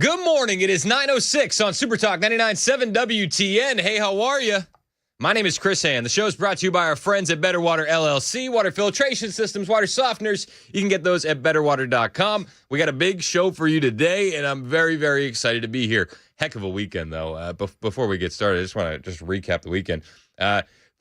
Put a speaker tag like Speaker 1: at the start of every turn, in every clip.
Speaker 1: Good morning. It is 9:06 on Super Talk 99.7 WTN. Hey, how are you? My name is Chris Hand. The show is brought to you by our friends at Better Water LLC. Water filtration systems, water softeners. You can get those at betterwater.com. We got a big show for you today, and I'm very, very excited to be here. Heck of a weekend, though. Before we get started, I just want to recap the weekend.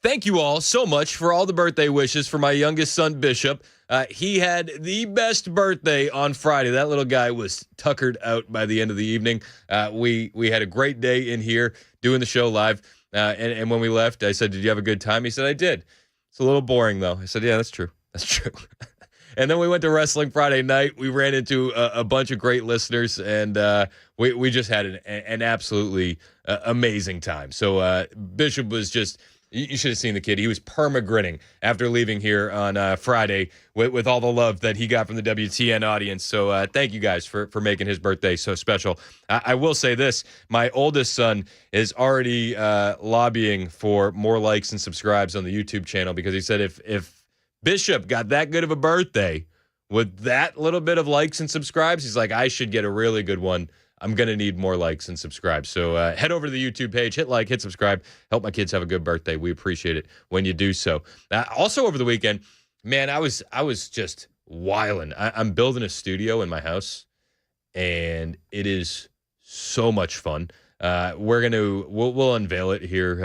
Speaker 1: Thank you all so much for all the birthday wishes for my youngest son, Bishop. He had the best birthday on Friday. That little guy was tuckered out by the end of the evening. We had a great day in here doing the show live. And when we left, I said, "Did you have a good time?" He said, "I did." It's a little boring, though. I said, "Yeah, that's true. That's true." And then we went to Wrestling Friday night. We ran into a bunch of great listeners, and we just had an absolutely amazing time. So Bishop was just... You should have seen the kid. He was perma-grinning after leaving here on Friday with all the love that he got from the WTN audience. So thank you guys for making his birthday so special. I will say this. My oldest son is already lobbying for more likes and subscribes on the YouTube channel because he said if Bishop got that good of a birthday with that little bit of likes and subscribes, he's like, I should get a really good one. I'm going to need more likes and subscribe. So head over to the YouTube page, hit like, hit subscribe, help my kids have a good birthday. We appreciate it when you do so. Also over the weekend, man, I was just wilding. I'm building a studio in my house, and it is so much fun. We'll unveil it here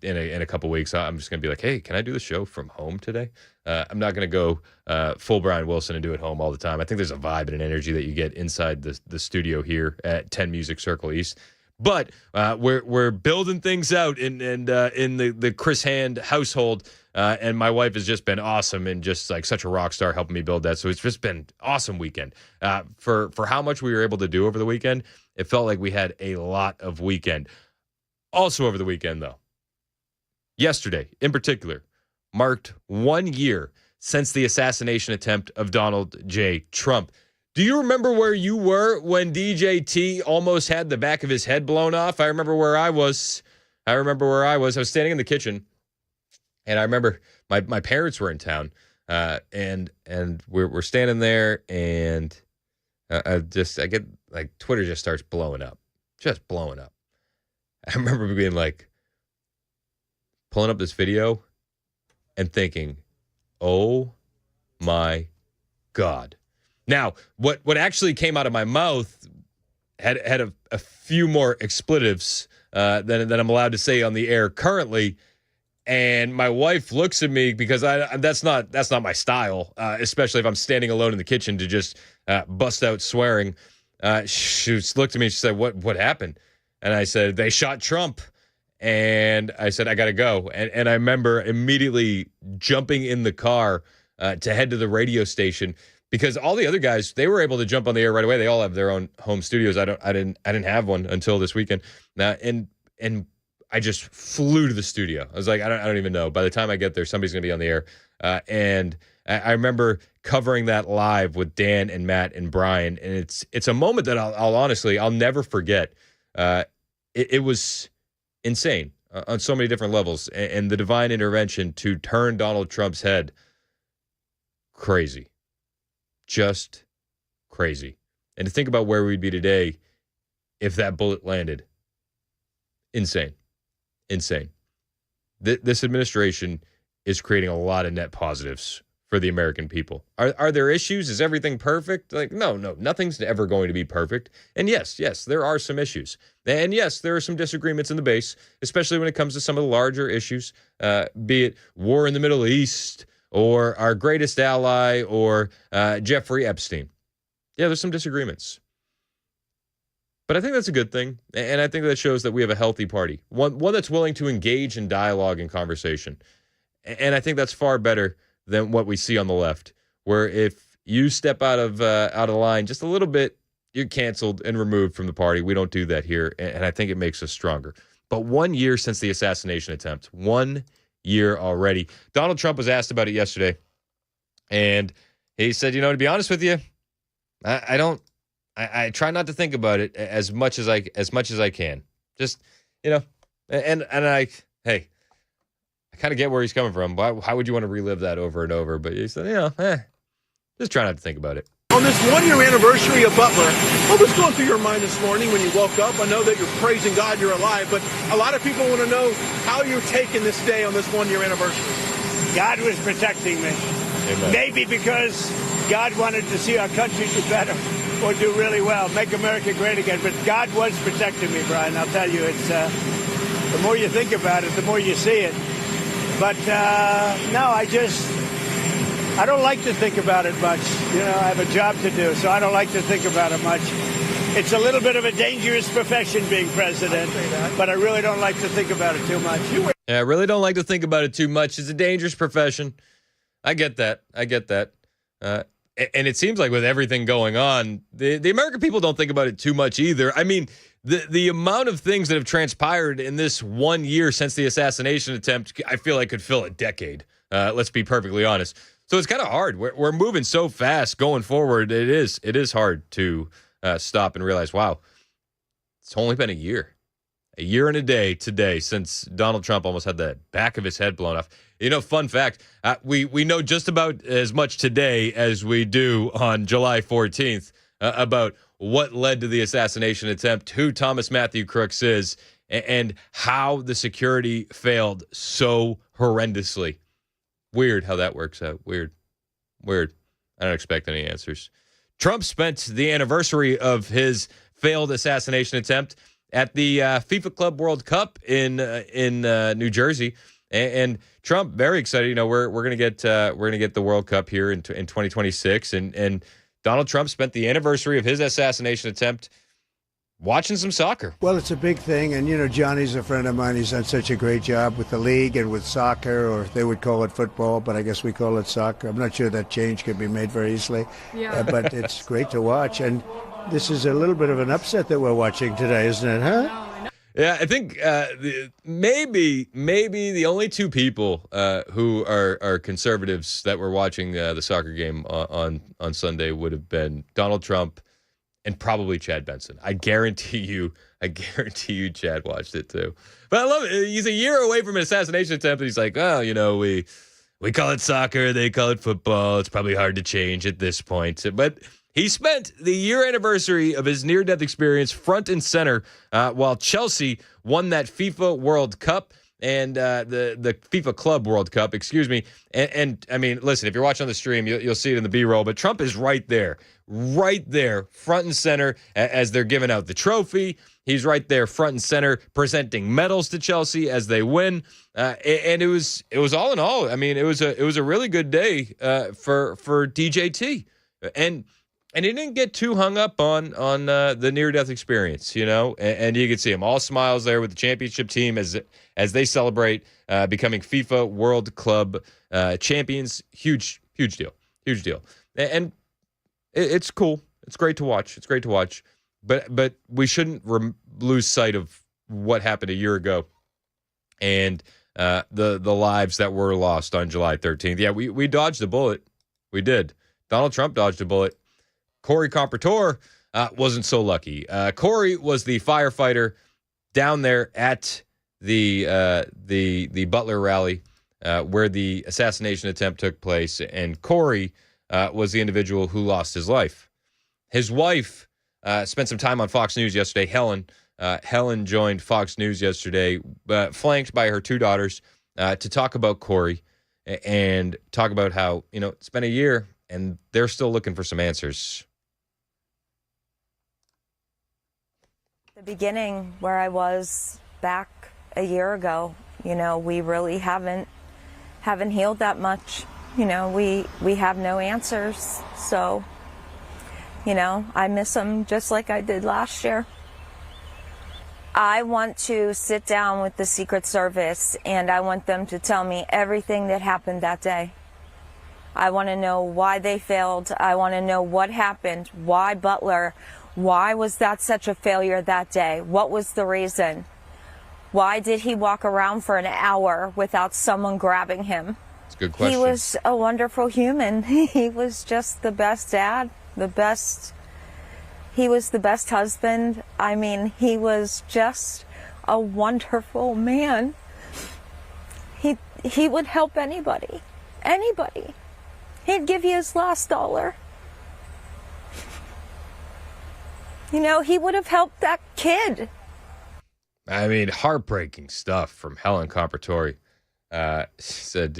Speaker 1: in a couple weeks. I'm just going to be like, hey, can I do the show from home today? I'm not going to go full Brian Wilson and do it home all the time. I think there's a vibe and an energy that you get inside the studio here at 10 Music Circle East. But we're building things out in the Chris Hand household, and my wife has just been awesome and just like such a rock star helping me build that. So it's just been awesome weekend. For how much we were able to do over the weekend, it felt like we had a lot of weekend. Also over the weekend, though, yesterday in particular, marked 1 year since the assassination attempt of Donald J. Trump. Do you remember where you were when DJT almost had the back of his head blown off? I remember where I was. I was standing in the kitchen, and I remember my parents were in town, and we're standing there, and I get like Twitter just starts blowing up. I remember being like, pulling up this video and thinking, oh my God. Now, what actually came out of my mouth had a few more expletives than I'm allowed to say on the air currently. And my wife looks at me because that's not my style, especially if I'm standing alone in the kitchen to just bust out swearing. She looked at me and she said, what happened? And I said, they shot Trump. And I said, I got to go. And I remember immediately jumping in the car to head to the radio station because all the other guys, they were able to jump on the air right away. They all have their own home studios. I didn't have one until this weekend. And I just flew to the studio. I was like, I don't even know. By the time I get there, somebody's going to be on the air. And I remember covering that live with Dan and Matt and Brian. And it's a moment that I'll never forget. It was insane on so many different levels, and the divine intervention to turn Donald Trump's head, crazy, just crazy. And to think about where we'd be today if that bullet landed, insane. This administration is creating a lot of net positives for the American people. Are there issues? Is everything perfect? Like, no, nothing's ever going to be perfect. And yes, there are some issues. And yes, there are some disagreements in the base, especially when it comes to some of the larger issues, be it war in the Middle East or our greatest ally or Jeffrey Epstein. Yeah, there's some disagreements. But I think that's a good thing. And I think that shows that we have a healthy party, one that's willing to engage in dialogue and conversation. And I think that's far better than what we see on the left, where if you step out of line just a little bit, you're canceled and removed from the party. We don't do that here, and I think it makes us stronger. But 1 year since the assassination attempt, 1 year already. Donald Trump was asked about it yesterday, and he said, to be honest with you, I try not to think about it as much as I can. Just, and I kind of get where he's coming from. How would you want to relive that over and over? But he said, just try not to think about it.
Speaker 2: On this one-year anniversary of Butler, what was going through your mind this morning when you woke up? I know that you're praising God you're alive, but a lot of people want to know how you're taking this day on this one-year anniversary.
Speaker 3: God was protecting me.
Speaker 1: Amen.
Speaker 3: Maybe because God wanted to see our country do better or do really well, make America great again. But God was protecting me, Brian. I'll tell you, it's the more you think about it, the more you see it. But no, I don't like to think about it much. You know, I have a job to do, so I don't like to think about it much. It's a little bit of a dangerous profession being president, but I really don't like to think about it too much.
Speaker 1: Yeah, I really don't like to think about it too much. It's a dangerous profession. I get that. And it seems like with everything going on, the American people don't think about it too much either. I mean, the amount of things that have transpired in this 1 year since the assassination attempt, I feel like could fill a decade. Let's be perfectly honest. So it's kind of hard. We're moving so fast going forward. It is hard to stop and realize, wow, it's only been a year and a day today since Donald Trump almost had the back of his head blown off. You know, fun fact, we know just about as much today as we do on July 14th about what led to the assassination attempt, who Thomas Matthew Crooks is, and how the security failed so horrendously. Weird how that works out. Weird. I don't expect any answers. Trump spent the anniversary of his failed assassination attempt at the FIFA Club World Cup in New Jersey, and Trump very excited. You know, we're gonna get the World Cup here in 2026, and Donald Trump spent the anniversary of his assassination attempt watching some soccer.
Speaker 4: Well, it's a big thing, and, you know, Johnny's a friend of mine. He's done such a great job with the league and with soccer, or they would call it football, but I guess we call it soccer. I'm not sure that change could be made very easily, but it's great to watch, and this is a little bit of an upset that we're watching today, isn't it, huh?
Speaker 1: Yeah, I think maybe the only two people who are conservatives that were watching the soccer game on Sunday would have been Donald Trump and probably Chad Benson. I guarantee you Chad watched it too. But I love it. He's a year away from an assassination attempt, and he's like, oh, you know, we call it soccer, they call it football. It's probably hard to change at this point. But he spent the year anniversary of his near-death experience front and center while Chelsea won that FIFA World Cup and the FIFA Club World Cup, excuse me. And I mean, listen, if you're watching on the stream, you'll see it in the B-roll, but Trump is right there, front and center as they're giving out the trophy. He's right there, front and center, presenting medals to Chelsea as they win. And it was all in all. I mean, it was a really good day for DJT, and he didn't get too hung up on the near-death experience, you know. And you can see him all smiles there with the championship team as they celebrate becoming FIFA World Club champions. Huge deal. And it's cool. It's great to watch. But we shouldn't lose sight of what happened a year ago and the lives that were lost on July 13th. Yeah, we dodged a bullet. We did. Donald Trump dodged a bullet. Corey Compertor wasn't so lucky. Corey was the firefighter down there at the Butler rally where the assassination attempt took place, and Corey was the individual who lost his life. His wife spent some time on Fox News yesterday. Helen joined Fox News yesterday, flanked by her two daughters, to talk about Corey and talk about how, you know, it's been a year and they're still looking for some answers.
Speaker 5: The beginning where I was back a year ago, you know, we really haven't healed that much. You know, we have no answers. So, you know, I miss them just like I did last year. I want to sit down with the Secret Service and I want them to tell me everything that happened that day. I want to know why they failed. I want to know what happened. Why Butler? Why was that such a failure that day? What was the reason? Why did he walk around for an hour without someone grabbing him?
Speaker 1: That's a good question.
Speaker 5: He was a wonderful human. He was just the best dad, he was the best husband. I mean, he was just a wonderful man. He would help anybody. He'd give you his last dollar. You know, he would have helped that kid.
Speaker 1: I mean, heartbreaking stuff from Helen Compertori. She said,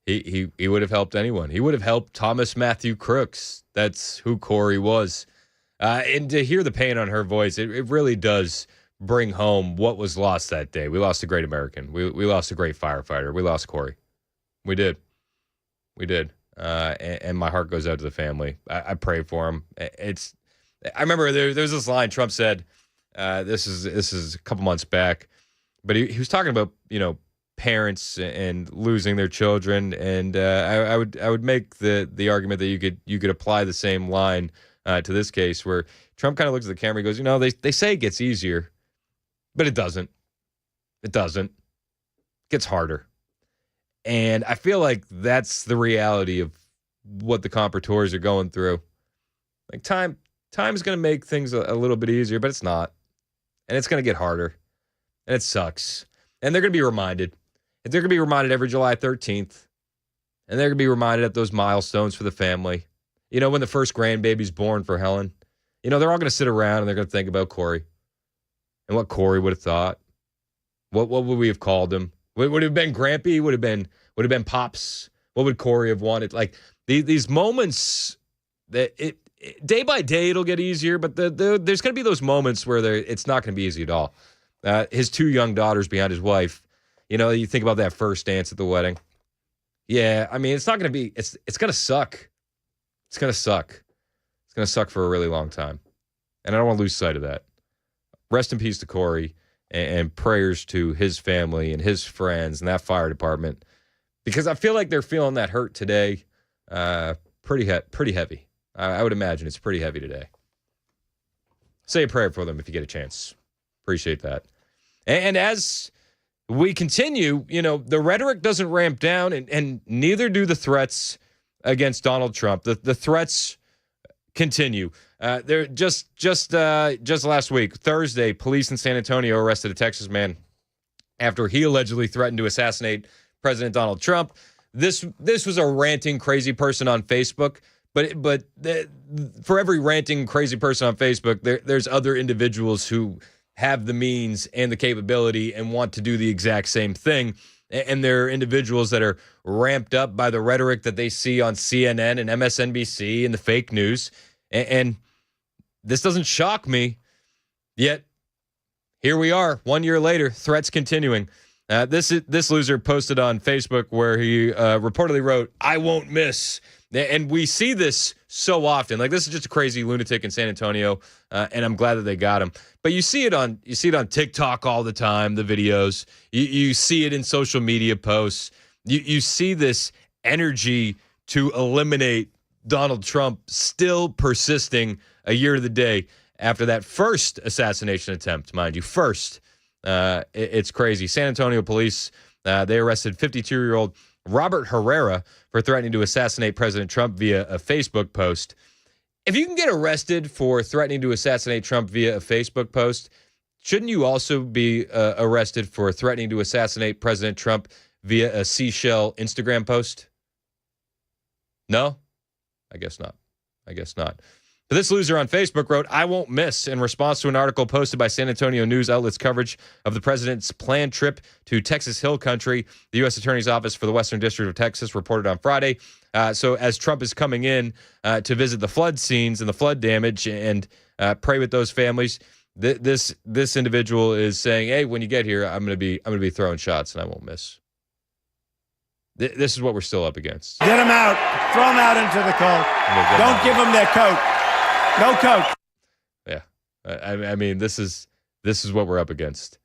Speaker 1: he would have helped anyone. He would have helped Thomas Matthew Crooks. That's who Corey was. And to hear the pain on her voice, it really does bring home what was lost that day. We lost a great American. We lost a great firefighter. We lost Corey. We did. And my heart goes out to the family. I pray for him. I remember there's this line Trump said. This is a couple months back, but he was talking about parents and losing their children, and I would make the argument that you could apply the same line to this case, where Trump kind of looks at the camera and goes, they say it gets easier, but it doesn't. It doesn't. It gets harder. And I feel like that's the reality of what the Compertors are going through. Like time is going to make things a little bit easier, but it's not. And it's going to get harder. And it sucks. And they're going to be reminded. They're going to be reminded every July 13th. And they're going to be reminded at those milestones for the family. When the first grandbaby's born for Helen. They're all going to sit around and they're going to think about Corey. And what Corey would have thought. What would we have called him? Would it have been Grampy? Would it have been Pops? What would Corey have wanted? Like these moments that day by day it'll get easier, but there's going to be those moments where it's not going to be easy at all. His two young daughters behind his wife. You think about that first dance at the wedding. Yeah, I mean, it's not going to be. It's going to suck. It's going to suck. It's going to suck for a really long time, and I don't want to lose sight of that. Rest in peace to Corey, and prayers to his family and his friends and that fire department, because I feel like they're feeling that hurt today. Pretty heavy. I would imagine it's pretty heavy today. Say a prayer for them if you get a chance. Appreciate that. And as we continue, the rhetoric doesn't ramp down, and neither do the threats against Donald Trump. The threats continue. They're just last week, Thursday, police in San Antonio arrested a Texas man after he allegedly threatened to assassinate President Donald Trump. This was a ranting crazy person on Facebook. But for every ranting crazy person on Facebook, there's other individuals who have the means and the capability and want to do the exact same thing. And there are individuals that are ramped up by the rhetoric that they see on CNN and MSNBC and the fake news. And this doesn't shock me. Yet, here we are, 1 year later, threats continuing. This loser posted on Facebook where he reportedly wrote, "I won't miss." And we see this so often. Like, this is just a crazy lunatic in San Antonio, and I'm glad that they got him. But you see it on TikTok all the time, the videos. You see it in social media posts. You see this energy to eliminate Donald Trump still persisting a year to the day after that first assassination attempt, mind you. First. It's crazy. San Antonio police, they arrested 52-year-old Robert Herrera for threatening to assassinate President Trump via a Facebook post. If you can get arrested for threatening to assassinate Trump via a Facebook post, shouldn't you also be arrested for threatening to assassinate President Trump via a seashell Instagram post? No? I guess not. But this loser on Facebook wrote, "I won't miss," in response to an article posted by San Antonio news outlets' coverage of the president's planned trip to Texas Hill Country. The U.S. Attorney's Office for the Western District of Texas reported on Friday. So as Trump is coming in to visit the flood scenes and the flood damage and pray with those families, this individual is saying, "Hey, when you get here, I'm gonna be throwing shots and I won't miss." This is what we're still up against.
Speaker 3: Get them out. Throw them out into the cold. Don't give them their coat. No coat.
Speaker 1: Yeah. I mean, this is what we're up against.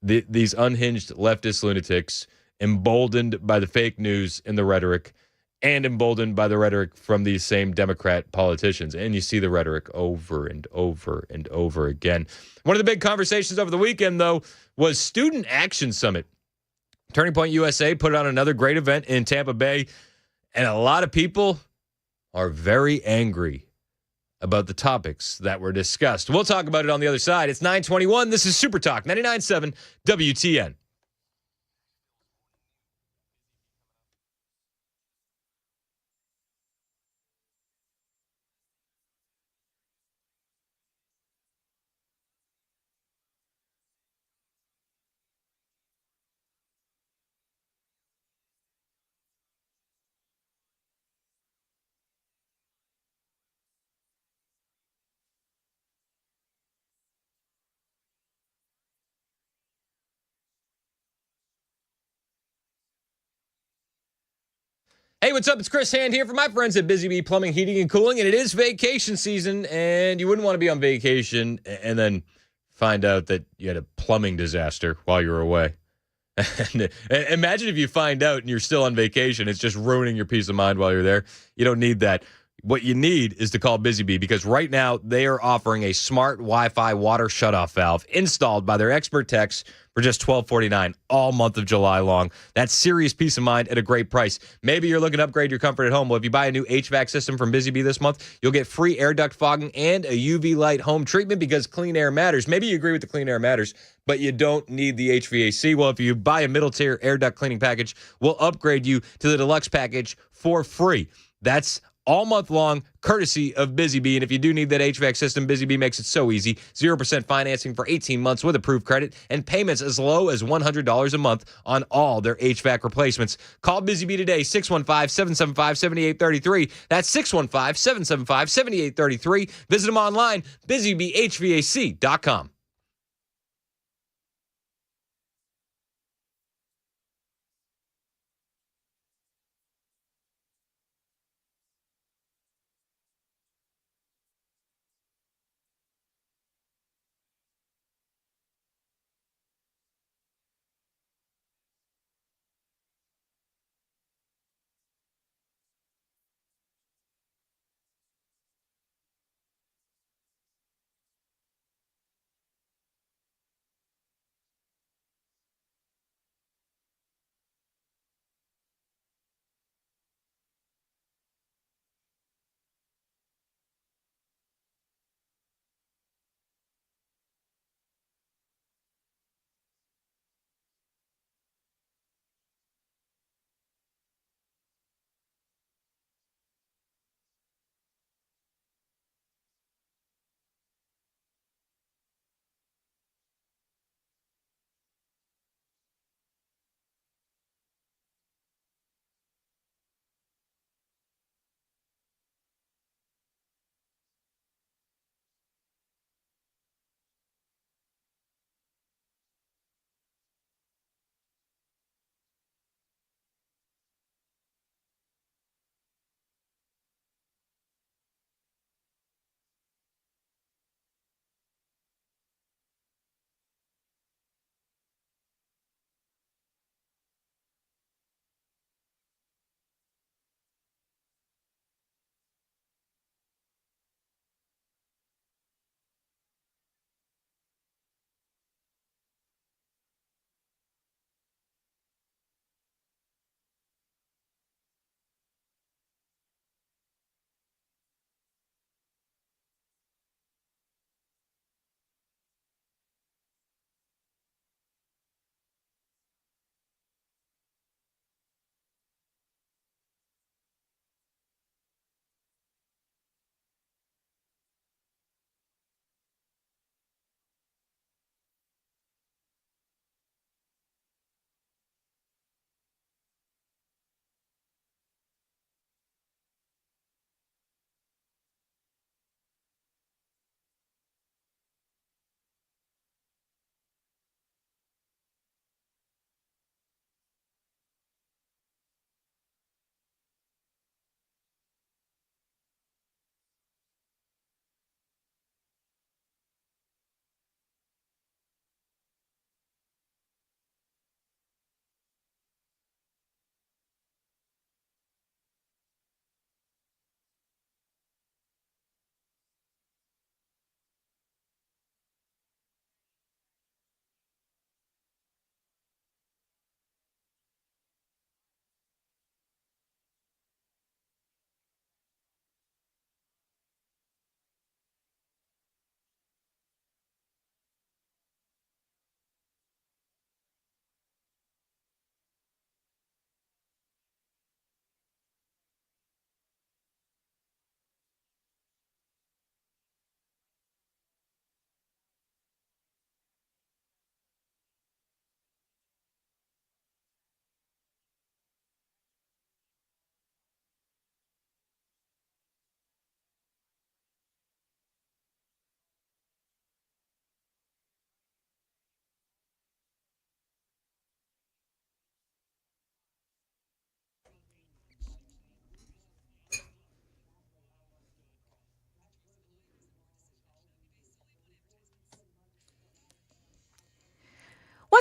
Speaker 1: These unhinged leftist lunatics, emboldened by the fake news and the rhetoric, and emboldened by the rhetoric from these same Democrat politicians. And you see the rhetoric over and over and over again. One of the big conversations over the weekend, though, was Student Action Summit. Turning Point USA put on another great event in Tampa Bay, and a lot of people are very angry about the topics that were discussed. We'll talk about it on the other side. It's 9:21. This is Super Talk 99.7 WTN. Hey, what's up? It's Chris Hand here for my friends at Busy Bee Plumbing, Heating, and Cooling, and it is vacation season, and you wouldn't want to be on vacation and then find out that you had a plumbing disaster while you were away. And imagine if you find out and you're still on vacation, it's just ruining your peace of mind while you're there. You don't need that. What you need is to call Busy Bee because right now they are offering a smart Wi-Fi water shutoff valve installed by their expert techs for just $12.49 all month of July long. That's serious peace of mind at a great price. Maybe you're looking to upgrade your comfort at home. Well, if you buy a new HVAC system from Busy Bee this month, you'll get free air duct fogging and a UV light home treatment because clean air matters. Maybe you agree with the clean air matters, but you don't need the HVAC. Well, if you buy a middle tier air duct cleaning package, we'll upgrade you to the deluxe package for free. That's all month long, courtesy of Busy Bee. And if you do need that HVAC system, Busy Bee makes it so easy. 0% financing for 18 months with approved credit and payments as low as $100 a month on all their HVAC replacements. Call Busy Bee today, 615-775-7833. That's 615-775-7833. Visit them online, busybeehvac.com.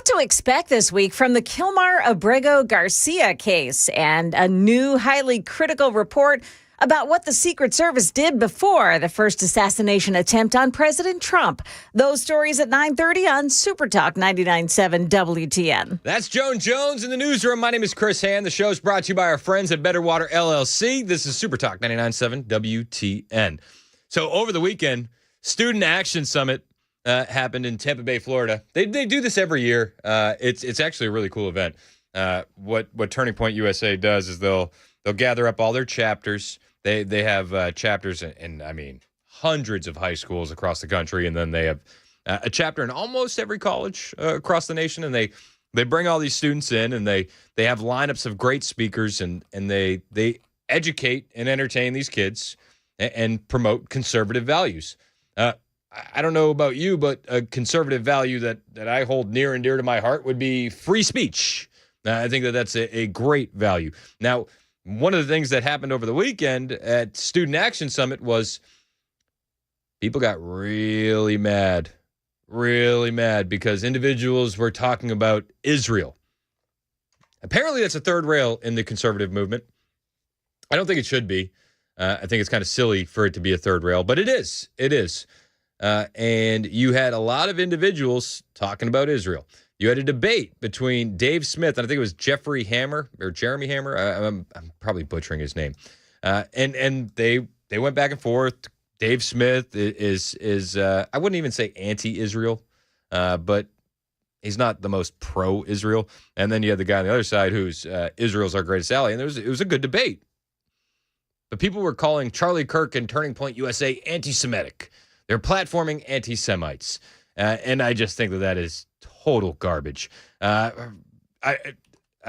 Speaker 6: What to expect this week from the Kilmar Abrego Garcia case and a new highly critical report about what the Secret Service did before the first assassination attempt on President Trump. Those stories at 9:30 on Super Talk 99.7 WTN.
Speaker 1: That's Joan Jones in the newsroom. My name is Chris Hand. The show's brought to you by our friends at Better Water LLC. This is Super Talk 99.7 WTN. So over the weekend, Student Action Summit happened in Tampa Bay, Florida. They do this every year. It's actually a really cool event. What Turning Point USA does is they'll gather up all their chapters. They have chapters in, I mean, hundreds of high schools across the country, and then they have a chapter in almost every college across the nation. And they bring all these students in, and they have lineups of great speakers, and they educate and entertain these kids and promote conservative values. I don't know about you, but a conservative value that I hold near and dear to my heart would be free speech. I think that's a great value. Now, one of the things that happened over the weekend at Student Action Summit was people got really mad because individuals were talking about Israel. Apparently, that's a third rail in the conservative movement. I don't think it should be. I think it's kind of silly for it to be a third rail, but it is. It is. And you had a lot of individuals talking about Israel. You had a debate between Dave Smith, and I think it was Jeremy Hammer. I'm probably butchering his name. And they went back and forth. Dave Smith is I wouldn't even say anti-Israel, but he's not the most pro-Israel. And then you had the guy on the other side who's Israel's our greatest ally. And it was a good debate. But people were calling Charlie Kirk and Turning Point USA anti-Semitic. They're platforming anti-Semites. And I just think that is total garbage. I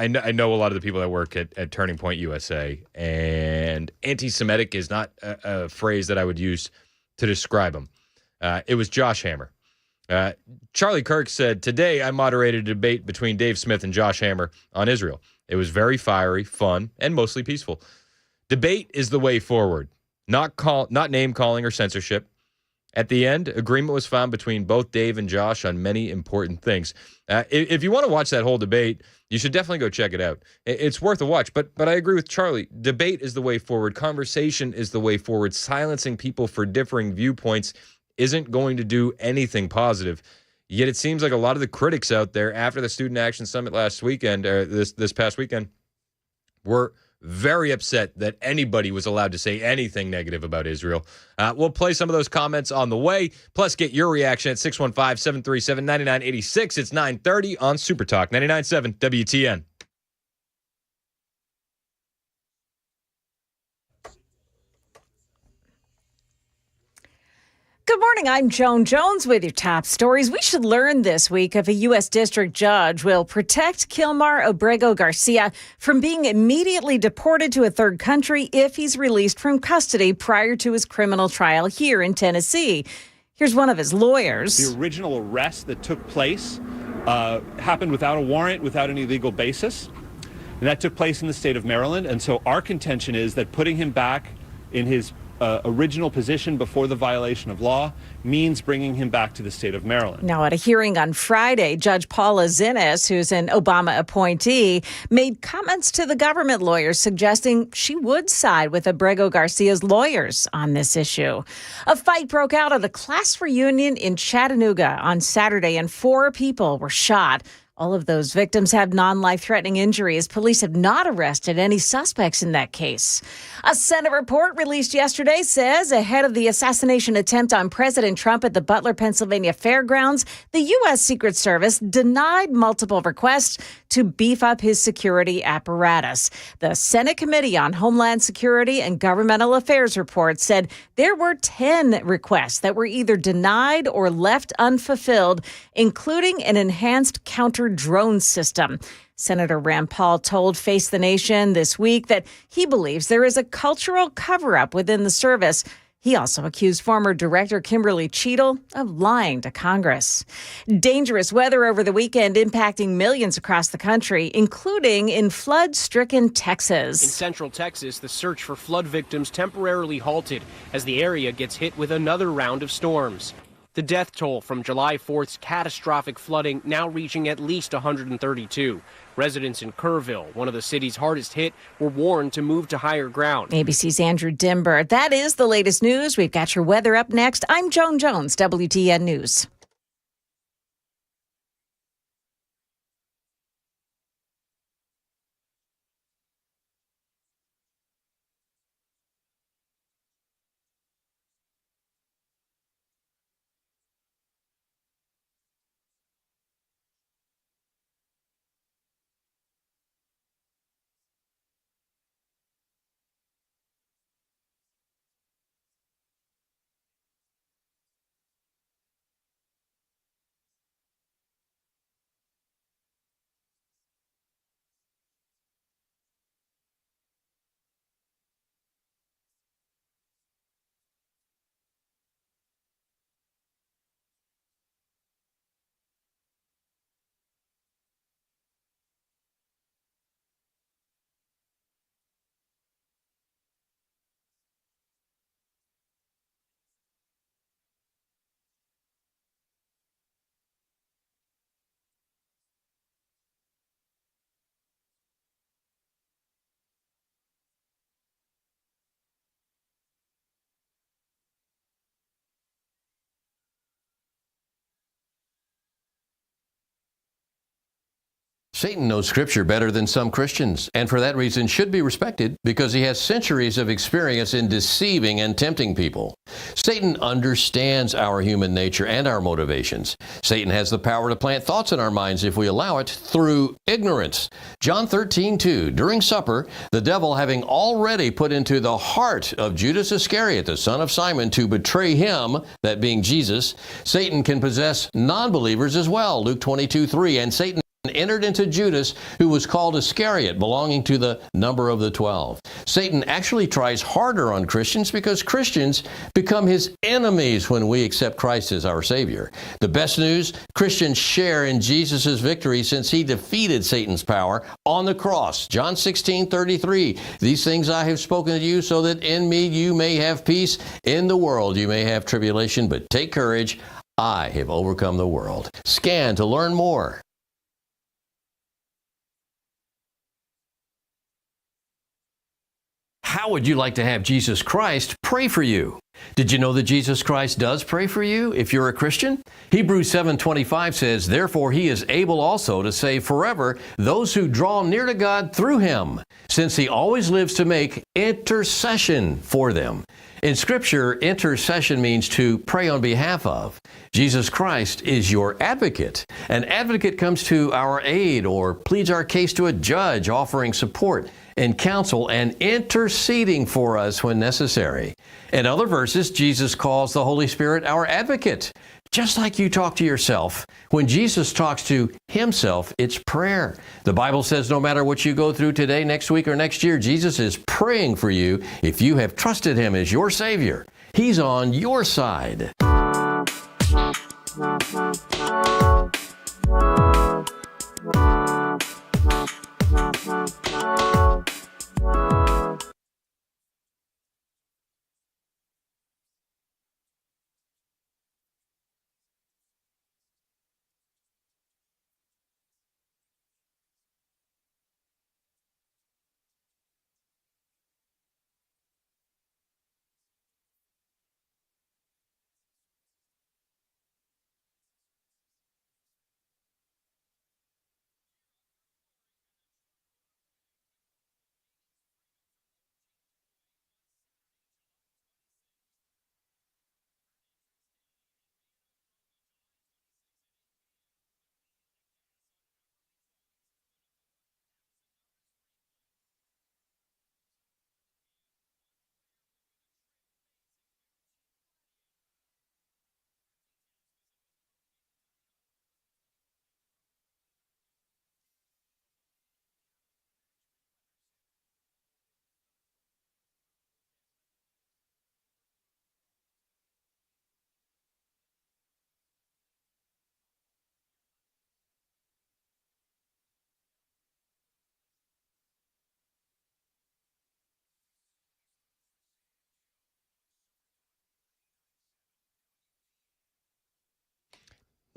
Speaker 1: know a lot of the people that work at Turning Point USA, and anti-Semitic is not a phrase that I would use to describe them. It was Josh Hammer. Charlie Kirk said, "Today I moderated a debate between Dave Smith and Josh Hammer on Israel. It was very fiery, fun, and mostly peaceful. Debate is the way forward, not name-calling or censorship. At the end, agreement was found between both Dave and Josh on many important things." If you want to watch that whole debate, you should definitely go check it out. It's worth a watch. But I agree with Charlie. Debate is the way forward. Conversation is the way forward. Silencing people for differing viewpoints isn't going to do anything positive. Yet it seems like a lot of the critics out there after the Student Action Summit last weekend, or this past weekend, were very upset that anybody was allowed to say anything negative about Israel. We'll play some of those comments on the way, plus get your reaction at 615-737-9986. It's 9:30 on Super Talk 99.7 WTN.
Speaker 6: Good morning. I'm Joan Jones with your top stories. We should learn this week if a U.S. district judge will protect Kilmar Abrego Garcia from being immediately deported to a third country if he's released from custody prior to his criminal trial here in Tennessee. Here's one of his lawyers.
Speaker 7: The original arrest that took place happened without a warrant, without any legal basis. And that took place in the state of Maryland. And so our contention is that putting him back in his original position before the violation of law means bringing him back to the state of Maryland.
Speaker 6: Now, at a hearing on Friday, Judge Paula Zinnes, who's an Obama appointee, made comments to the government lawyers suggesting she would side with Abrego Garcia's lawyers on this issue. A fight broke out at a class reunion in Chattanooga on Saturday, and 4 people were shot. All of those victims have non-life-threatening injuries. Police have not arrested any suspects in that case. A Senate report released yesterday says ahead of the assassination attempt on President Trump at the Butler, Pennsylvania Fairgrounds, the U.S. Secret Service denied multiple requests to beef up his security apparatus. The Senate Committee on Homeland Security and Governmental Affairs report said there were 10 requests that were either denied or left unfulfilled, including an enhanced counter-drone system. Senator Rand Paul told Face the Nation this week that he believes there is a cultural cover-up within the service. He also accused former Director Kimberly Cheadle of lying to Congress. Dangerous weather over the weekend impacting millions across the country, including in flood-stricken Texas.
Speaker 8: In central Texas, the search for flood victims temporarily halted as the area gets hit with another round of storms. The death toll from July 4th's catastrophic flooding now reaching at least 132. Residents in Kerrville, one of the city's hardest hit, were warned to move to higher ground.
Speaker 6: ABC's Andrew Dimber. That is the latest news. We've got your weather up next. I'm Joan Jones, WTN News.
Speaker 9: Satan knows Scripture better than some Christians, and for that reason should be respected because he has centuries of experience in deceiving and tempting people. Satan understands our human nature and our motivations. Satan has the power to plant thoughts in our minds if we allow it through ignorance. John 13:2, during supper, the devil having already put into the heart of Judas Iscariot, the son of Simon, to betray him, that being Jesus, Satan can possess non-believers as well. Luke 22:3, and Satan entered into Judas, who was called Iscariot, belonging to the number of the 12. Satan actually tries harder on Christians because Christians become his enemies when we accept Christ as our Savior. The best news, Christians share in Jesus' victory since he defeated Satan's power on the cross. John 16:33, these things I have spoken to you so that in me you may have peace. In the world you may have tribulation, but take courage. I have overcome the world. Scan to learn more. How would you like to have Jesus Christ pray for you? Did you know that Jesus Christ does pray for you if you're a Christian? Hebrews 7:25 says, therefore he is able also to save forever those who draw near to God through him, since he always lives to make intercession for them. In Scripture, intercession means to pray on behalf of. Jesus Christ is your advocate. An advocate comes to our aid or pleads our case to a judge, offering support and counsel and interceding for us when necessary. In other verses, Jesus calls the Holy Spirit our advocate. Just like you talk to yourself, when Jesus talks to himself, it's prayer. The Bible says no matter what you go through today, next week, or next year, Jesus is praying for you if you have trusted him as your Savior. He's on your side.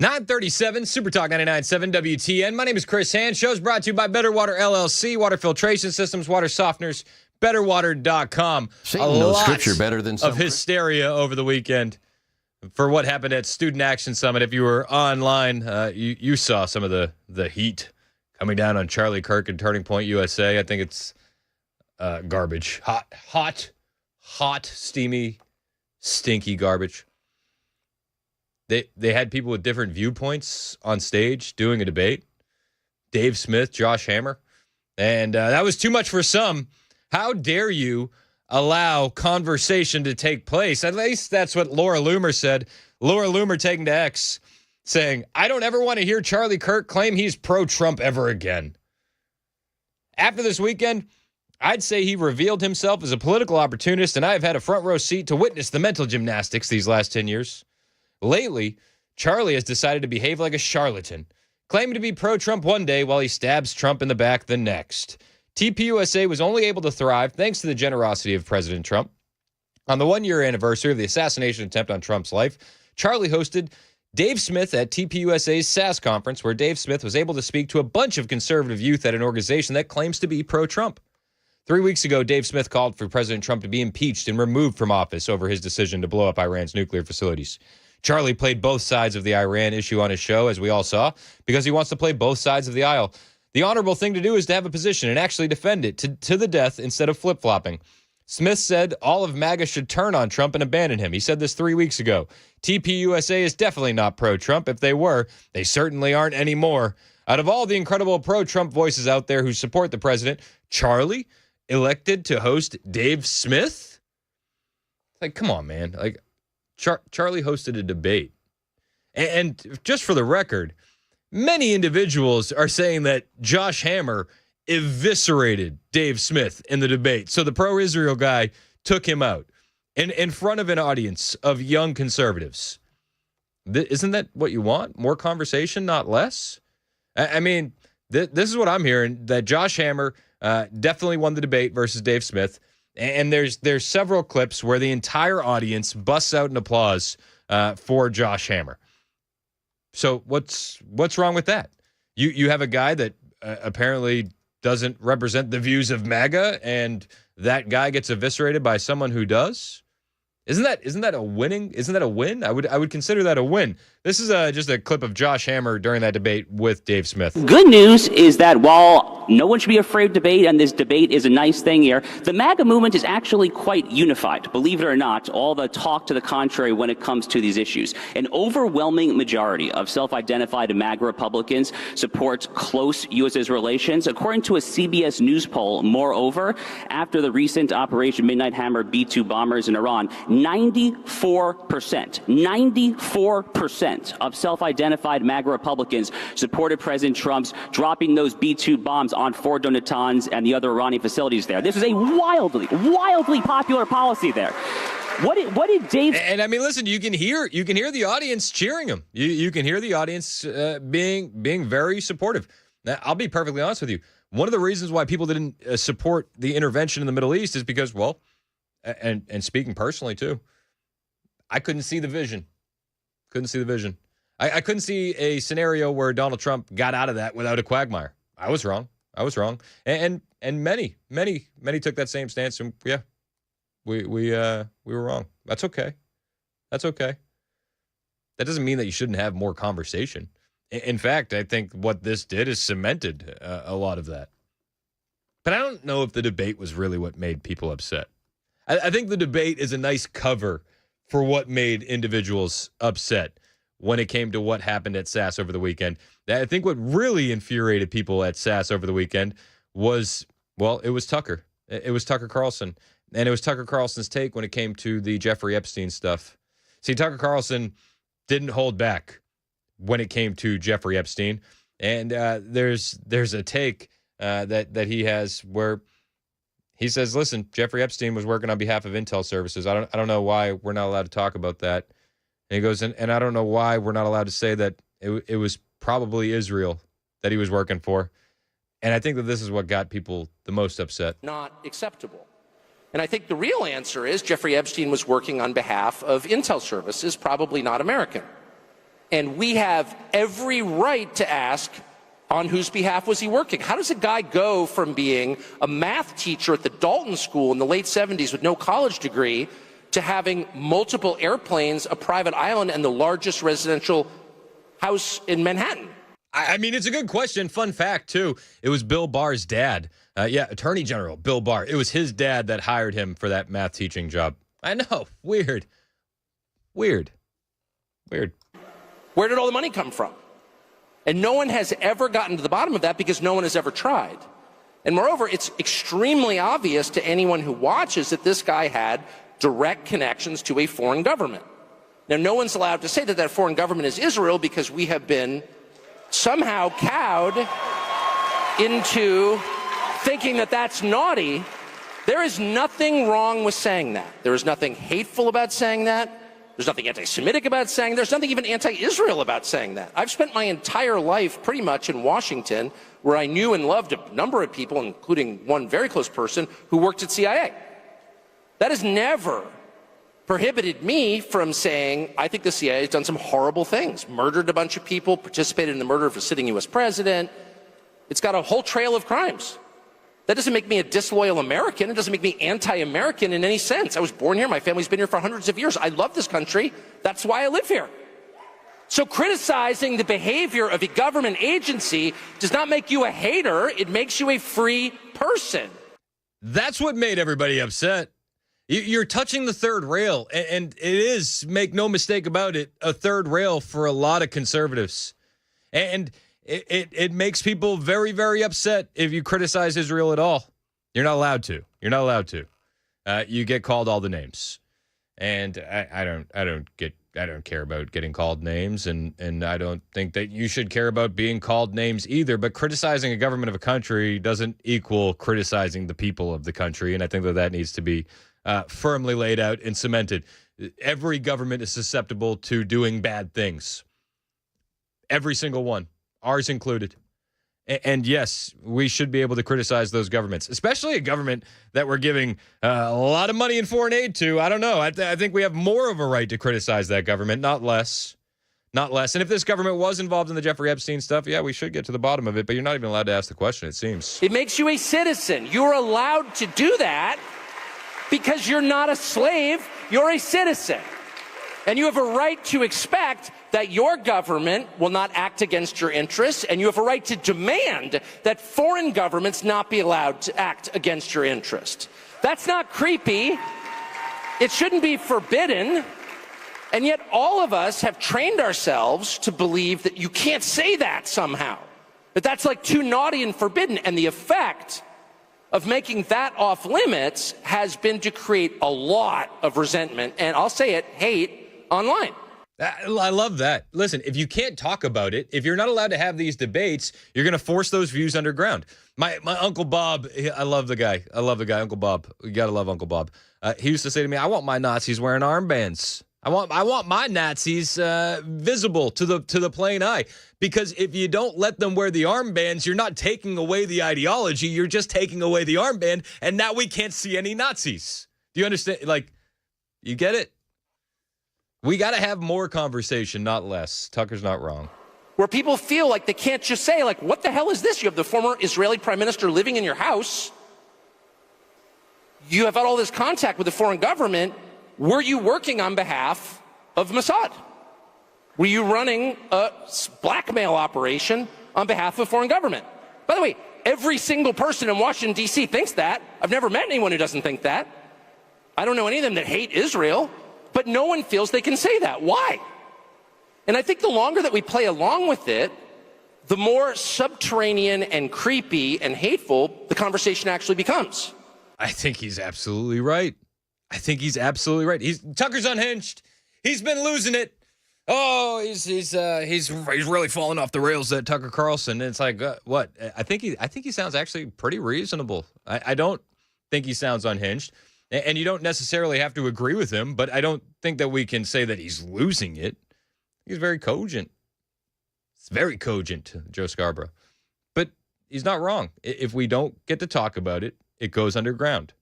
Speaker 1: 937 Super Talk 99.7 WTN. My name is Chris Hand. Show's brought to you by Better Water LLC, water filtration systems, water softeners, betterwater.com.
Speaker 9: Satan knows scripture better than some
Speaker 1: of hysteria over the weekend for what happened at Student Action Summit. If you were online, you saw some of the heat coming down on Charlie Kirk and Turning Point USA. I think it's garbage. Hot, steamy, stinky garbage. They had people with different viewpoints on stage doing a debate. Dave Smith, Josh Hammer. And that was too much for some. How dare you allow conversation to take place? At least that's what Laura Loomer said. Laura Loomer taking to X, saying, I don't ever want to hear Charlie Kirk claim he's pro-Trump ever again. After this weekend, I'd say he revealed himself as a political opportunist, and I have had a front row seat to witness the mental gymnastics these last 10 years. Lately, Charlie has decided to behave like a charlatan, claiming to be pro-Trump one day while he stabs Trump in the back the next. TPUSA was only able to thrive thanks to the generosity of President Trump. On the one-year anniversary of the assassination attempt on Trump's life, Charlie hosted Dave Smith at TPUSA's SAS conference, where Dave Smith was able to speak to a bunch of conservative youth at an organization that claims to be pro-Trump. 3 weeks ago, Dave Smith called for President Trump to be impeached and removed from office over his decision to blow up Iran's nuclear facilities. Charlie played both sides of the Iran issue on his show, as we all saw, because he wants to play both sides of the aisle. The honorable thing to do is to have a position and actually defend it to the death instead of flip-flopping. Smith said all of MAGA should turn on Trump and abandon him. He said this 3 weeks ago. TPUSA is definitely not pro-Trump. If they were, they certainly aren't anymore. Out of all the incredible pro-Trump voices out there who support the president, Charlie elected to host Dave Smith? Like, come on, man. Like, Charlie hosted a debate. And just for the record, many individuals are saying that Josh Hammer eviscerated Dave Smith in the debate. So the pro-Israel guy took him out in front of an audience of young conservatives. Isn't that what you want? More conversation, not less? I mean, this is what I'm hearing, that Josh Hammer definitely won the debate versus Dave Smith. And there's several clips where the entire audience busts out in applause for Josh Hammer. So what's wrong with that? You have a guy that apparently doesn't represent the views of MAGA, and that guy gets eviscerated by someone who does. Isn't that a winning? Isn't that a win? I would consider that a win. This is just a clip of Josh Hammer during that debate with Dave Smith.
Speaker 10: Good news is that while no one should be afraid of debate, and this debate is a nice thing here, the MAGA movement is actually quite unified. Believe it or not, all the talk to the contrary when it comes to these issues. An overwhelming majority of self-identified MAGA Republicans support close U.S.-Israel relations. According to a CBS News poll, moreover, after the recent Operation Midnight Hammer B-2 bombers in Iran, 94% of self-identified MAGA Republicans supported President Trump's dropping those B-2 bombs on Fordo, Natanz, and the other Iranian facilities there. This is a wildly popular policy there. What did Dave?
Speaker 1: And I mean, listen, you can hear the audience cheering him. You can hear the audience being very supportive. Now, I'll be perfectly honest with you. One of the reasons why people didn't support the intervention in the Middle East is because, well, and speaking personally too, I couldn't see the vision. I couldn't see a scenario where Donald Trump got out of that without a quagmire. I was wrong. And many took that same stance. And yeah, we were wrong. That's okay. That doesn't mean that you shouldn't have more conversation. In fact, I think what this did is cemented a lot of that. But I don't know if the debate was really what made people upset. I think the debate is a nice cover for what made individuals upset when it came to what happened at SAS over the weekend. I think what really infuriated people at SAS over the weekend was, well, it was Tucker. It was Tucker Carlson. And it was Tucker Carlson's take when it came to the Jeffrey Epstein stuff. See, Tucker Carlson didn't hold back when it came to Jeffrey Epstein. And there's a take that he has where he says, listen, Jeffrey Epstein was working on behalf of Intel Services. I don't know why we're not allowed to talk about that. And he goes, and I don't know why we're not allowed to say that it was probably Israel that he was working for. And I think that this is what got people the most upset.
Speaker 11: Not acceptable. And I think the real answer is Jeffrey Epstein was working on behalf of Intel Services, probably not American. And we have every right to ask, on whose behalf was he working? How does a guy go from being a math teacher at the Dalton School in the late 70s with no college degree to having multiple airplanes, a private island, and the largest residential house in Manhattan?
Speaker 1: I mean, it's a good question. Fun fact, too. It was Bill Barr's dad. Attorney General Bill Barr. It was his dad that hired him for that math teaching job. I know. Weird. Where
Speaker 11: did all the money come from? And no one has ever gotten to the bottom of that because no one has ever tried. And moreover, it's extremely obvious to anyone who watches that this guy had direct connections to a foreign government. Now, no one's allowed to say that that foreign government is Israel because we have been somehow cowed into thinking that that's naughty. There is nothing wrong with saying that. There is nothing hateful about saying that. There's nothing anti-Semitic about saying. There's nothing even anti-Israel about saying that. I've spent my entire life pretty much in Washington, where I knew and loved a number of people, including one very close person who worked at CIA. That has never prohibited me from saying, I think the CIA has done some horrible things, murdered a bunch of people, participated in the murder of a sitting U.S. president. It's got a whole trail of crimes. That doesn't make me a disloyal American. It doesn't make me anti-American in any sense. I was born here. My family's been here for hundreds of years. I love this country. That's why I live here. So criticizing the behavior of a government agency does not make you a hater. It makes you a free person.
Speaker 1: That's what made everybody upset. You're touching the third rail, and it is, make no mistake about it, a third rail for a lot of conservatives. And it makes people very, very upset if you criticize Israel at all. You're not allowed to. You're not allowed to. You get called all the names, and I don't care about getting called names, and I don't think that you should care about being called names either. But criticizing a government of a country doesn't equal criticizing the people of the country, and I think that needs to be firmly laid out and cemented. Every government is susceptible to doing bad things. Every single one. Ours included. And yes, we should be able to criticize those governments, especially a government that we're giving a lot of money in foreign aid to. I don't know. I think we have more of a right to criticize that government, not less. Not less. And if this government was involved in the Jeffrey Epstein stuff, yeah, we should get to the bottom of it. But you're not even allowed to ask the question, it seems.
Speaker 11: It makes you a citizen. You're allowed to do that because you're not a slave. You're a citizen. And you have a right to expect that your government will not act against your interests, and you have a right to demand that foreign governments not be allowed to act against your interest. That's not creepy. It shouldn't be forbidden. And yet all of us have trained ourselves to believe that you can't say that somehow, that that's like too naughty and forbidden. And the effect of making that off limits has been to create a lot of resentment, and I'll say it, hate, online.
Speaker 1: I love that. Listen, if you can't talk about it, if you're not allowed to have these debates, you're going to force those views underground. My Uncle Bob, I love the guy. Uncle Bob. You got to love Uncle Bob. He used to say to me, I want my Nazis wearing armbands. I want my Nazis visible to the plain eye. Because if you don't let them wear the armbands, you're not taking away the ideology. You're just taking away the armband, and now we can't see any Nazis. Do you understand? Like, you get it? We got to have more conversation, not less. Tucker's not wrong.
Speaker 11: Where people feel like they can't just say, like, what the hell is this? You have the former Israeli prime minister living in your house. You have had all this contact with the foreign government. Were you working on behalf of Mossad? Were you running a blackmail operation on behalf of a foreign government? By the way, every single person in Washington, D.C. thinks that. I've never met anyone who doesn't think that. I don't know any of them that hate Israel. But no one feels they can say that. Why? And I think the longer that we play along with it, the more subterranean and creepy and hateful the conversation actually becomes.
Speaker 1: I think he's absolutely right. Tucker's unhinged. He's been losing it. Oh, he's really falling off the rails, that Tucker Carlson. And it's like, what? I think he sounds actually pretty reasonable. I don't think he sounds unhinged. And you don't necessarily have to agree with him, but I don't think that we can say that he's losing it. He's very cogent. It's very cogent, Joe Scarborough. But he's not wrong. If we don't get to talk about it, it goes underground.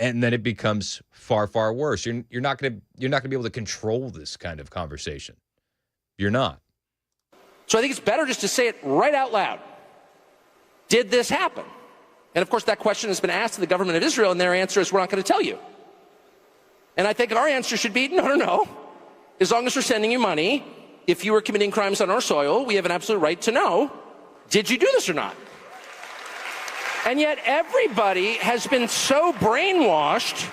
Speaker 1: And then it becomes far, far worse. You're not going to be able to control this kind of conversation. You're not.
Speaker 11: So I think it's better just to say it right out loud. Did this happen? And of course, that question has been asked to the government of Israel, and their answer is, we're not going to tell you. And I think our answer should be, no. As long as we're sending you money, if you were committing crimes on our soil, we have an absolute right to know, did you do this or not? And yet everybody has been so brainwashed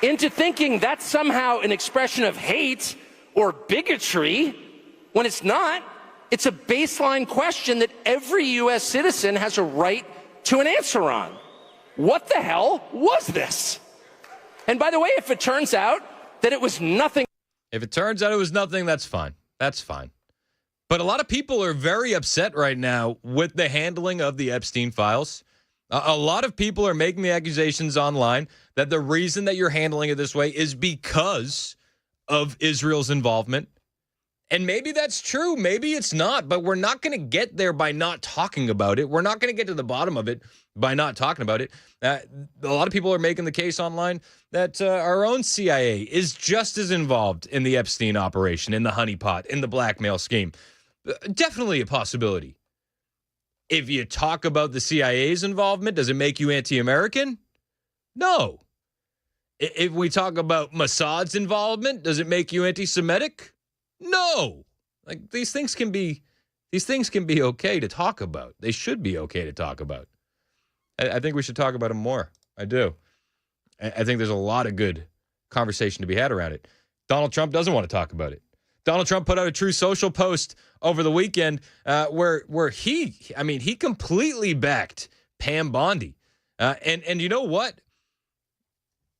Speaker 11: into thinking that's somehow an expression of hate or bigotry, when it's not. It's a baseline question that every U.S. citizen has a right to an answer on. What the hell was this? And by the way, if it turns out that it was nothing.
Speaker 1: If it turns out it was nothing, that's fine. That's fine. But a lot of people are very upset right now with the handling of the Epstein files. A lot of people are making the accusations online that the reason that you're handling it this way is because of Israel's involvement. And maybe that's true. Maybe it's not. But we're not going to get there by not talking about it. We're not going to get to the bottom of it by not talking about it. A lot of people are making the case online that our own CIA is just as involved in the Epstein operation, in the honeypot, in the blackmail scheme. Definitely a possibility. If you talk about the CIA's involvement, does it make you anti-American? No. If we talk about Mossad's involvement, does it make you anti-Semitic? No. Like these things can be okay to talk about. They should be okay to talk about. I think we should talk about them more. I do. I think there's a lot of good conversation to be had around it. Donald Trump doesn't want to talk about it. Donald Trump put out a True Social post over the weekend where he completely backed Pam Bondi. And you know what?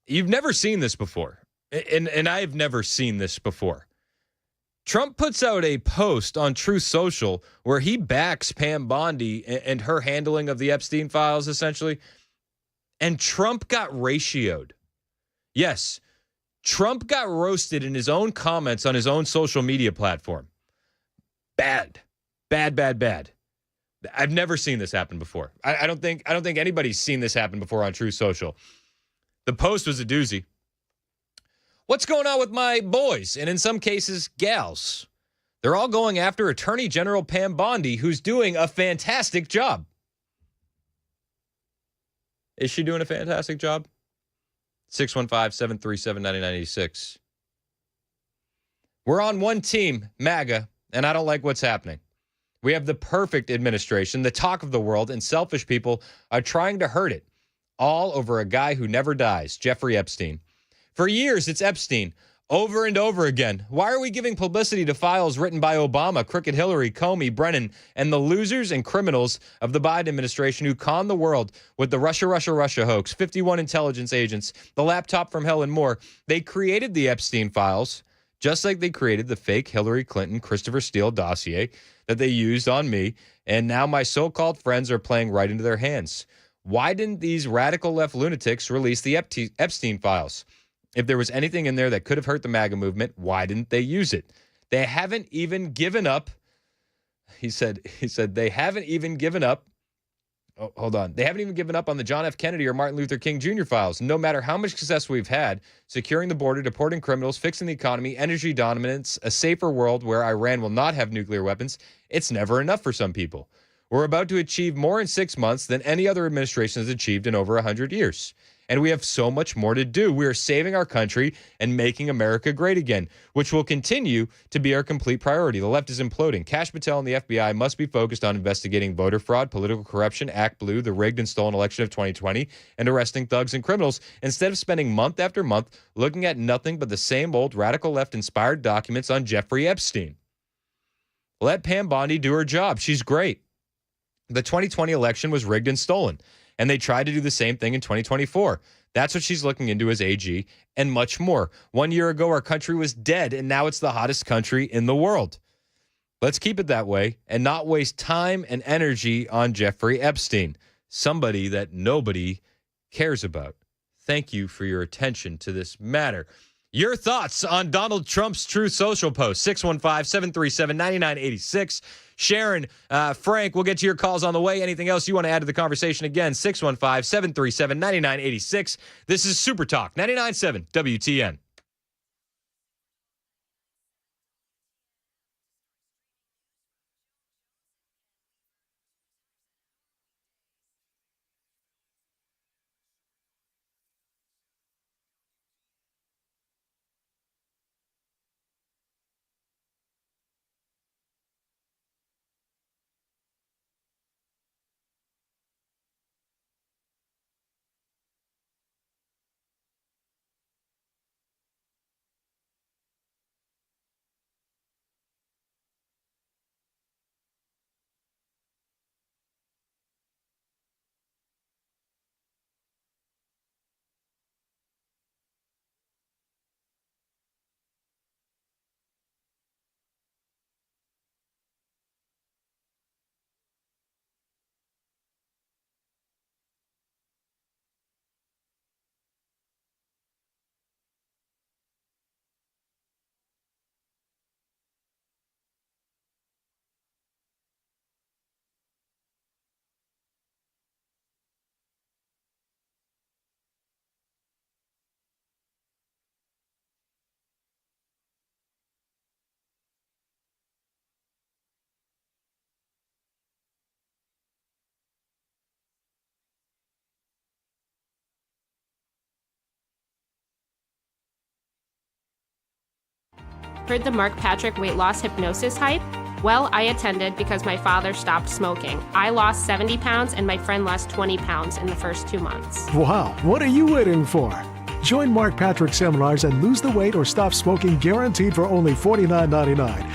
Speaker 1: You've never seen this before. And I've never seen this before. Trump puts out a post on True Social where he backs Pam Bondi and her handling of the Epstein files, essentially. And Trump got ratioed. Yes, Trump got roasted in his own comments on his own social media platform. Bad. I've never seen this happen before. I don't think anybody's seen this happen before on True Social. The post was a doozy. What's going on with my boys, and in some cases, gals? They're all going after Attorney General Pam Bondi, who's doing a fantastic job. Is she doing a fantastic job? 615-737-9986. We're on one team, MAGA, and I don't like what's happening. We have the perfect administration, the talk of the world, and selfish people are trying to hurt it, all over a guy who never dies, Jeffrey Epstein. For years, it's Epstein, over and over again. Why are we giving publicity to files written by Obama, Crooked Hillary, Comey, Brennan, and the losers and criminals of the Biden administration who conned the world with the Russia hoax, 51 intelligence agents, the laptop from Helen more? They created the Epstein files, just like they created the fake Hillary Clinton, Christopher Steele dossier that they used on me, and now my so-called friends are playing right into their hands. Why didn't these radical left lunatics release the Epstein files? If there was anything in there that could have hurt the MAGA movement, why didn't they use it? They haven't even given up. He said they haven't even given up. Oh, hold on. They haven't even given up on the John F. Kennedy or Martin Luther King Jr. files. No matter how much success we've had, securing the border, deporting criminals, fixing the economy, energy dominance, a safer world where Iran will not have nuclear weapons, it's never enough for some people. We're about to achieve more in 6 months than any other administration has achieved in over 100 years. And we have so much more to do. We are saving our country and making America great again, which will continue to be our complete priority. The left is imploding. Kash Patel and the FBI must be focused on investigating voter fraud, political corruption, Act Blue, the rigged and stolen election of 2020, and arresting thugs and criminals, instead of spending month after month looking at nothing but the same old radical left-inspired documents on Jeffrey Epstein. Let Pam Bondi do her job. She's great. The 2020 election was rigged and stolen, and they tried to do the same thing in 2024. That's what she's looking into as AG, and much more. 1 year ago, our country was dead, and now it's the hottest country in the world. Let's keep it that way and not waste time and energy on Jeffrey Epstein, somebody that nobody cares about. Thank you for your attention to this matter. Your thoughts on Donald Trump's True Social post, 615-737-9986. Sharon, Frank, we'll get to your calls on the way. Anything else you want to add to the conversation? Again, 615-737-9986. This is Super Talk, 99.7 WTN.
Speaker 12: Heard the Mark Patrick weight loss hypnosis hype? Well, I attended because my father stopped smoking. I lost 70 pounds and my friend lost 20 pounds in the first 2 months.
Speaker 13: Wow, what are you waiting for? Join Mark Patrick seminars and lose the weight or stop smoking guaranteed for only $49.99.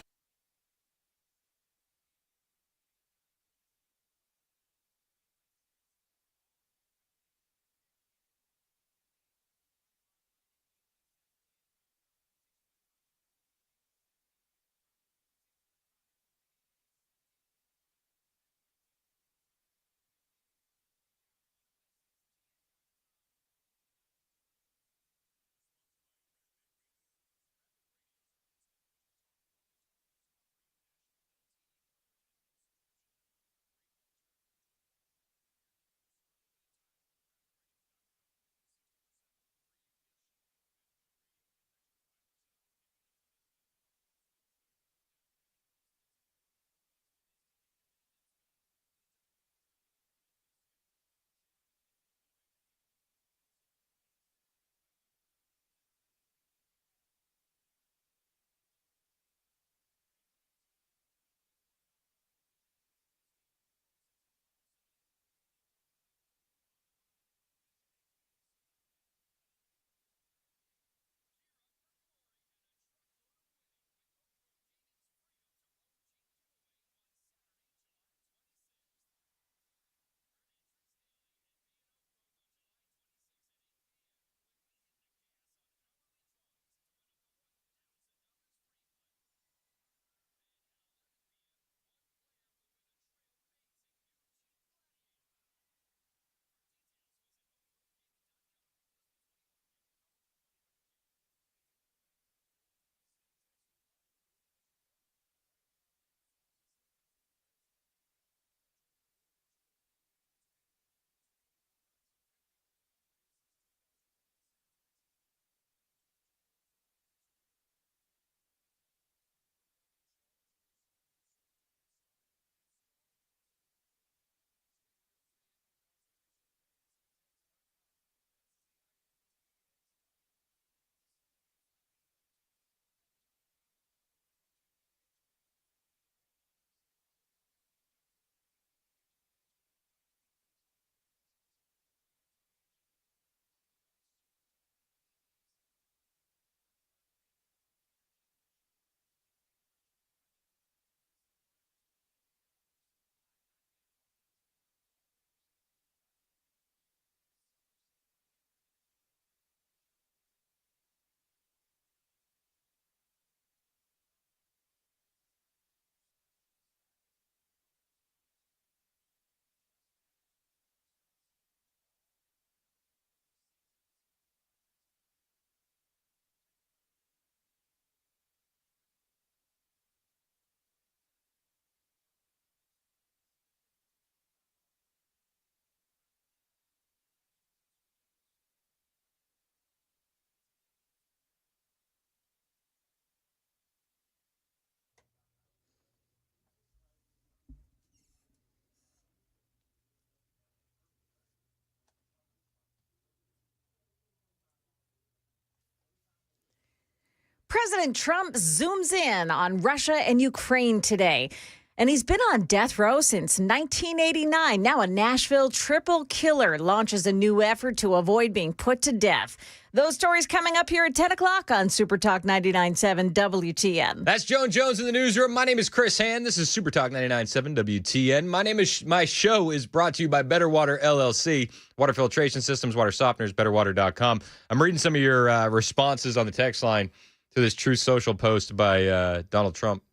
Speaker 6: President Trump zooms in on Russia and Ukraine today. And he's been on death row since 1989. Now a Nashville triple killer launches a new effort to avoid being put to death. Those stories coming up here at 10 o'clock on Super Talk 99.7 WTN.
Speaker 1: That's Joan Jones in the newsroom. My name is Chris Hand. This is Super Talk 99.7 WTN. My show is brought to you by Better Water LLC, water filtration systems, water softeners, betterwater.com. I'm reading some of your responses on the text line to this Truth Social post by Donald Trump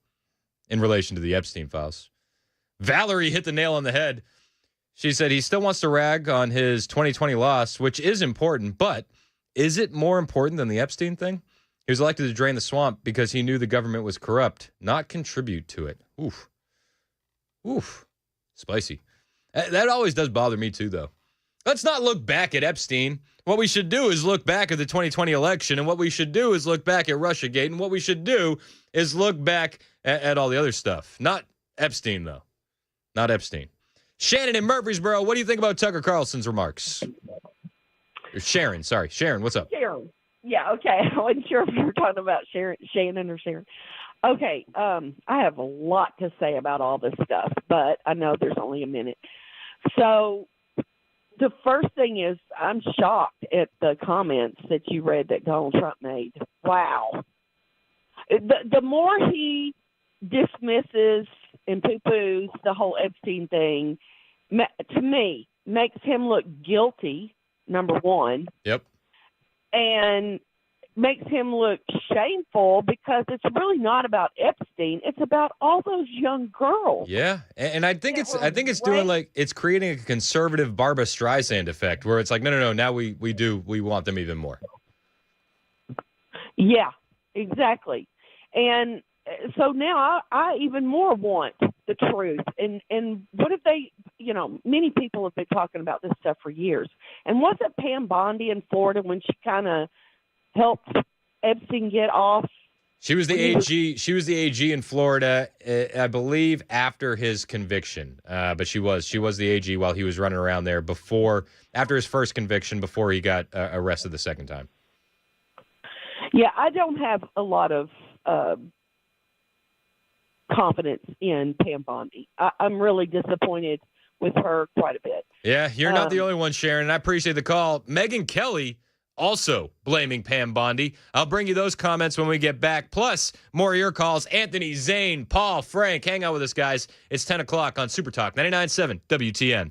Speaker 1: in relation to the Epstein files. Valerie hit the nail on the head. She said he still wants to rag on his 2020 loss, which is important, but is it more important than the Epstein thing? He was elected to drain the swamp because he knew the government was corrupt, not contribute to it. Oof. Oof. Spicy. That always does bother me too, though. Let's not look back at Epstein. What we should do is look back at the 2020 election, and what we should do is look back at Russiagate, and what we should do is look back at all the other stuff. Not Epstein, though. Not Epstein. Shannon in Murfreesboro, what do you think about Tucker Carlson's remarks? Or Sharon, sorry. Sharon, what's up?
Speaker 14: Yeah, okay. I wasn't sure if you were talking about Shannon or Sharon. Okay, I have a lot to say about all this stuff, but I know there's only a minute. So the first thing is I'm shocked at the comments that you read that Donald Trump made. Wow. The more he dismisses and poo-poos the whole Epstein thing, to me, makes him look guilty, number one.
Speaker 1: Yep.
Speaker 14: And makes him look shameful because it's really not about Epstein. It's about all those young girls.
Speaker 1: Yeah, and I think it's doing like it's creating a conservative Barbra Streisand effect where it's like no, now we want them even more.
Speaker 14: Yeah, exactly. And so now I even more want the truth. And what if they, many people have been talking about this stuff for years. And wasn't Pam Bondi in Florida when she kind of helped Epstein get off?
Speaker 1: She was the AG. She was the AG in Florida, I believe, after his conviction. But she was the AG while he was running around there after his first conviction, before he got arrested the second time.
Speaker 14: Yeah, I don't have a lot of confidence in Pam Bondi. I'm really disappointed with her quite a bit.
Speaker 1: Yeah, you're not the only one, Sharon, and I appreciate the call. Megyn Kelly also blaming Pam Bondi. I'll bring you those comments when we get back. Plus, more of your calls. Anthony, Zane, Paul, Frank. Hang out with us, guys. It's 10 o'clock on Super Talk 99.7 WTN.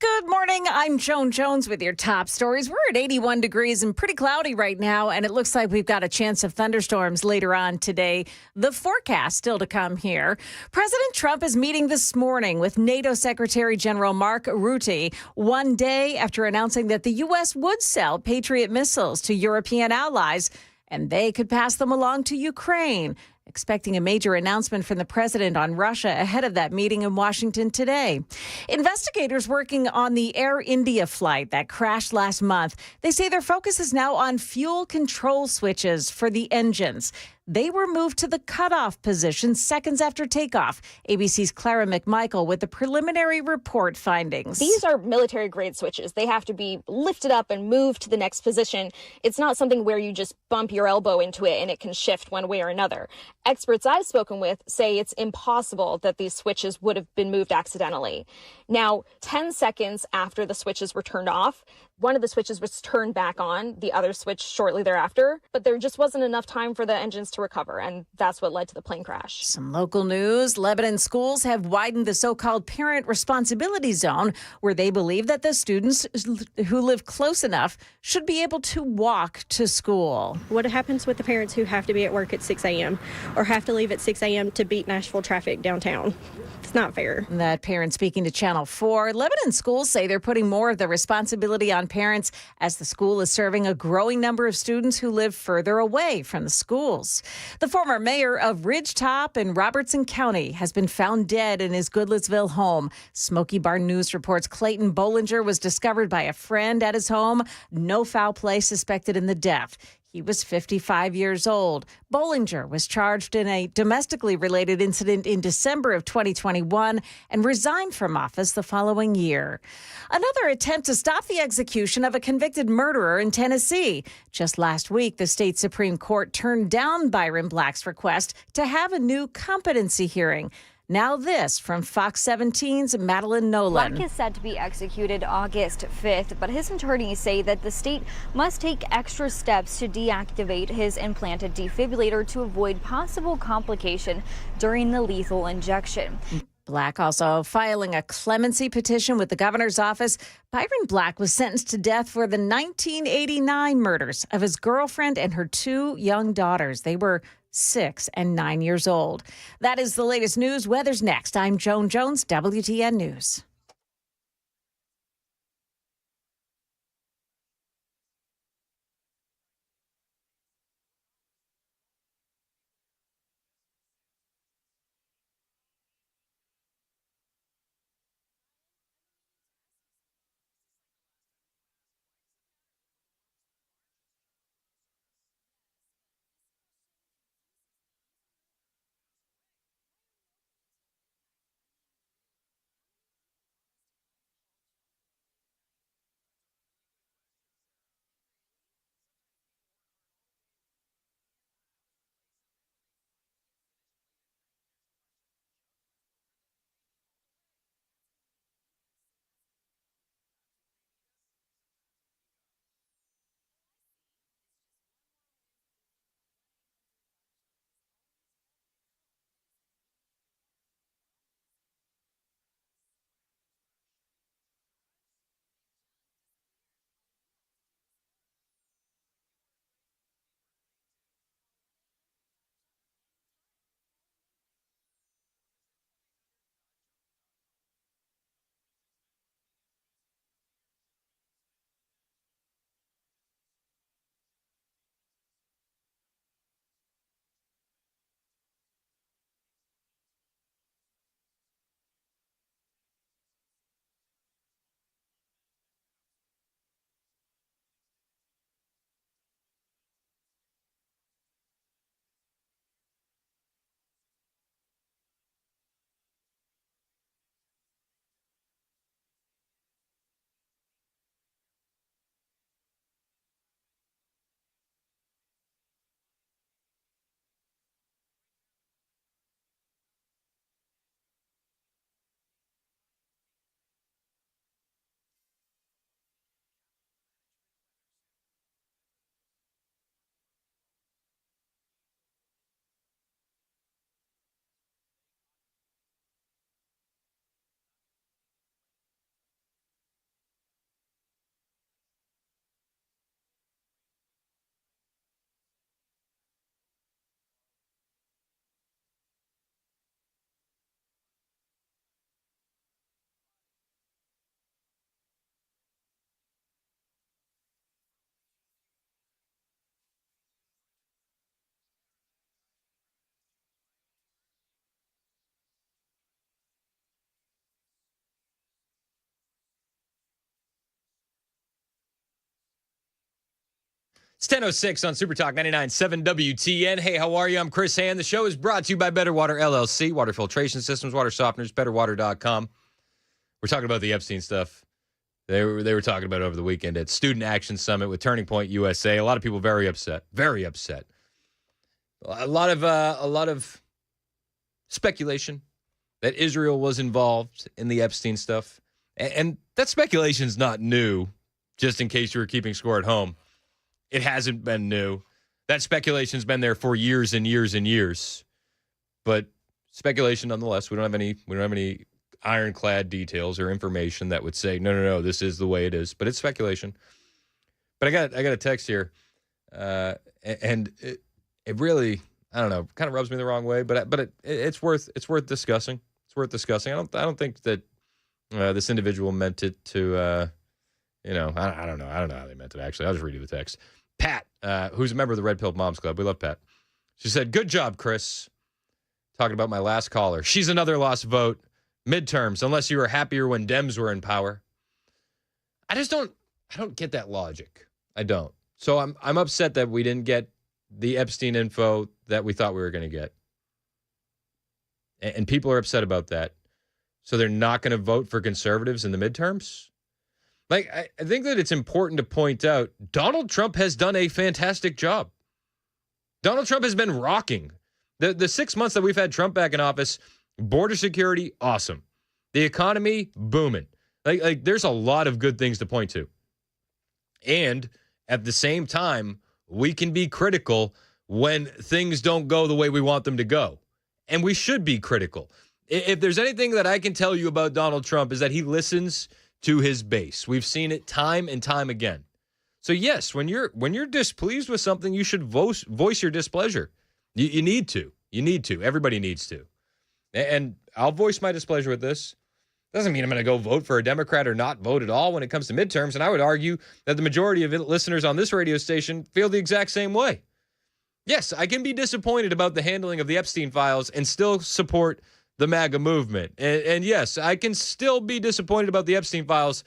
Speaker 6: Good morning. I'm Joan Jones with your top stories. We're at 81 degrees and pretty cloudy right now, and it looks like we've got a chance of thunderstorms later on today. The forecast still to come here. President Trump is meeting this morning with NATO Secretary General Mark Rutte, one day after announcing that the U.S. would sell Patriot missiles to European allies, and they could pass them along to Ukraine. Expecting a major announcement from the president on Russia ahead of that meeting in Washington today. Investigators working on the Air India flight that crashed last month, they say their focus is now on fuel control switches for the engines. They were moved to the cutoff position seconds after takeoff. ABC's Clara McMichael with the preliminary report findings.
Speaker 15: These are military-grade switches. They have to be lifted up and moved to the next position. It's not something where you just bump your elbow into it and it can shift one way or another. Experts I've spoken with say it's impossible that these switches would have been moved accidentally. Now, 10 seconds after the switches were turned off, one of the switches was turned back on, the other switch shortly thereafter, but there just wasn't enough time for the engines to recover, and that's what led to the plane crash.
Speaker 6: Some local news. Lebanon schools have widened the so-called parent responsibility zone, where they believe that the students who live close enough should be able to walk to school.
Speaker 16: What happens with the parents who have to be at work at 6 a.m. or have to leave at 6 a.m. to beat Nashville traffic downtown? It's not fair.
Speaker 6: That parent speaking to Channel 4. Lebanon schools say they're putting more of the responsibility on parents as the school is serving a growing number of students who live further away from the schools. The former mayor of Ridgetop in Robertson County has been found dead in his Goodlettsville home. Smoky Barn News reports Clayton Bollinger was discovered by a friend at his home. No foul play suspected in the death. He was 55 years old. Bollinger was charged in a domestically related incident in December of 2021 and resigned from office the following year. Another attempt to stop the execution of a convicted murderer in Tennessee. Just last week, the state Supreme Court turned down Byron Black's request to have a new competency hearing. Now this from Fox 17's Madeline Nolan.
Speaker 17: Black is set to be executed August 5th, but his attorneys say that the state must take extra steps to deactivate his implanted defibrillator to avoid possible complication during the lethal injection.
Speaker 6: Black also filing a clemency petition with the governor's office. Byron Black was sentenced to death for the 1989 murders of his girlfriend and her two young daughters. They were 6 and 9 years old. That is the latest news. Weather's next. I'm Joan Jones, WTN News.
Speaker 1: It's 10:06 on Super Talk 99.7 WTN. Hey, how are you? I'm Chris Hand. The show is brought to you by Better Water LLC, water filtration systems, water softeners, betterwater.com. We're talking about the Epstein stuff. They were talking about it over the weekend at Student Action Summit with Turning Point USA. A lot of people very upset. A lot of speculation that Israel was involved in the Epstein stuff. And that speculation's not new, just in case you were keeping score at home. It hasn't been new. That speculation's been there for years and years and years. But speculation nonetheless. We don't have any ironclad details or information that would say, no, this is the way it is. But it's speculation. But I got a text here, and it really, I don't know, kind of rubs me the wrong way. But it's worth discussing. It's worth discussing. I don't think that this individual meant it to, I don't know. I don't know how they meant it, actually. I'll just read you the text. Pat, who's a member of the Red Pill Moms Club. We love Pat. She said, good job, Chris. Talking about my last caller. She's another lost vote. Midterms, unless you were happier when Dems were in power. I don't get that logic. I don't. So I'm upset that we didn't get the Epstein info that we thought we were going to get. And people are upset about that. So they're not going to vote for conservatives in the midterms? Like, I think that it's important to point out Donald Trump has done a fantastic job. Donald Trump has been rocking. The 6 months that we've had Trump back in office, border security, awesome. The economy, booming. Like there's a lot of good things to point to. And at the same time, we can be critical when things don't go the way we want them to go. And we should be critical. If there's anything that I can tell you about Donald Trump is that he listens to his base. We've seen it time and time again. So yes, when you're displeased with something, you should voice your displeasure. You need to. You need to. Everybody needs to. And I'll voice my displeasure with this. Doesn't mean I'm going to go vote for a Democrat or not vote at all when it comes to midterms. And I would argue that the majority of listeners on this radio station feel the exact same way. Yes, I can be disappointed about the handling of the Epstein files and still support the MAGA movement. And yes, I can still be disappointed about the Epstein files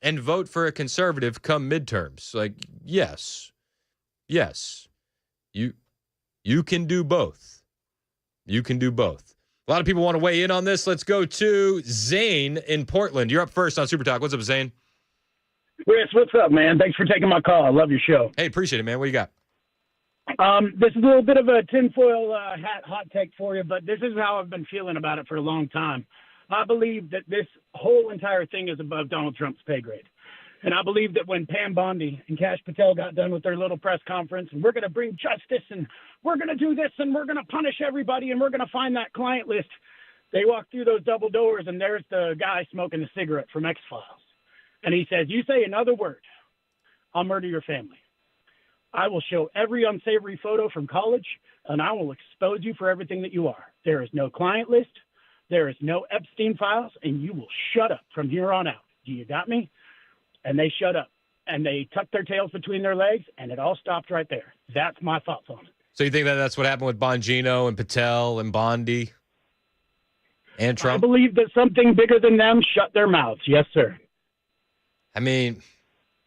Speaker 1: and vote for a conservative come midterms. Like, yes. You can do both. You can do both. A lot of people want to weigh in on this. Let's go to Zane in Portland. You're up first on Super Talk. What's up, Zane?
Speaker 18: Chris, what's up, man? Thanks for taking my call. I love your show.
Speaker 1: Hey, appreciate it, man. What you got?
Speaker 18: This is a little bit of a tinfoil hat hot take for you, but this is how I've been feeling about it for a long time. I believe that this whole entire thing is above Donald Trump's pay grade. And I believe that when Pam Bondi and Kash Patel got done with their little press conference, and we're going to bring justice, and we're going to do this, and we're going to punish everybody, and we're going to find that client list, they walk through those double doors, and there's the guy smoking the cigarette from X-Files. And he says, you say another word, I'll murder your family. I will show every unsavory photo from college, and I will expose you for everything that you are. There is no client list. There is no Epstein files, and you will shut up from here on out. Do you got me? And they shut up, and they tucked their tails between their legs, and it all stopped right there. That's my thoughts on it.
Speaker 1: So you think that that's what happened with Bongino and Patel and Bondi and Trump?
Speaker 18: I believe that something bigger than them shut their mouths. Yes, sir.
Speaker 1: I mean,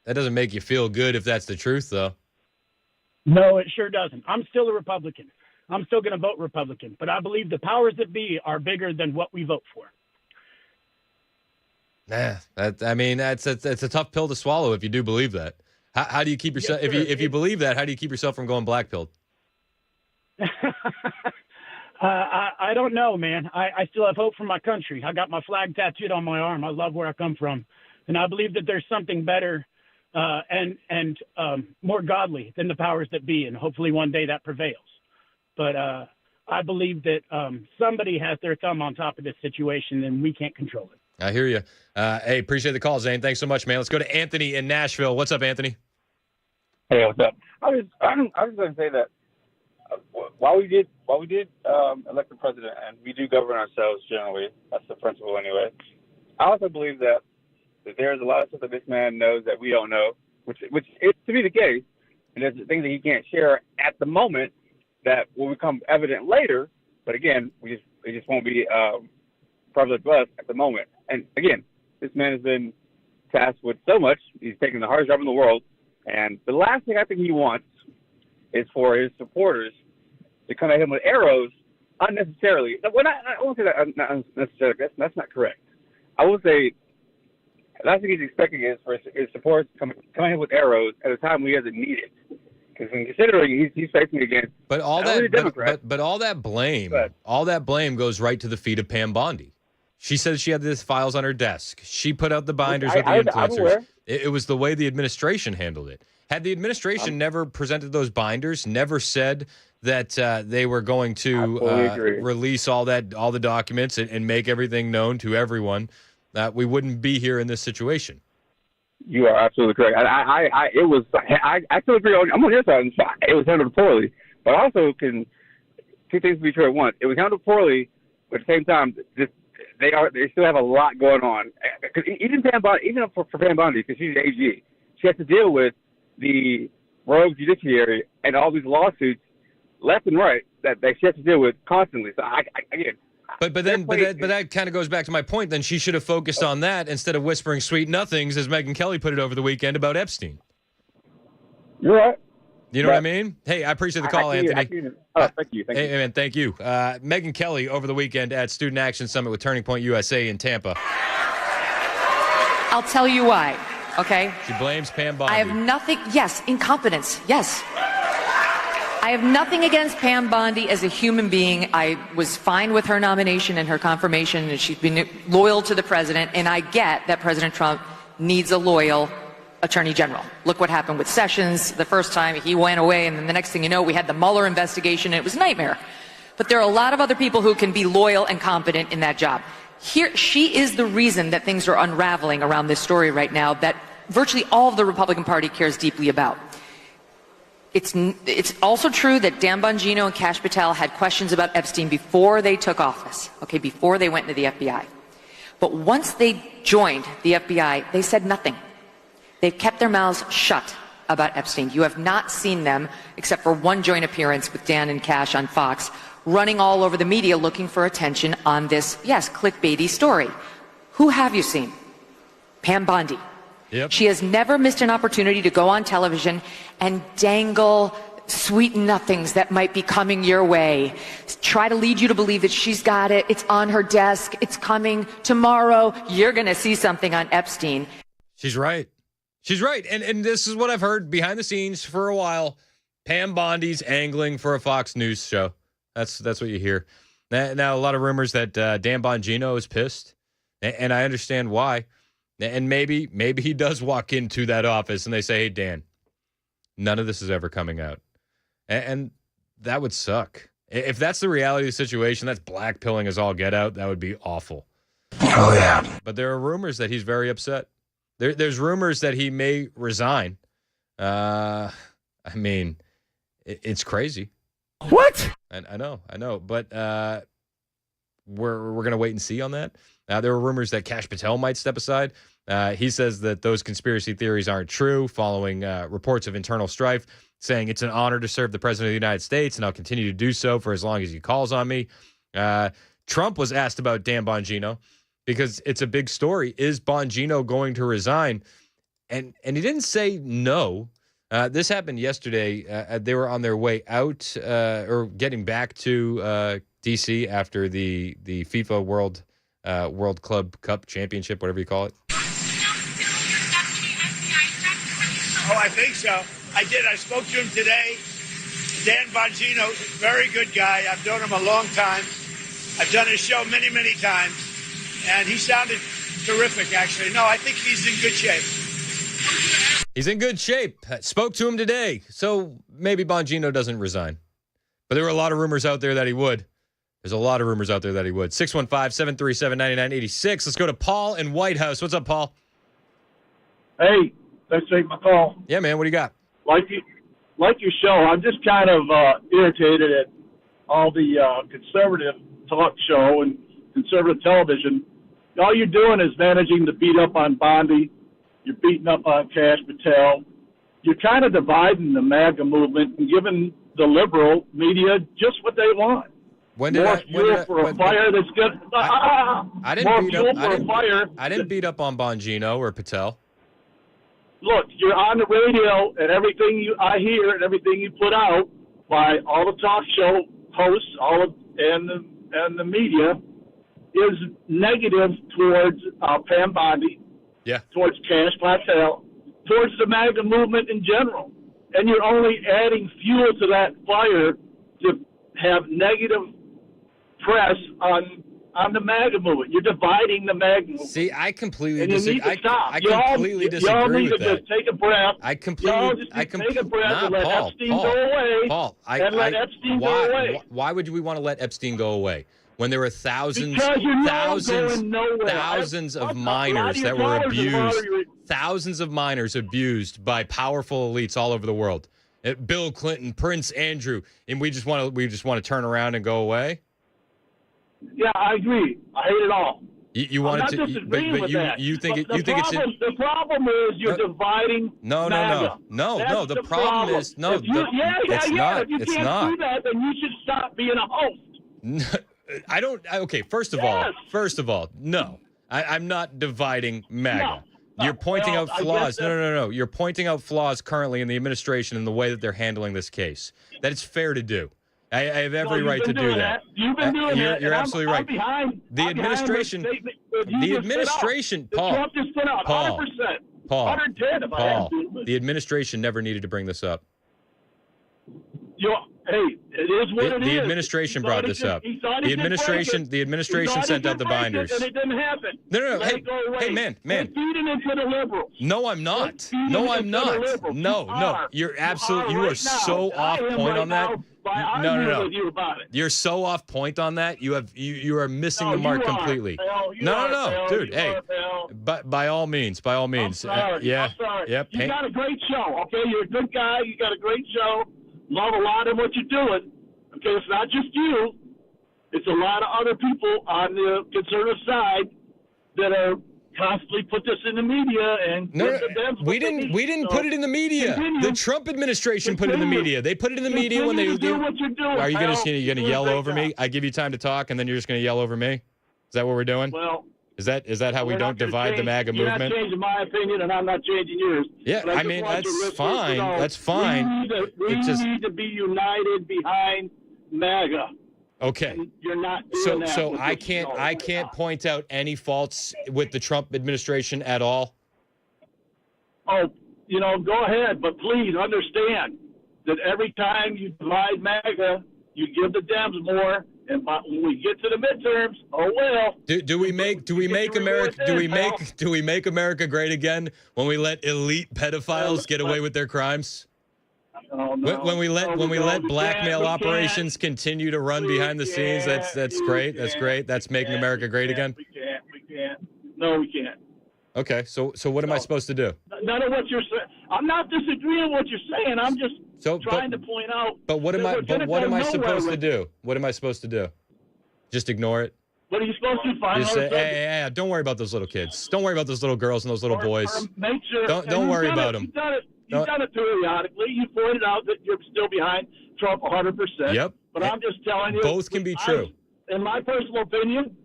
Speaker 1: that doesn't make you feel good if that's the truth, though.
Speaker 18: No, it sure doesn't. I'm still a Republican. I'm still going to vote Republican. But I believe the powers that be are bigger than what we vote for.
Speaker 1: That's a tough pill to swallow if you do believe that. How do you keep yourself, if you believe that, how do you keep yourself from going black-pilled?
Speaker 18: I don't know, man. I still have hope for my country. I got my flag tattooed on my arm. I love where I come from. And I believe that there's something better and more godly than the powers that be, and hopefully one day that prevails. But I believe that somebody has their thumb on top of this situation, and we can't control it.
Speaker 1: I hear you. Hey, appreciate the call, Zane. Thanks so much, man. Let's go to Anthony in Nashville. What's up, Anthony?
Speaker 19: Hey, what's up? I was going to say that while we did elect the president, and we do govern ourselves generally, that's the principle anyway. I also believe that there's a lot of stuff that this man knows that we don't know, which is to be the case, and there's things that he can't share at the moment that will become evident later. But again, it just won't be prevalent to us at the moment. And again, this man has been tasked with so much. He's taken the hardest job in the world, And the last thing I think he wants is for his supporters to come at him with arrows unnecessarily. Well, I won't say that unnecessarily. That's not correct. I will say the last thing he's expecting is for his supporters to come at him with arrows at a time when he doesn't need it. Because considering he's facing against
Speaker 1: all that blame goes right to the feet of Pam Bondi. She said she had these files on her desk. She put out the binders with the influencers. It was the way the administration handled it. Had the administration never presented those binders, never said that they were going to release all the documents and make everything known to everyone, we wouldn't be here in this situation.
Speaker 19: You are absolutely correct. I still agree. I'm on your side. It was handled poorly, but also two things to be true at once. It was handled poorly, but at the same time, they still have a lot going on. Because even for Pam Bondi, because she's AG, she has to deal with the rogue judiciary and all these lawsuits left and right that she has to deal with constantly. So again.
Speaker 1: But that kind of goes back to my point. Then she should have focused on that instead of whispering sweet nothings, as Megyn Kelly put it over the weekend about Epstein.
Speaker 19: You're right.
Speaker 1: You know what I mean? Hey, I appreciate the call, Anthony.
Speaker 19: Thank you.
Speaker 1: Hey, man, thank you. Megyn Kelly over the weekend at Student Action Summit with Turning Point USA in Tampa.
Speaker 20: I'll tell you why, okay?
Speaker 1: She blames Pam Bondi.
Speaker 20: I have nothing, yes, incompetence, yes. I have nothing against Pam Bondi as a human being. I was fine with her nomination and her confirmation, and she's been loyal to the president, and I get that President Trump needs a loyal attorney general. Look what happened with Sessions the first time. He went away, and then the next thing you know, we had the Mueller investigation, and it was a nightmare. But there are a lot of other people who can be loyal and competent in that job. Here, she is the reason that things are unraveling around this story right now that virtually all of the Republican Party cares deeply about. It's also true that Dan Bongino and Kash Patel had questions about Epstein before they took office, okay, before they went into the FBI. But once they joined the FBI, they said nothing. They've kept their mouths shut about Epstein. You have not seen them, except for one joint appearance with Dan and Kash on Fox, running all over the media looking for attention on this, yes, clickbaity story. Who have you seen? Pam Bondi.
Speaker 1: Yep.
Speaker 20: She has never missed an opportunity to go on television and dangle sweet nothings that might be coming your way. Try to lead you to believe that she's got it. It's on her desk. It's coming tomorrow. You're going to see something on Epstein.
Speaker 1: She's right. She's right. And this is what I've heard behind the scenes for a while. Pam Bondi's angling for a Fox News show. That's what you hear. Now, a lot of rumors that Dan Bongino is pissed, and I understand why. And maybe he does walk into that office and they say, hey, Dan, none of this is ever coming out. And that would suck. If that's the reality of the situation, that's blackpilling as all get out. That would be awful.
Speaker 21: Oh, yeah.
Speaker 1: But there are rumors that he's very upset. There's rumors that he may resign. I mean, it's crazy.
Speaker 21: What?
Speaker 1: I know. But we're going to wait and see on that. There were rumors that Kash Patel might step aside. He says that those conspiracy theories aren't true, following reports of internal strife, saying it's an honor to serve the president of the United States, and I'll continue to do so for as long as he calls on me. Trump was asked about Dan Bongino because it's a big story. Is Bongino going to resign? And he didn't say no. This happened yesterday. They were on their way out or getting back to D.C. after the FIFA World Club Cup Championship, whatever you call it.
Speaker 3: Oh, I think so. I did. I spoke to him today. Dan Bongino, very good guy. I've known him a long time. I've done his show many, many times. And he sounded terrific, actually. No, I think he's in good shape.
Speaker 1: He's in good shape. Spoke to him today. So maybe Bongino doesn't resign. But there were a lot of rumors out there that he would. There's a lot of rumors out there that he would. 615-737-9986. Let's go to Paul in White House. What's up, Paul?
Speaker 22: Hey, thanks for taking my call.
Speaker 1: Yeah, man. What do you got?
Speaker 22: Like your show, I'm just kind of irritated at all the conservative talk show and conservative television. All you're doing is managing to beat up on Bondi. You're beating up on Kash Patel. You're kind of dividing the MAGA movement and giving the liberal media just what they want.
Speaker 1: I didn't beat up on Bongino or Patel.
Speaker 22: look, you're on the radio, and everything I hear and everything you put out by all the talk show hosts, and the media is negative towards Pam Bondi, towards Cash Patel, towards the MAGA movement in general. And you're only adding fuel to that fire to have negative press on the MAGA movement. You're dividing the MAGA movement.
Speaker 1: See, I completely
Speaker 22: and
Speaker 1: disagree.
Speaker 22: You need to stop.
Speaker 1: I completely disagree with that.
Speaker 22: Just take a breath.
Speaker 1: Take a breath
Speaker 22: and let Epstein go away.
Speaker 1: Paul,
Speaker 22: let Epstein go away.
Speaker 1: Why would we want to let Epstein go away when there were thousands of minors that were abused, thousands of minors abused by powerful elites all over the world? Bill Clinton, Prince Andrew, and we just want to turn around and go away?
Speaker 22: Yeah, I agree. I hate it all.
Speaker 1: You want to, but you think it's
Speaker 22: the problem is you're dividing.
Speaker 1: No. The problem is it's not.
Speaker 22: If you can't do that, then you should stop being a host.
Speaker 1: I don't. Okay, first of all, no. I'm not dividing MAGA. You're pointing out flaws. No. You're pointing out flaws currently in the administration and the way that they're handling this case. That it's fair to do. I have every right to do that.
Speaker 22: You've been doing that.
Speaker 1: You're absolutely right. The administration, Paul,
Speaker 22: Trump just put out 100%.
Speaker 1: Paul,
Speaker 22: 110 if I have to.
Speaker 1: the administration never needed to bring this up.
Speaker 22: Hey, it is what it is.
Speaker 1: The administration brought this up. The administration sent out the binders.
Speaker 22: And it didn't happen.
Speaker 1: No. Hey, man.
Speaker 22: You're feeding into the liberals.
Speaker 1: No, I'm not. No. You're absolutely. You are so off point on that. No. You're so off point on that. You are missing the mark completely. No, dude. Hey, but by all means.
Speaker 22: I'm sorry.
Speaker 1: Yep.
Speaker 22: You got a great show. Okay, you're a good guy. You got a great show. Love a lot of what you're doing. Okay, it's not just you. It's a lot of other people on the conservative side that are constantly put this in the media and
Speaker 1: we didn't put it in the media. Continue. The Trump administration put it in the media. They put it in the media when they
Speaker 22: do what you're doing.
Speaker 1: Are you going to yell over me? I give you time to talk, and then you're just going to yell over me? Is that what we're doing?
Speaker 22: Well,
Speaker 1: is that how we don't divide the MAGA movement?
Speaker 22: You're not changing my opinion, and I'm not changing yours.
Speaker 1: Yeah, I mean that's fine. That's fine.
Speaker 22: We need to be united behind MAGA.
Speaker 1: Okay.
Speaker 22: And you're not doing that.
Speaker 1: So I can't point out any faults with the Trump administration at all.
Speaker 22: Oh, go ahead, but please understand that every time you divide MAGA, you give the Dems more. And when we get to the midterms, oh well.
Speaker 1: Do we make America great again when we let elite pedophiles get away with their crimes?
Speaker 22: Oh, no.
Speaker 1: When we let blackmail operations continue to run behind the scenes, that's great. That's great. That's making America great again.
Speaker 22: We can't. No, we can't.
Speaker 1: Okay, so what am I supposed to do?
Speaker 22: None of what you're saying. I'm not disagreeing with what you're saying. I'm just trying to point out.
Speaker 1: But what am I supposed to do? What am I supposed to do? Just ignore it?
Speaker 22: What are you supposed to find?
Speaker 1: Just say, hey, don't worry about those little kids. Don't worry about those little girls and those little boys.
Speaker 22: Or make sure.
Speaker 1: Don't worry about them.
Speaker 22: You've done it periodically. You pointed out that you're still behind Trump 100%.
Speaker 1: Yep.
Speaker 22: But I'm just telling you.
Speaker 1: Both can be true.
Speaker 22: In my personal opinion,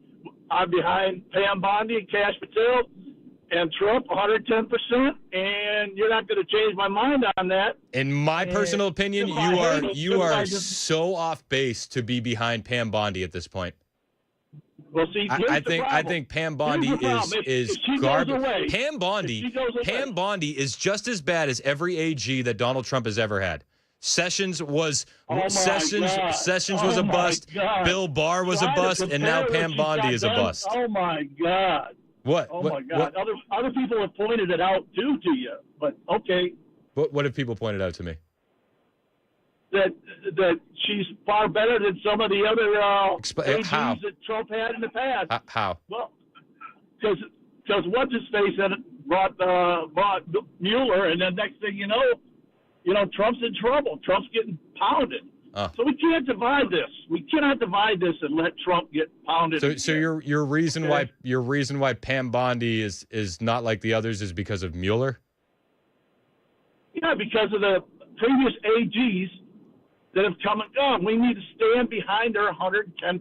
Speaker 22: I'm behind Pam Bondi and Cash Patel and Trump 110%, and you're not going to change my mind on that.
Speaker 1: In my personal opinion, you are so off base to be behind Pam Bondi at this point.
Speaker 22: Well, see,
Speaker 1: I think Pam Bondi is garbage. Pam Bondi is just as bad as every AG that Donald Trump has ever had. Sessions was a bust. Bill Barr was a bust, and now Pam Bondi is a bust.
Speaker 22: Oh my God!
Speaker 1: What?
Speaker 22: Oh my God! Other people have pointed it out too to you, but okay.
Speaker 1: What have people pointed out to me?
Speaker 22: That she's far better than some of the other AGs
Speaker 1: how?
Speaker 22: that Trump had in the past.
Speaker 1: How?
Speaker 22: Well, because what's his face brought Mueller, and then next thing you know, Trump's in trouble. Trump's getting pounded. So we can't divide this. We cannot divide this and let Trump get pounded.
Speaker 1: So your reason why Pam Bondi is not like the others is because of Mueller?
Speaker 22: Yeah, because of the previous AGs that have come and gone. We need to stand behind her 110%.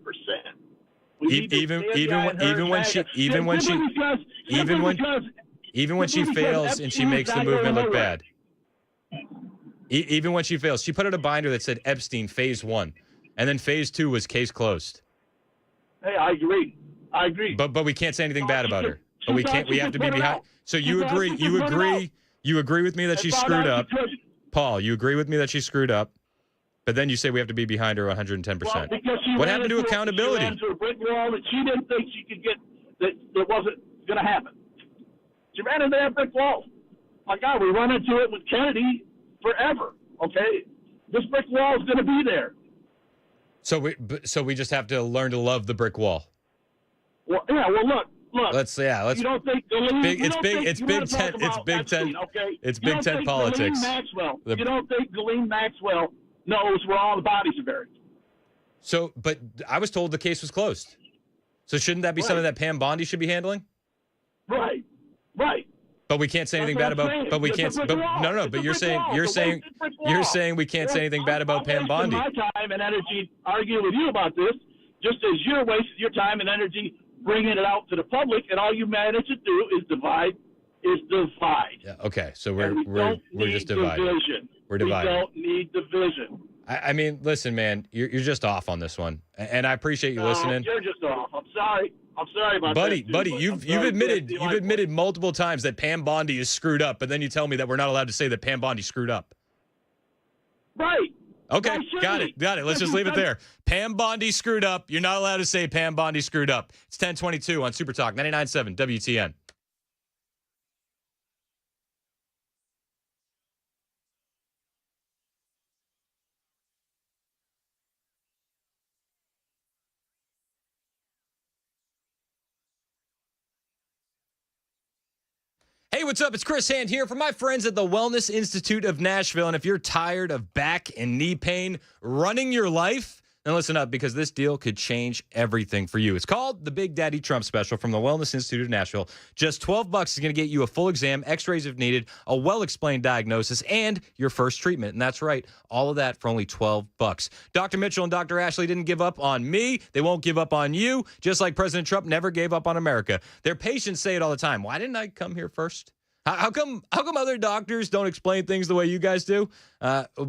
Speaker 1: Even when she fails and she makes the movement look bad. Even when she fails. She put out a binder that said Epstein phase 1. And then phase 2 was case closed.
Speaker 22: Hey, I agree.
Speaker 1: But we can't say anything bad about her. But we have to be behind. So you agree with me that she screwed up. Paul, you agree with me that she screwed up. But then you say we have to be behind her 110%.
Speaker 22: Well, because
Speaker 1: what happened to accountability?
Speaker 22: She ran into a brick wall that she didn't think she could get, that wasn't going to happen. She ran into that brick wall. My God, we run into it with Kennedy forever, okay? This brick wall is going to be there.
Speaker 1: So we just have to learn to love the brick wall.
Speaker 22: Well, yeah, well, look.
Speaker 1: Let's.
Speaker 22: You don't think
Speaker 1: it's Big Ten politics.
Speaker 22: You don't think Ghislaine Maxwell knows where all the bodies are buried?
Speaker 1: So, but I was told the case was closed. So shouldn't that be something that Pam Bondi should be handling?
Speaker 22: Right.
Speaker 1: But we can't say anything bad about. But we can't. But no. But you're saying we can't say anything bad about Pam Bondi.
Speaker 22: My time and energy arguing with you about this, just as you're wasting your time and energy bringing it out to the public, and all you manage to do is divide.
Speaker 1: Yeah. Okay. So we're just divided.
Speaker 22: Division.
Speaker 1: We're divided.
Speaker 22: We don't need division.
Speaker 1: I mean, listen, man, you're just off on this one, and I appreciate you listening.
Speaker 22: You're just off. I'm sorry about that.
Speaker 1: Buddy, you've admitted multiple times that Pam Bondi is screwed up, but then you tell me that we're not allowed to say that Pam Bondi screwed up.
Speaker 22: Right.
Speaker 1: Okay, got it. Let's just leave it there. Pam Bondi screwed up. You're not allowed to say Pam Bondi screwed up. It's 10:22 on Super Talk 99.7 WTN. Hey, what's up? It's Chris Hand here from my friends at the Wellness Institute of Nashville. And if you're tired of back and knee pain running your life, then listen up, because this deal could change everything for you. It's called the Big Daddy Trump Special from the Wellness Institute of Nashville. Just $12 is going to get you a full exam, x-rays if needed, a well-explained diagnosis, and your first treatment. And that's right, all of that for only $12. Dr. Mitchell and Dr. Ashley didn't give up on me. They won't give up on you, just like President Trump never gave up on America. Their patients say it all the time. Why didn't I come here first? How come other doctors don't explain things the way you guys do?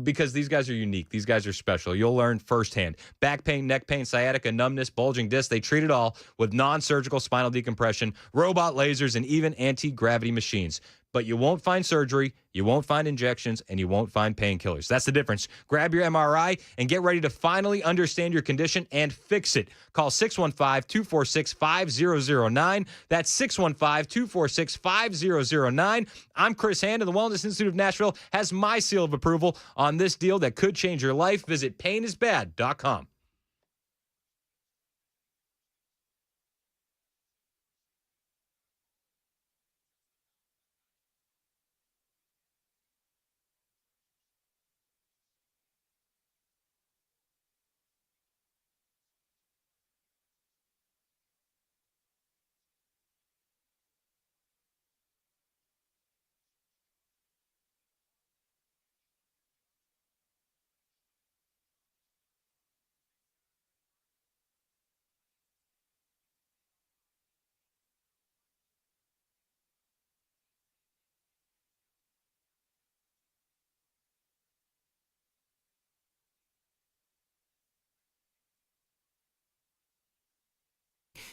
Speaker 1: Because these guys are unique. These guys are special. You'll learn firsthand. Back pain, neck pain, sciatica, numbness, bulging discs. They treat it all with non-surgical spinal decompression, robot lasers, and even anti-gravity machines. But you won't find surgery, you won't find injections, and you won't find painkillers. That's the difference. Grab your MRI and get ready to finally understand your condition and fix it. Call 615-246-5009. That's 615-246-5009. I'm Chris Hand, and the Wellness Institute of Nashville has my seal of approval on this deal that could change your life. Visit painisbad.com.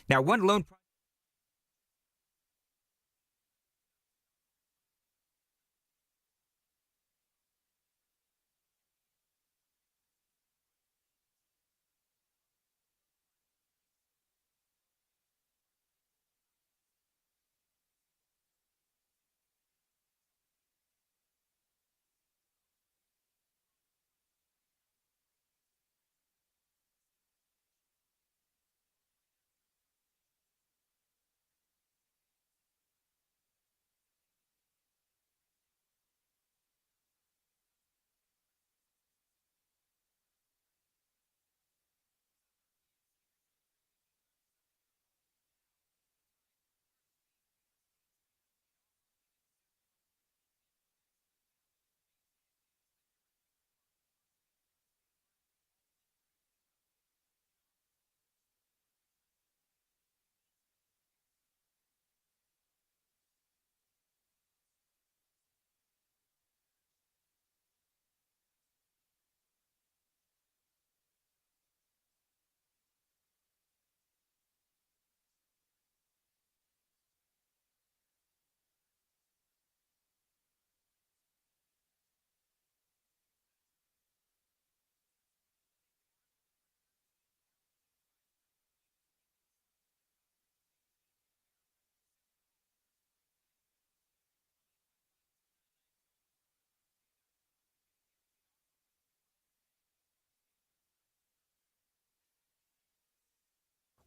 Speaker 2: Now, one lone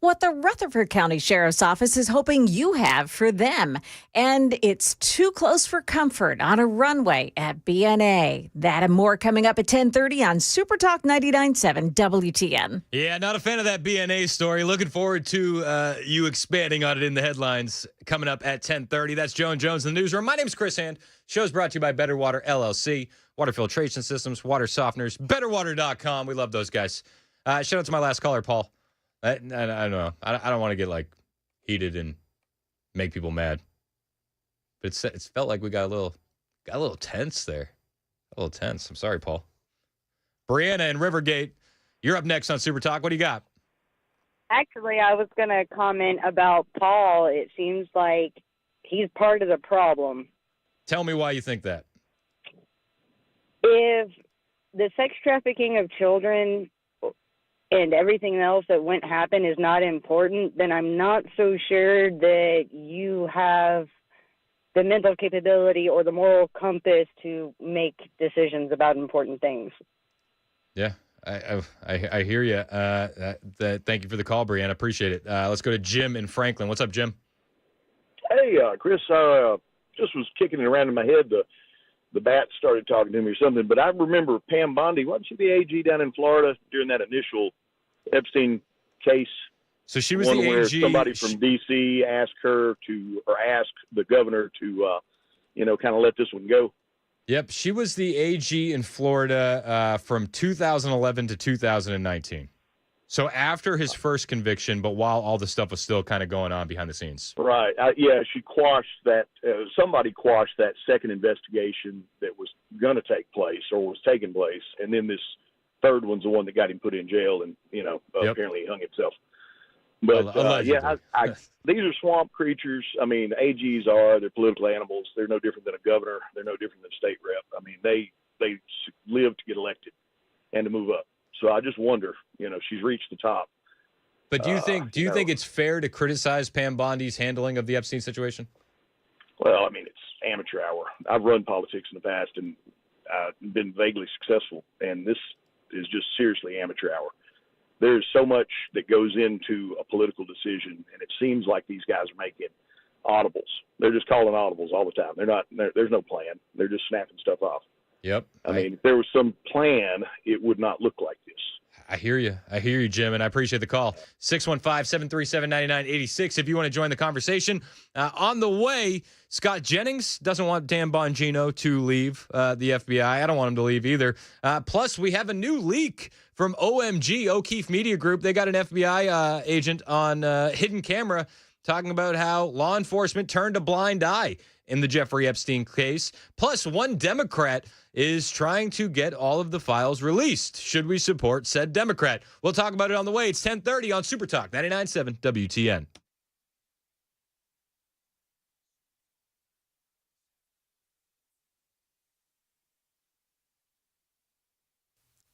Speaker 6: what the Rutherford County Sheriff's Office is hoping you have for them. And it's too close for comfort on a runway at BNA. That and more coming up at 10:30 on Super Talk 99.7 WTN.
Speaker 1: Yeah, not a fan of that BNA story. Looking forward to you expanding on it in the headlines coming up at 10:30. That's Joan Jones in the newsroom. My name's Chris Hand. Show's brought to you by Better Water LLC, water filtration systems, water softeners, betterwater.com. We love those guys. Shout out to my last caller, Paul. I don't know. I don't want to get heated and make people mad, but it's felt like we got a little tense there. A little tense. I'm sorry, Paul. Brianna in Rivergate, you're up next on Super Talk. What do you got?
Speaker 2: Actually, I was going to comment about Paul. It seems like he's part of the problem.
Speaker 1: Tell me why you think that.
Speaker 2: If the sex trafficking of children and everything else that went happen is not important, then I'm not so sure that you have the mental capability or the moral compass to make decisions about important things.
Speaker 1: Yeah, I hear you. Thank you for the call, Brianna. Appreciate it. Let's go to Jim in Franklin. What's up, Jim?
Speaker 4: Hey, Chris, just was kicking it around in my head. The bat started talking to me or something, but I remember Pam Bondi. Wasn't she the AG down in Florida during that initial Epstein case?
Speaker 1: So she was
Speaker 4: one
Speaker 1: the
Speaker 4: where
Speaker 1: AG.
Speaker 4: somebody from D.C. asked the governor to, kind of let this one go.
Speaker 1: Yep, she was the AG in Florida from 2011 to 2019. So after his first conviction, but while all the stuff was still kind of going on behind the scenes.
Speaker 4: Right. She quashed that. Somebody quashed that second investigation that was going to take place or was taking place. And then this third one's the one that got him put in jail and, apparently he hung himself. But, these are swamp creatures. I mean, AGs they're political animals. They're no different than a governor. They're no different than a state rep. I mean, they live to get elected and to move up. So I just wonder, she's reached the top.
Speaker 1: But do you think it's fair to criticize Pam Bondi's handling of the Epstein situation?
Speaker 4: Well, I mean, it's amateur hour. I've run politics in the past and been vaguely successful, and this is just seriously amateur hour. There's so much that goes into a political decision, and it seems like these guys are making audibles. They're just calling audibles all the time. There's no plan. They're just snapping stuff off.
Speaker 1: Yep.
Speaker 4: I mean, if there was some plan, it would not look like this.
Speaker 1: I hear you, Jim, and I appreciate the call. 615-737-9986 if you want to join the conversation. On the way, Scott Jennings doesn't want Dan Bongino to leave the FBI. I don't want him to leave either. Plus, we have a new leak from OMG, O'Keefe Media Group. They got an FBI agent on hidden camera talking about how law enforcement turned a blind eye in the Jeffrey Epstein case. Plus, one Democrat is trying to get all of the files released. Should we support said Democrat? We'll talk about it on the way. It's 10:30 on Super Talk 99.7 WTN.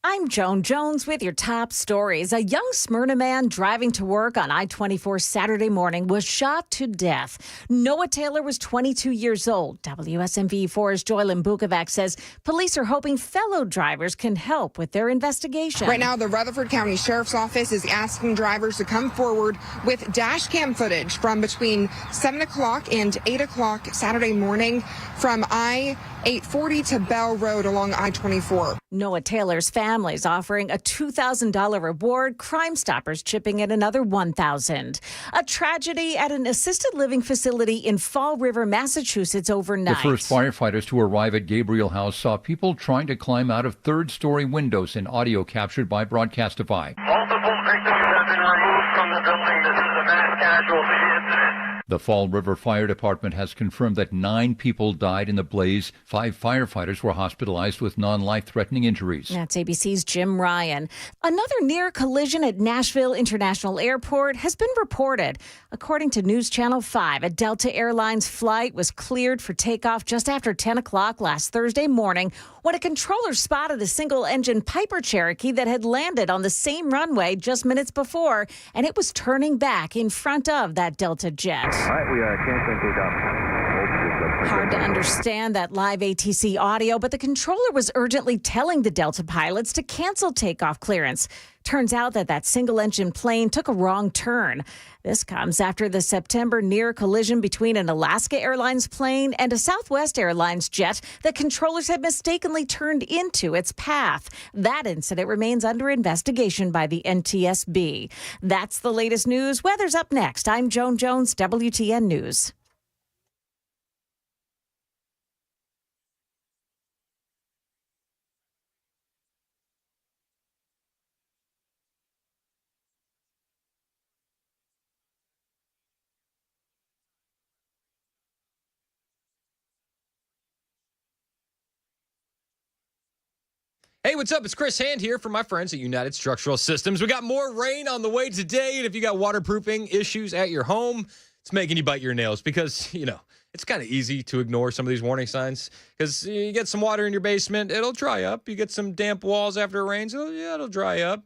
Speaker 6: I'm Joan Jones with your top stories. A young Smyrna man driving to work on I-24 Saturday morning was shot to death. Noah Taylor was 22 years old. WSMV4's Joylyn Bukovac says police are hoping fellow drivers can help with their investigation.
Speaker 23: Right now, the Rutherford County Sheriff's Office is asking drivers to come forward with dash cam footage from between 7 o'clock and 8 o'clock Saturday morning from I-840 to Bell Road along I-24.
Speaker 6: Noah Taylor's family is offering a $2,000 reward. Crime Stoppers chipping in another $1,000. A tragedy at an assisted living facility in Fall River, Massachusetts overnight.
Speaker 24: The first firefighters to arrive at Gabriel House saw people trying to climb out of third-story windows in audio captured by Broadcastify.
Speaker 25: Multiple victims have been removed from the building. This is a mass casualty incident.
Speaker 24: The Fall River Fire Department has confirmed that 9 people died in the blaze. 5 firefighters were hospitalized with non-life-threatening injuries.
Speaker 6: That's ABC's Jim Ryan. Another near collision at Nashville International Airport has been reported. According to News Channel 5, a Delta Airlines flight was cleared for takeoff just after 10 o'clock last Thursday morning when a controller spotted a single-engine Piper Cherokee that had landed on the same runway just minutes before, and it was turning back in front of that Delta jet.
Speaker 26: All right, we are canceling takeoff.
Speaker 6: Hard to understand that live ATC audio, but the controller was urgently telling the Delta pilots to cancel takeoff clearance. Turns out that single-engine plane took a wrong turn. This comes after the September near collision between an Alaska Airlines plane and a Southwest Airlines jet that controllers had mistakenly turned into its path. That incident remains under investigation by the NTSB. That's the latest news. Weather's up next. I'm Joan Jones, WTN News.
Speaker 1: Hey, what's up? It's Chris Hand here from my friends at United Structural Systems. We got more rain on the way today, and if you got waterproofing issues at your home, it's making you bite your nails because, it's kind of easy to ignore some of these warning signs because you get some water in your basement, it'll dry up. You get some damp walls after it rains, it'll dry up.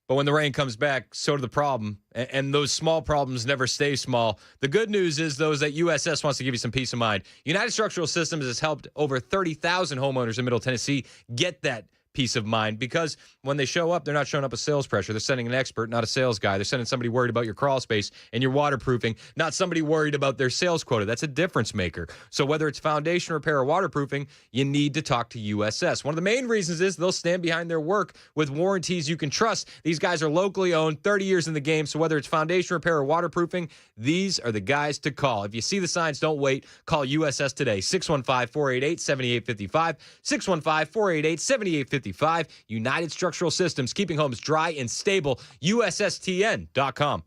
Speaker 1: But when the rain comes back, so do the problem. And those small problems never stay small. The good news is, though, is that USS wants to give you some peace of mind. United Structural Systems has helped over 30,000 homeowners in Middle Tennessee get that peace of mind because when they show up, they're not showing up with sales pressure. They're sending an expert, not a sales guy. They're sending somebody worried about your crawl space and your waterproofing, not somebody worried about their sales quota. That's a difference maker. So whether it's foundation repair or waterproofing, you need to talk to USS. One of the main reasons is they'll stand behind their work with warranties you can trust. These guys are locally owned, 30 years in the game. So whether it's foundation repair or waterproofing, these are the guys to call. If you see the signs, don't wait. Call USS today, 615-488-7855, 615-488-7855. United Structural Systems, keeping homes dry and stable. USSTN.com.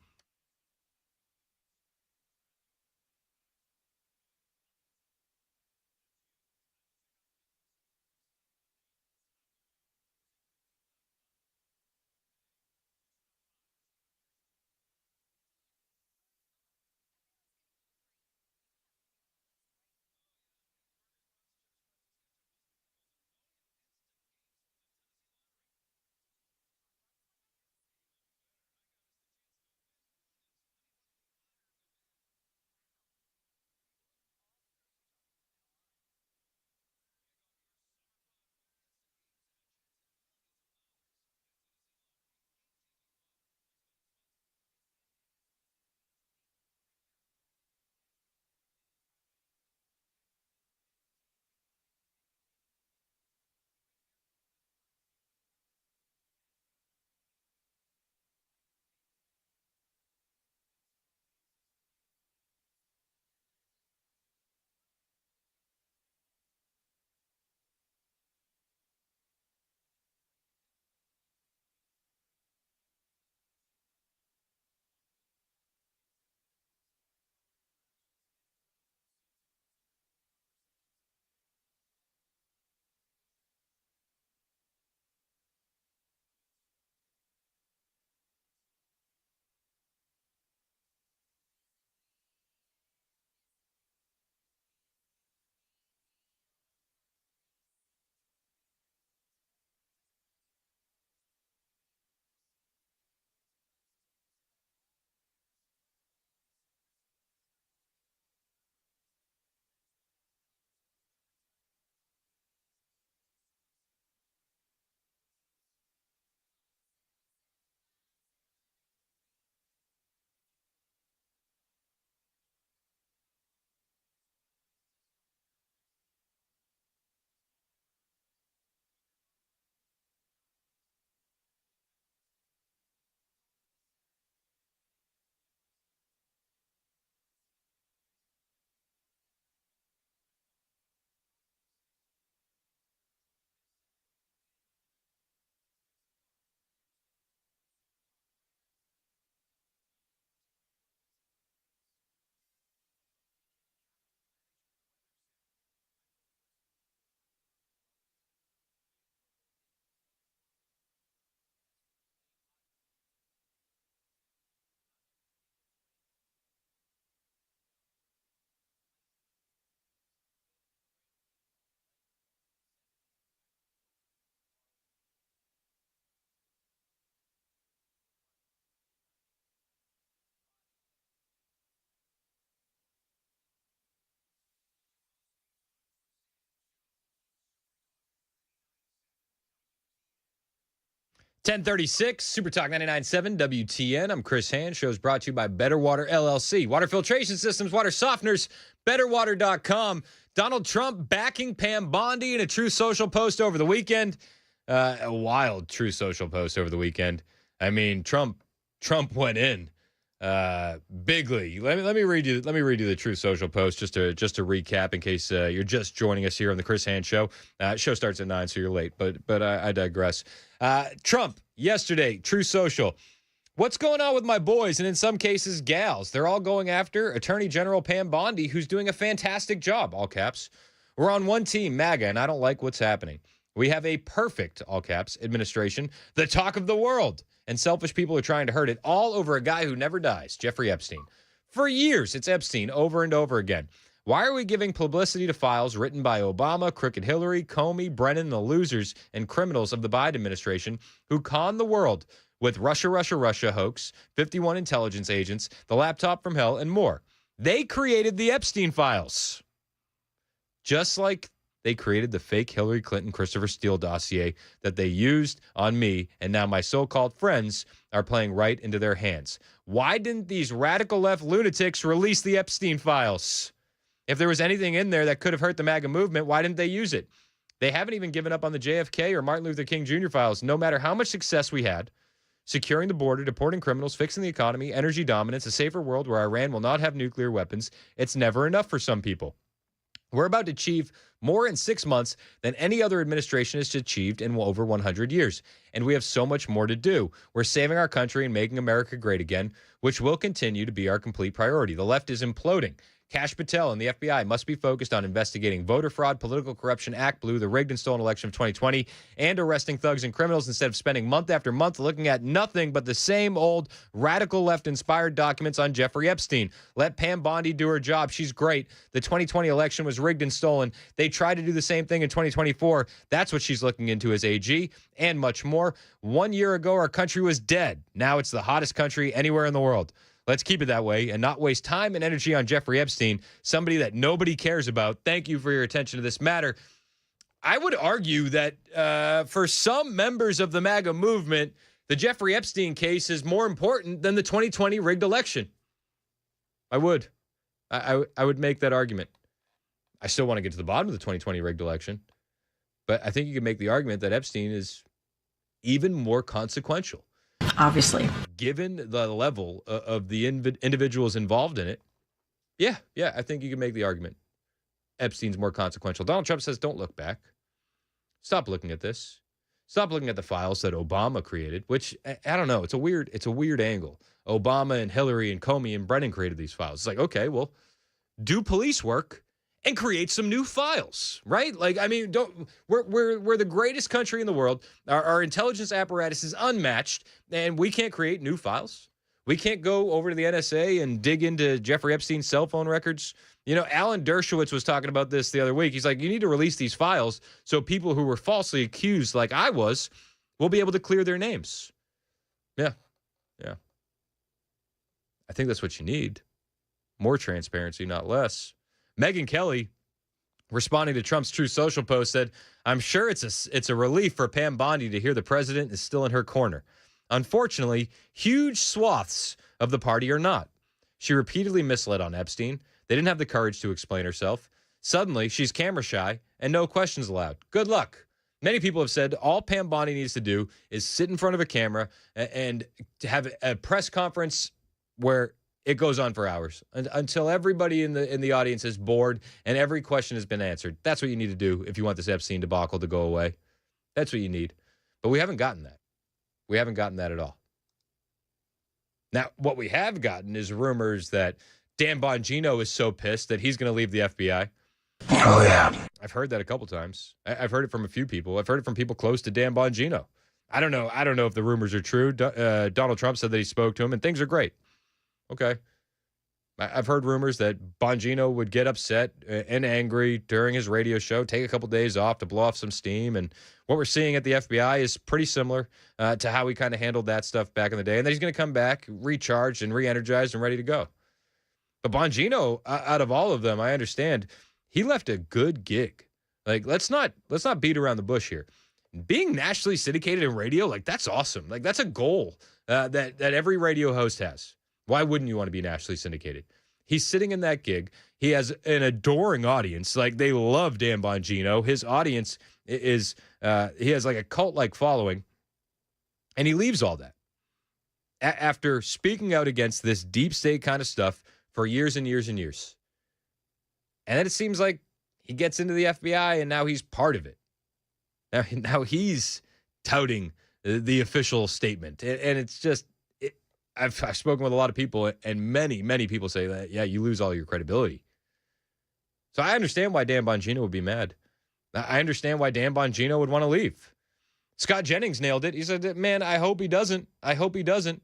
Speaker 1: 1036, Super Talk 99.7 WTN. I'm Chris Hand. Show's brought to you by Better Water LLC. Water filtration systems, water softeners, betterwater.com. Donald Trump backing Pam Bondi in a Truth Social post over the weekend. A wild Truth Social post over the weekend. I mean, Trump went in bigly. Let me read you the Truth Social post just to recap in case you're just joining us here on the Chris Hand Show. Show starts at 9, so you're late, but I digress. Trump yesterday, Truth Social. What's going on with my boys and in some cases gals? They're all going after Attorney General Pam Bondi, who's doing a fantastic job, all caps. We're on one team, MAGA, and I don't like what's happening. We have a perfect, all caps, administration, the talk of the world, and selfish people are trying to hurt it all over a guy who never dies, Jeffrey Epstein. For years, it's Epstein over and over again. Why are we giving publicity to files written by Obama, Crooked Hillary, Comey, Brennan, the losers and criminals of the Biden administration who conned the world with Russia hoax, 51 intelligence agents, the laptop from hell, and more? They created the Epstein files. Just like they created the fake Hillary Clinton, Christopher Steele dossier that they used on me, and now my so-called friends are playing right into their hands. Why didn't these radical left lunatics release the Epstein files? If there was anything in there that could have hurt the MAGA movement, why didn't they use it? They haven't even given up on the JFK or Martin Luther King Jr. files, no matter how much success we had securing the border, deporting criminals, fixing the economy, energy dominance, a safer world where Iran will not have nuclear weapons. It's never enough for some people. We're about to achieve more in 6 months than any other administration has achieved in over 100 years. And we have so much more to do. We're saving our country and making America great again, which will continue to be our complete priority. The left is imploding. Kash Patel and the FBI must be focused on investigating voter fraud, political corruption, Act Blue, the rigged and stolen election of 2020, and arresting thugs and criminals instead of spending month after month looking at nothing but the same old radical left-inspired documents on Jeffrey Epstein. Let Pam Bondi do her job. She's great. The 2020 election was rigged and stolen. They tried to do the same thing in 2024. That's what she's looking into as AG, and much more. 1 year ago, our country was dead. Now it's the hottest country anywhere in the world. Let's keep it that way and not waste time and energy on Jeffrey Epstein, somebody that nobody cares about. Thank you for your attention to this matter. I would argue that for some members of the MAGA movement, the Jeffrey Epstein case is more important than the 2020 rigged election. I would. I would make that argument. I still want to get to the bottom of the 2020 rigged election, but I think you can make the argument that Epstein is even more consequential.
Speaker 6: Obviously.
Speaker 1: Given the level of the individuals involved in it, yeah, I think you can make the argument. Epstein's more consequential. Donald Trump says, don't look back. Stop looking at this. Stop looking at the files that Obama created, which, I don't know, it's a weird angle. Obama and Hillary and Comey and Brennan created these files. It's like, okay, well, do police work and create some new files, right? Like, I mean, we're the greatest country in the world. Our intelligence apparatus is unmatched, and we can't create new files. We can't go over to the NSA and dig into Jeffrey Epstein's cell phone records. You know, Alan Dershowitz was talking about this the other week. He's like, you need to release these files so people who were falsely accused, like I was, will be able to clear their names. Yeah. I think that's what you need. More transparency, not less. Megyn Kelly, responding to Trump's Truth Social post, said, I'm sure it's a relief for Pam Bondi to hear the president is still in her corner. Unfortunately, huge swaths of the party are not. She repeatedly misled on Epstein. They didn't have the courage to explain herself. Suddenly, she's camera shy and no questions allowed. Good luck. Many people have said all Pam Bondi needs to do is sit in front of a camera and have a press conference where it goes on for hours until everybody in the audience is bored and every question has been answered. That's what you need to do if you want this Epstein debacle to go away. That's what you need. But we haven't gotten that. We haven't gotten that at all. Now, what we have gotten is rumors that Dan Bongino is so pissed that he's going to leave the FBI.
Speaker 21: Oh, yeah.
Speaker 1: I've heard that a couple times. I've heard it from a few people. I've heard it from people close to Dan Bongino. I don't know if the rumors are true. Donald Trump said that he spoke to him and things are great. Okay. I've heard rumors that Bongino would get upset and angry during his radio show, take a couple days off to blow off some steam. And what we're seeing at the FBI is pretty similar to how we kind of handled that stuff back in the day. And then he's going to come back recharged and re-energized and ready to go. But Bongino, out of all of them, I understand, he left a good gig. Like, let's not beat around the bush here. being nationally syndicated in radio, like that's awesome. Like that's a goal that every radio host has. Why wouldn't you want to be nationally syndicated? He's sitting in that gig. He has an adoring audience. Like they love Dan Bongino. His audience is he has like a cult-like following, and he leaves all that after speaking out against this deep state kind of stuff for years and years and years. And then it seems like he gets into the FBI, and now he's part of it. Now he's touting the official statement. And it's just, I've spoken with a lot of people, and many, many people say that, yeah, you lose all your credibility. So I understand why Dan Bongino would be mad. I understand why Dan Bongino would want to leave. Scott Jennings nailed it. He said, man, I hope he doesn't. I hope he doesn't.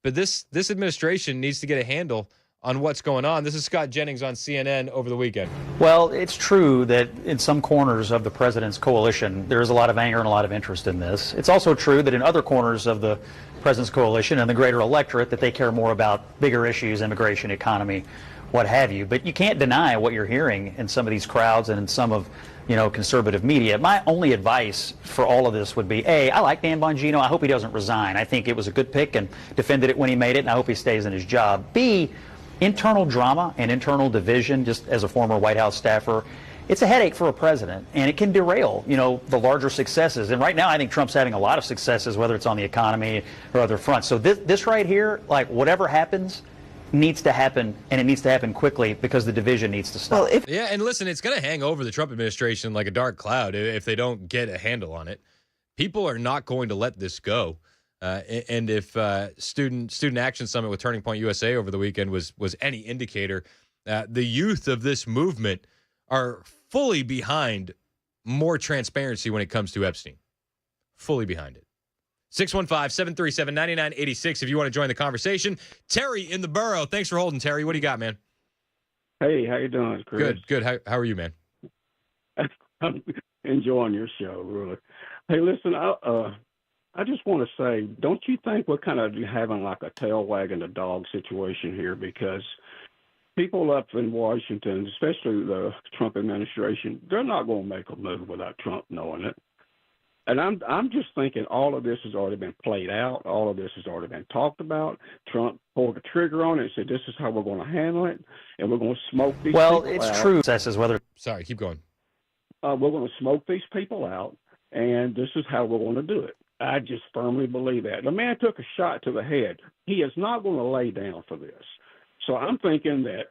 Speaker 1: But this administration needs to get a handle on what's going on. This is Scott Jennings on CNN over the weekend.
Speaker 5: Well, it's true that in some corners of the president's coalition, there is a lot of anger and a lot of interest in this. It's also true that in other corners of the president's coalition and the greater electorate, that they care more about bigger issues, immigration, economy, what have you. But you can't deny what you're hearing in some of these crowds and in some of, conservative media. My only advice for all of this would be, A, I like Dan Bongino. I hope he doesn't resign. I think it was a good pick and defended it when he made it, and I hope he stays in his job. B, internal drama and internal division, just as a former White House staffer, it's a headache for a president, and it can derail, the larger successes. And right now, I think Trump's having a lot of successes, whether it's on the economy or other fronts. So this right here, like whatever happens, needs to happen, and it needs to happen quickly because the division needs to stop.
Speaker 1: Yeah, and listen, it's going to hang over the Trump administration like a dark cloud if they don't get a handle on it. People are not going to let this go. And if Student Action Summit with Turning Point USA over the weekend was any indicator, the youth of this movement are fully behind more transparency when it comes to Epstein. Fully behind it. 615-737-9986 if you want to join the conversation. Terry in the borough. Thanks for holding, Terry. What do you got, man?
Speaker 7: Hey, how you doing, Chris?
Speaker 1: Good. How are you, man?
Speaker 7: I'm enjoying your show, really. Hey, listen, I just want to say, don't you think we're kind of having like a tail wagging the dog situation here? Because people up in Washington, especially the Trump administration, they're not going to make a move without Trump knowing it. And I'm just thinking all of this has already been played out. All of this has already been talked about. Trump pulled the trigger on it and said, this is how we're going to handle it, and we're going to smoke these people out.
Speaker 5: Well, it's true.
Speaker 1: Sorry, keep going.
Speaker 7: We're going to smoke these people out, and this is how we're going to do it. I just firmly believe that. The man took a shot to the head. He is not going to lay down for this. So I'm thinking that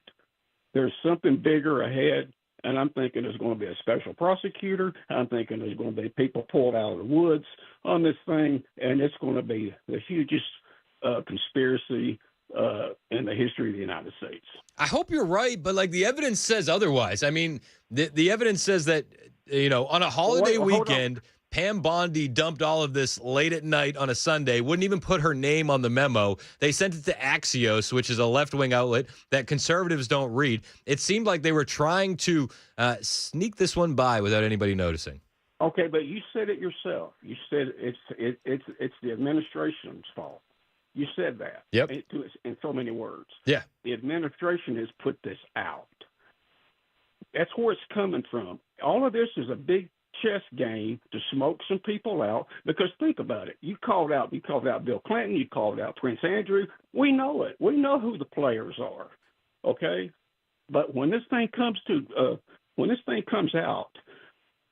Speaker 7: there's something bigger ahead, and I'm thinking there's going to be a special prosecutor. I'm thinking there's going to be people pulled out of the woods on this thing, and it's going to be the hugest conspiracy in the history of the United States.
Speaker 1: I hope you're right, but like the evidence says otherwise. I mean, the evidence says that, on a holiday weekend, Pam Bondi dumped all of this late at night on a Sunday, wouldn't even put her name on the memo. They sent it to Axios, which is a left-wing outlet that conservatives don't read. It seemed like they were trying to sneak this one by without anybody noticing.
Speaker 7: Okay, but you said it yourself. You said it's the administration's fault. You said that.
Speaker 1: Yep.
Speaker 7: In so many words.
Speaker 1: Yeah.
Speaker 7: The administration has put this out. That's where it's coming from. All of this is a big chess game to smoke some people out, because think about it. You called out Bill Clinton, you called out Prince Andrew. We know it. We know who the players are. Okay? But when this thing comes out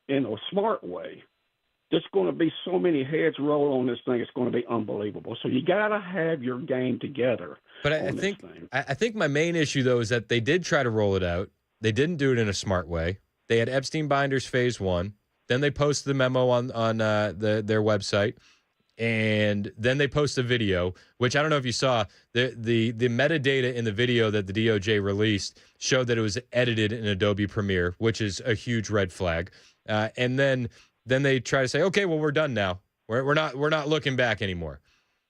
Speaker 7: in a smart way, there's going to be so many heads roll on this thing, it's going to be unbelievable. So you got to have your game together.
Speaker 1: But I think my main issue though is that they did try to roll it out. They didn't do it in a smart way. They had Epstein binders phase 1. Then they post the memo on their website, and then they post a video, which I don't know if you saw. The metadata in the video that the DOJ released showed that it was edited in Adobe Premiere, which is a huge red flag. And then they try to say, okay, well, we're done now. We're not looking back anymore.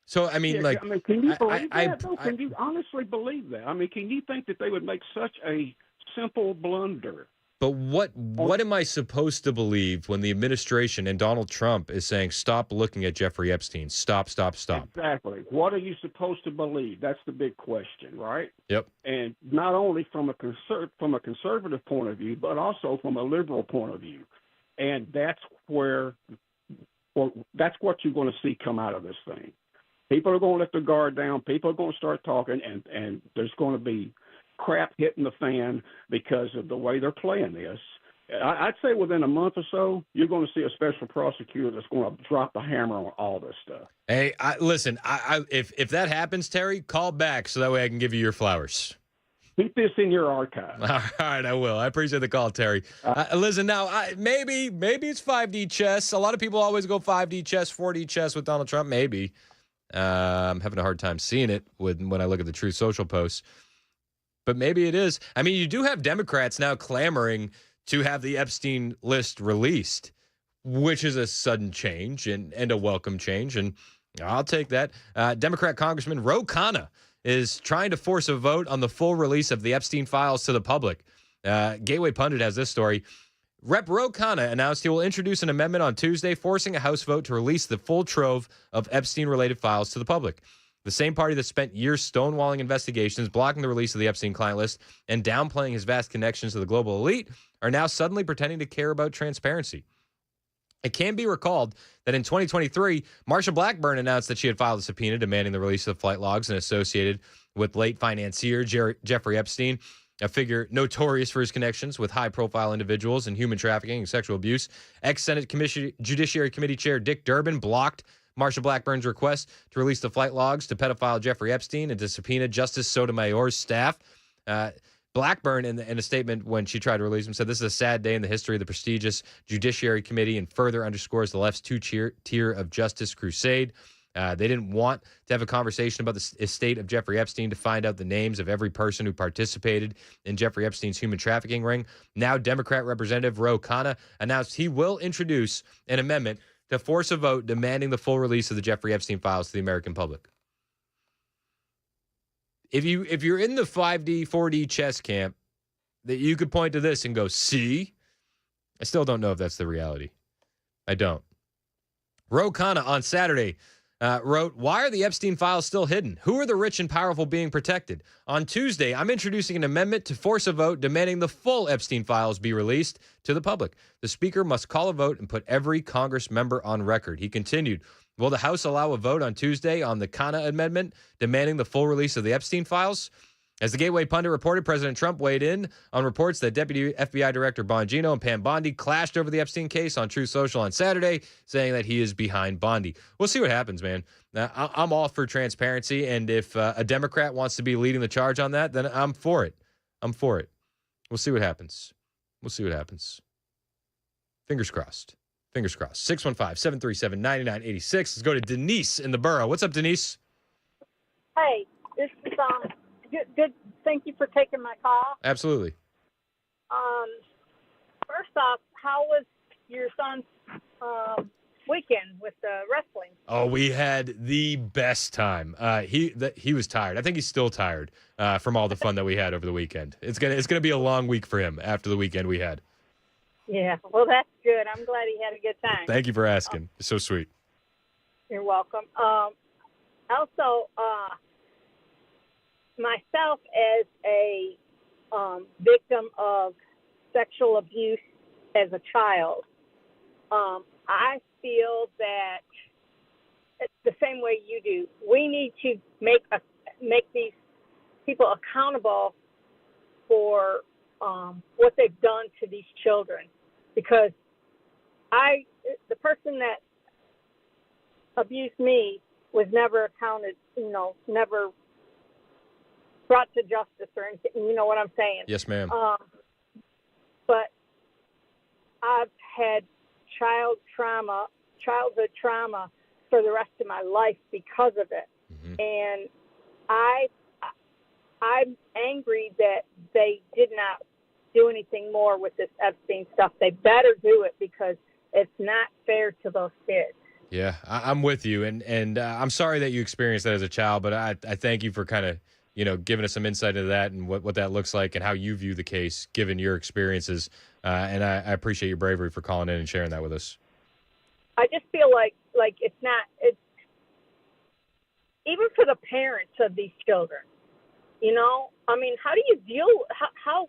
Speaker 1: So I mean,
Speaker 7: can you believe that? Can you honestly believe that? I mean, can you think that they would make such a simple blunder?
Speaker 1: But what am I supposed to believe when the administration and Donald Trump is saying, stop looking at Jeffrey Epstein? Stop.
Speaker 7: Exactly. What are you supposed to believe? That's the big question, right?
Speaker 1: Yep.
Speaker 7: And not only from a conservative point of view, but also from a liberal point of view. And that's that's what you're going to see come out of this thing. People are going to let their guard down. People are going to start talking, and there's going to be crap hitting the fan because of the way they're playing this. I'd say within a month or so, you're going to see a special prosecutor that's going to drop the hammer on all this stuff.
Speaker 1: Hey, listen, if that happens, Terry, call back so that way I can give you your flowers.
Speaker 7: Keep this in your archive.
Speaker 1: All right, I will. I appreciate the call, Terry. Listen, now, maybe it's 5D chess. A lot of people always go 5D chess, 4D chess with Donald Trump. Maybe. I'm having a hard time seeing it when I look at the Truth Social posts. But maybe it is. I mean, you do have Democrats now clamoring to have the Epstein list released, which is a sudden change and a welcome change, and I'll take that. Democrat Congressman Ro Khanna is trying to force a vote on the full release of the Epstein files to the public. Gateway Pundit has this story. Rep. Ro Khanna announced he will introduce an amendment on Tuesday forcing a House vote to release the full trove of Epstein-related files to the public. The same party that spent years stonewalling investigations, blocking the release of the Epstein client list, and downplaying his vast connections to the global elite are now suddenly pretending to care about transparency. It can be recalled that in 2023, Marsha Blackburn announced that she had filed a subpoena demanding the release of flight logs and associated with late financier Jeffrey Epstein, a figure notorious for his connections with high-profile individuals in human trafficking and sexual abuse. Ex-Senate Judiciary Committee Chair Dick Durbin blocked Marsha Blackburn's request to release the flight logs to pedophile Jeffrey Epstein and to subpoena Justice Sotomayor's staff. Blackburn, in a statement when she tried to release him, said this is a sad day in the history of the prestigious Judiciary Committee and further underscores the left's two-tier of justice crusade. They didn't want to have a conversation about the estate of Jeffrey Epstein to find out the names of every person who participated in Jeffrey Epstein's human trafficking ring. Now, Democrat Representative Ro Khanna announced he will introduce an amendment to force a vote demanding the full release of the Jeffrey Epstein files to the American public. If you're in the 5D, 4D chess camp, that you could point to this and go, see? I still don't know if that's the reality. I don't. Ro Khanna on Saturday wrote, why are the Epstein files still hidden? Who are the rich and powerful being protected? On Tuesday, I'm introducing an amendment to force a vote demanding the full Epstein files be released to the public. The speaker must call a vote and put every Congress member on record. He continued, will the House allow a vote on Tuesday on the Khanna amendment demanding the full release of the Epstein files? As the Gateway Pundit reported, President Trump weighed in on reports that Deputy FBI Director Bongino and Pam Bondi clashed over the Epstein case on Truth Social on Saturday, saying that he is behind Bondi. We'll see what happens, man. I'm all for transparency, and if a Democrat wants to be leading the charge on that, then I'm for it. I'm for it. We'll see what happens. We'll see what happens. Fingers crossed. Fingers crossed. 615-737-9986. Let's go to Denise in the borough. What's up, Denise?
Speaker 8: Hey, this is good. Thank you for taking my call.
Speaker 1: Absolutely.
Speaker 8: First off, how was your son's weekend with the wrestling?
Speaker 1: Oh, we had the best time. He was tired. I think he's still tired from all the fun that we had over the weekend. It's gonna be a long week for him after the weekend we had.
Speaker 8: Yeah, well, that's good. I'm glad he had a good time.
Speaker 1: Thank you for asking. It's so sweet.
Speaker 8: You're welcome. Also, myself as a victim of sexual abuse as a child, I feel that it's the same way you do. We need to make these people accountable for what they've done to these children, because the person that abused me was never accounted, never brought to justice or anything. You know what I'm saying?
Speaker 1: Yes, ma'am.
Speaker 8: But I've had childhood trauma for the rest of my life because of it. Mm-hmm. And I'm angry that they did not do anything more with this Epstein stuff. They better do it because it's not fair to those kids.
Speaker 1: Yeah, I'm with you. And I'm sorry that you experienced that as a child, but I thank you for kind of, giving us some insight into that and what that looks like and how you view the case, given your experiences. And I appreciate your bravery for calling in and sharing that with us.
Speaker 8: I just feel like it's even for the parents of these children, I mean, how do you deal, how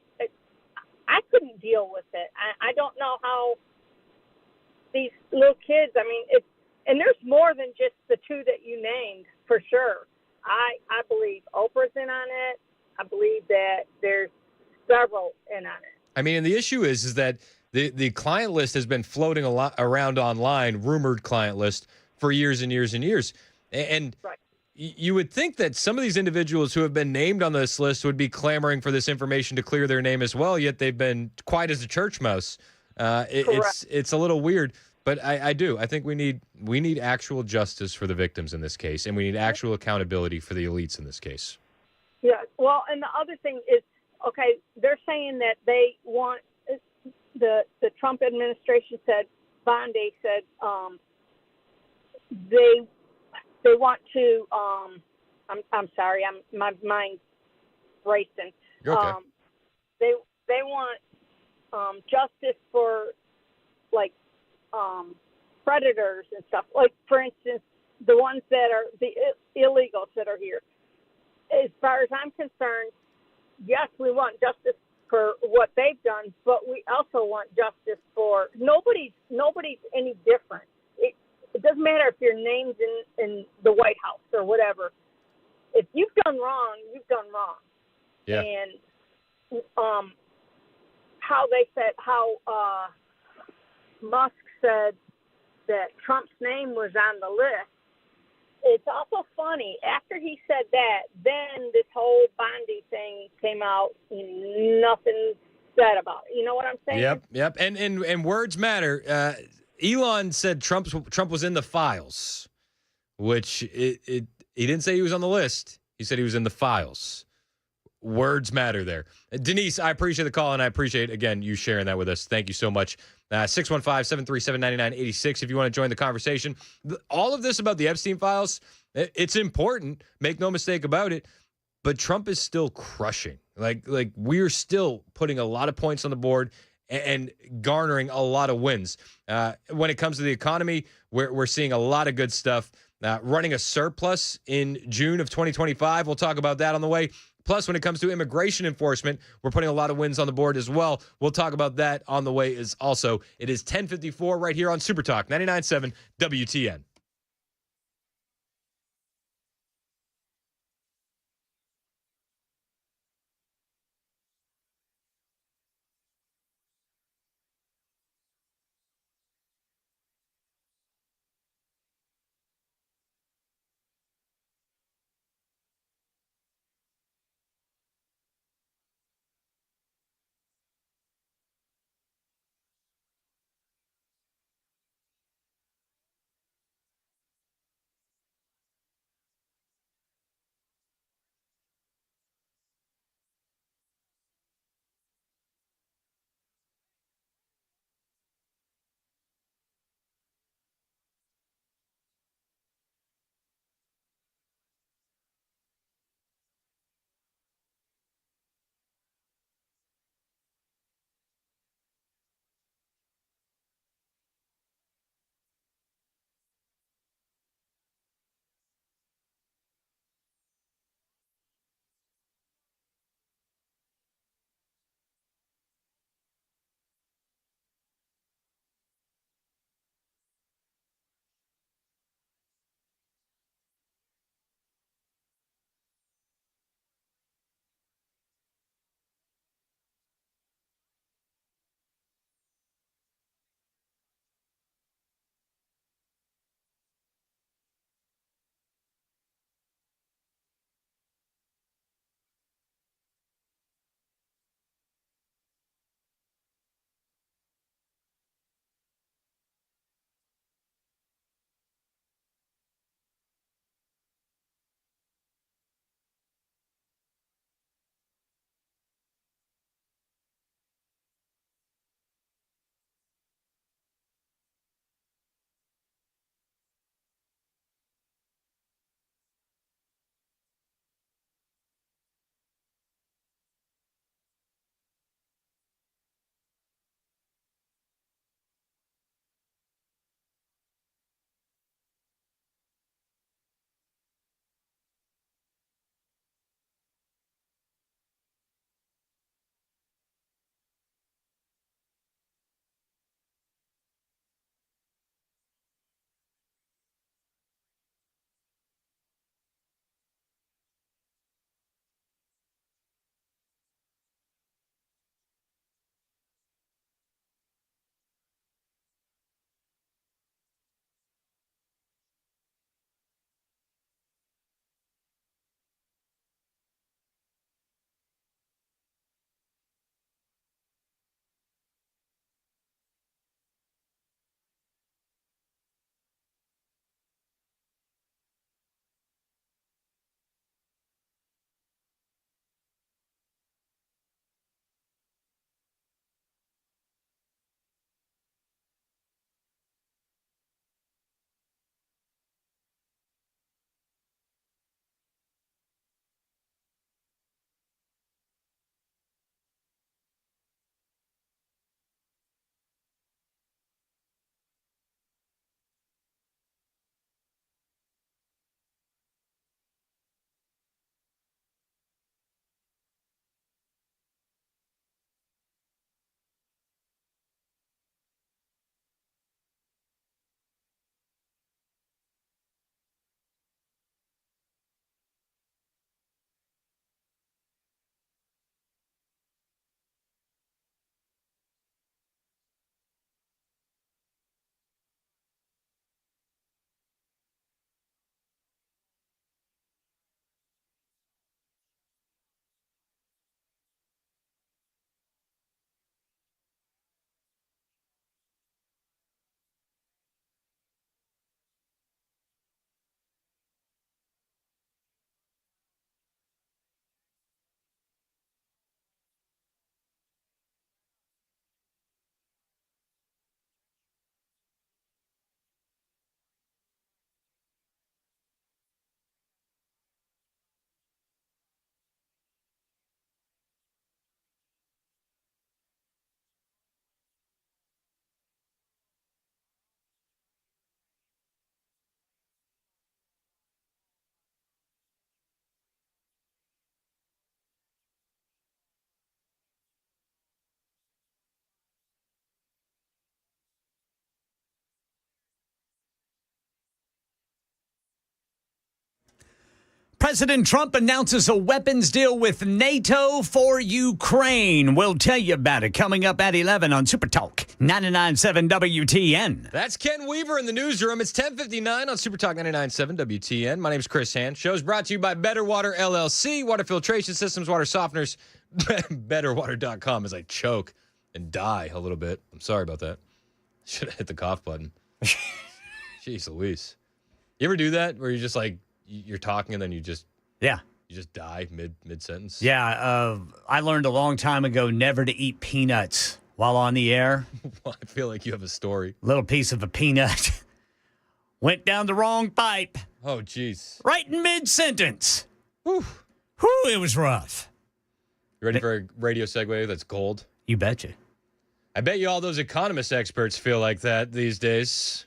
Speaker 8: I couldn't deal with it. I don't know how these little kids. I mean, and there's more than just the two that you named for sure. I believe Oprah's in on it. I believe that there's several in on it.
Speaker 1: I mean, and the issue is that the client list has been floating a lot around online, rumored client list, for years and years and years. And
Speaker 8: right.
Speaker 1: You would think that some of these individuals who have been named on this list would be clamoring for this information to clear their name as well, yet they've been quiet as a church mouse. It's a little weird, but I think we need actual justice for the victims in this case, and we need actual accountability for the elites in this case.
Speaker 8: Yeah, well, and the other thing is, okay, they're saying that they want the Trump administration said, Bondi said, they want to. I'm sorry, my mind's racing.
Speaker 1: You're okay.
Speaker 8: They want justice for like predators and stuff. Like, for instance, the ones that are the illegals that are here. As far as I'm concerned, yes, we want justice for what they've done, but we also want justice for nobody's any different. It doesn't matter if your name's in the White House or whatever. If you've done wrong, you've done wrong.
Speaker 1: Yeah.
Speaker 8: And how Musk said that Trump's name was on the list. It's also funny, after he said that, then this whole Bondi thing came out and nothing said about it. You know what I'm saying?
Speaker 1: Yep. And words matter. Elon said Trump was in the files, which he didn't say he was on the list. He said he was in the files. Words matter there. Denise, I appreciate the call, and I appreciate, again, you sharing that with us. Thank you so much. 615-737-9986 if you want to join the conversation. All of this about the Epstein files, it's important. Make no mistake about it. But Trump is still crushing. Like we're still putting a lot of points on the board and garnering a lot of wins. When it comes to the economy, we're seeing a lot of good stuff. Running a surplus in June of 2025. We'll talk about that on the way. Plus, when it comes to immigration enforcement, we're putting a lot of wins on the board as well. We'll talk about that on the way as also. It is 10:54 right here on Super Talk 99.7 WTN.
Speaker 9: President Trump announces a weapons deal with NATO for Ukraine. We'll tell you about it coming up at 11 on Super Talk 99.7 WTN.
Speaker 1: That's Ken Weaver in the newsroom. It's 10:59 on Super Talk 99.7 WTN. My name's Chris Hand. Show's brought to you by Better Water LLC, water filtration systems, water softeners, betterwater.com as I choke and die a little bit. I'm sorry about that. Should have hit the cough button. Jeez Louise. You ever do that where you're just like, you're talking and then you just die mid-sentence?
Speaker 9: Yeah, I learned a long time ago never to eat peanuts while on the air.
Speaker 1: Well, I feel like you have a story.
Speaker 9: Little piece of a peanut went down the wrong pipe.
Speaker 1: Oh, jeez.
Speaker 9: Right in mid-sentence. Whew, it was rough.
Speaker 1: You ready for a radio segue that's gold?
Speaker 9: You betcha.
Speaker 1: I bet you all those economist experts feel like that these days.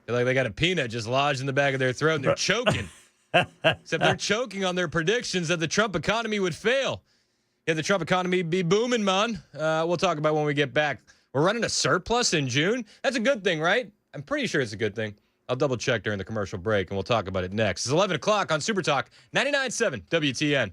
Speaker 1: Feel like they got a peanut just lodged in the back of their throat and they're choking. Except they're choking on their predictions that the Trump economy would fail. Yeah, the Trump economy be booming, man. We'll talk about when we get back. We're running a surplus in June. That's a good thing, right? I'm pretty sure it's a good thing. I'll double check during the commercial break and we'll talk about it next. It's 11 o'clock on Super Talk 99.7 WTN.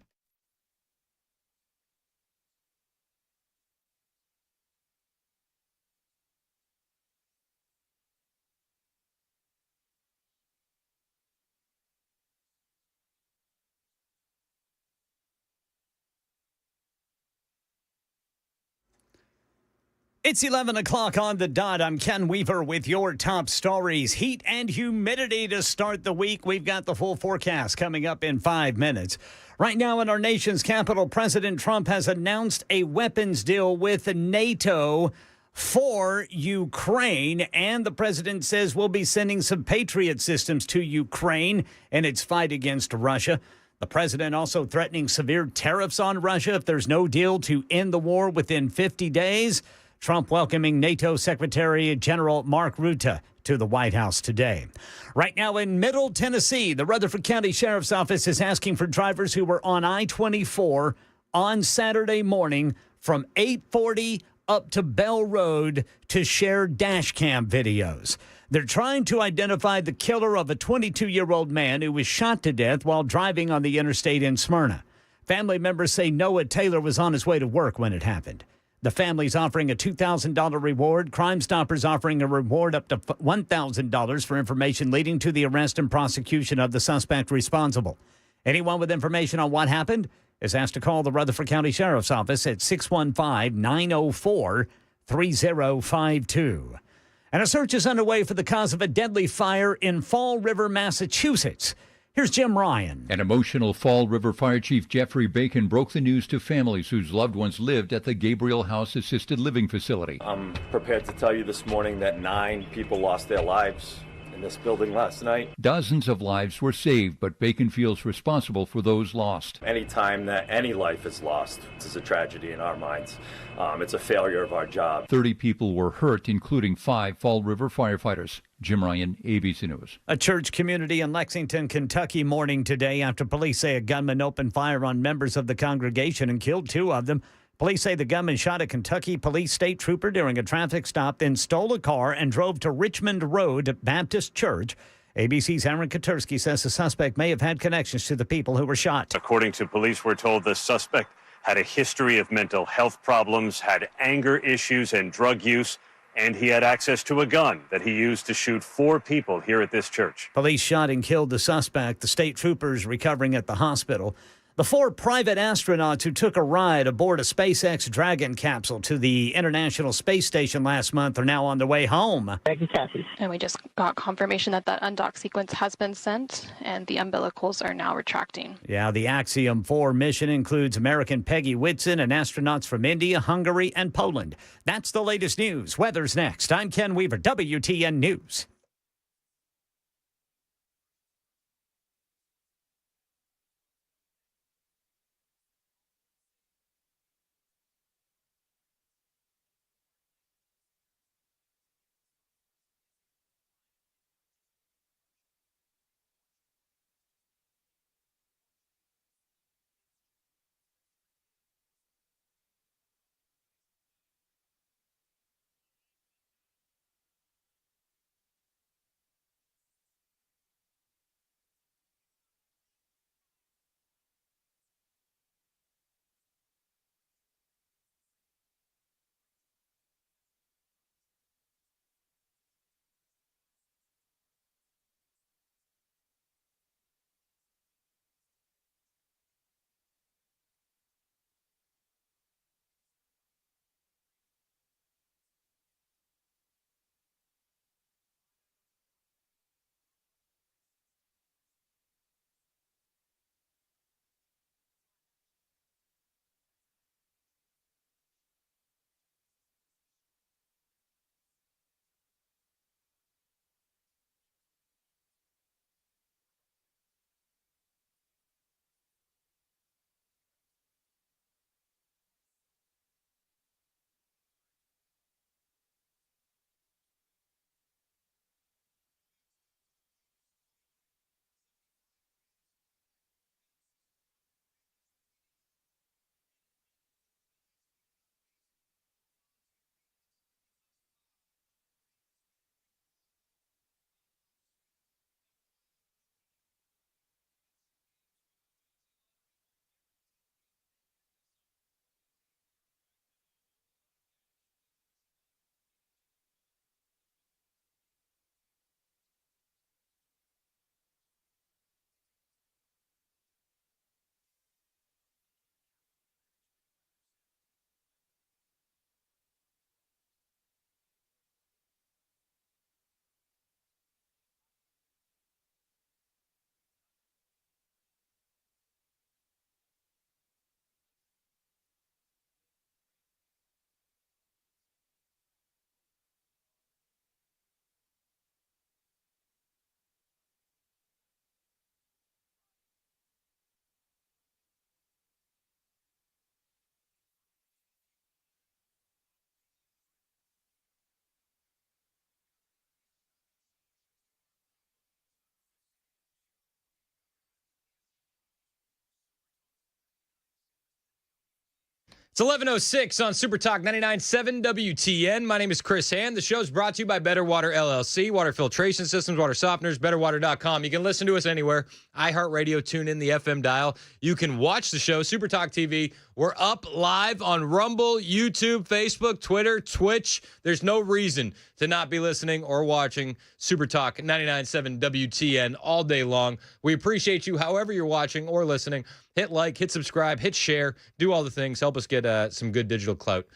Speaker 9: It's 11 o'clock on the dot. I'm Ken Weaver with your top stories. Heat and humidity to start the week. We've got the full forecast coming up in 5 minutes. Right now in our nation's capital, President Trump has announced a weapons deal with NATO for Ukraine. And the president says we'll be sending some Patriot systems to Ukraine in its fight against Russia. The president also threatening severe tariffs on Russia if there's no deal to end the war within 50 days. Trump welcoming NATO Secretary General Mark Rutte to the White House today. Right now in Middle Tennessee, the Rutherford County Sheriff's Office is asking for drivers who were on I-24 on Saturday morning from 840 up to Bell Road to share dash cam videos. They're trying to identify the killer of a 22-year-old man who was shot to death while driving on the interstate in Smyrna. Family members say Noah Taylor was on his way to work when it happened. The family's offering a $2,000 reward. Crime Stoppers offering a reward up to $1,000 for information leading to the arrest and prosecution of the suspect responsible. Anyone with information on what happened is asked to call the Rutherford County Sheriff's Office at 615-904-3052. And a search is underway for the cause of a deadly fire in Fall River, Massachusetts. Here's Jim Ryan.
Speaker 24: An emotional Fall River Fire Chief Jeffrey Bacon broke the news to families whose loved ones lived at the Gabriel House Assisted Living Facility.
Speaker 10: I'm prepared to tell you this morning that 9 people lost their lives in this building last night.
Speaker 24: Dozens of lives were saved, but Bacon feels responsible for those lost.
Speaker 10: Anytime that any life is lost, this is a tragedy in our minds. It's a failure of our job.
Speaker 24: 30 people were hurt, including 5 Fall River firefighters. Jim Ryan, ABC News.
Speaker 9: A church community in Lexington, Kentucky mourning today after police say a gunman opened fire on members of the congregation and killed 2 of them. Police say the gunman shot a Kentucky police state trooper during a traffic stop, then stole a car and drove to Richmond Road Baptist Church. ABC's Aaron Katursky says the suspect may have had connections to the people who were shot.
Speaker 11: According to police, we're told the suspect had a history of mental health problems, had anger issues and drug use, and he had access to a gun that he used to shoot 4 people here at this church.
Speaker 9: Police shot and killed the suspect. The state troopers recovering at the hospital. The 4 private astronauts who took a ride aboard a SpaceX Dragon capsule to the International Space Station last month are now on their way home.
Speaker 12: And we just got confirmation that undock sequence has been sent, and the umbilicals are now retracting.
Speaker 9: Yeah, the Axiom 4 mission includes American Peggy Whitson and astronauts from India, Hungary, and Poland. That's the latest news. Weather's next. I'm Ken Weaver, WTN News.
Speaker 1: It's 11:06 on Super Talk 99.7 WTN. My name is Chris Hand. The show is brought to you by Better Water LLC, water filtration systems, water softeners, betterwater.com. You can listen to us anywhere. iHeartRadio, tune in the FM dial. You can watch the show, Super Talk TV. We're up live on Rumble, YouTube, Facebook, Twitter, Twitch. There's no reason to not be listening or watching Super Talk 99.7 WTN all day long. We appreciate you however you're watching or listening. Hit like, hit subscribe, hit share, do all the things. Help us get some good digital clout.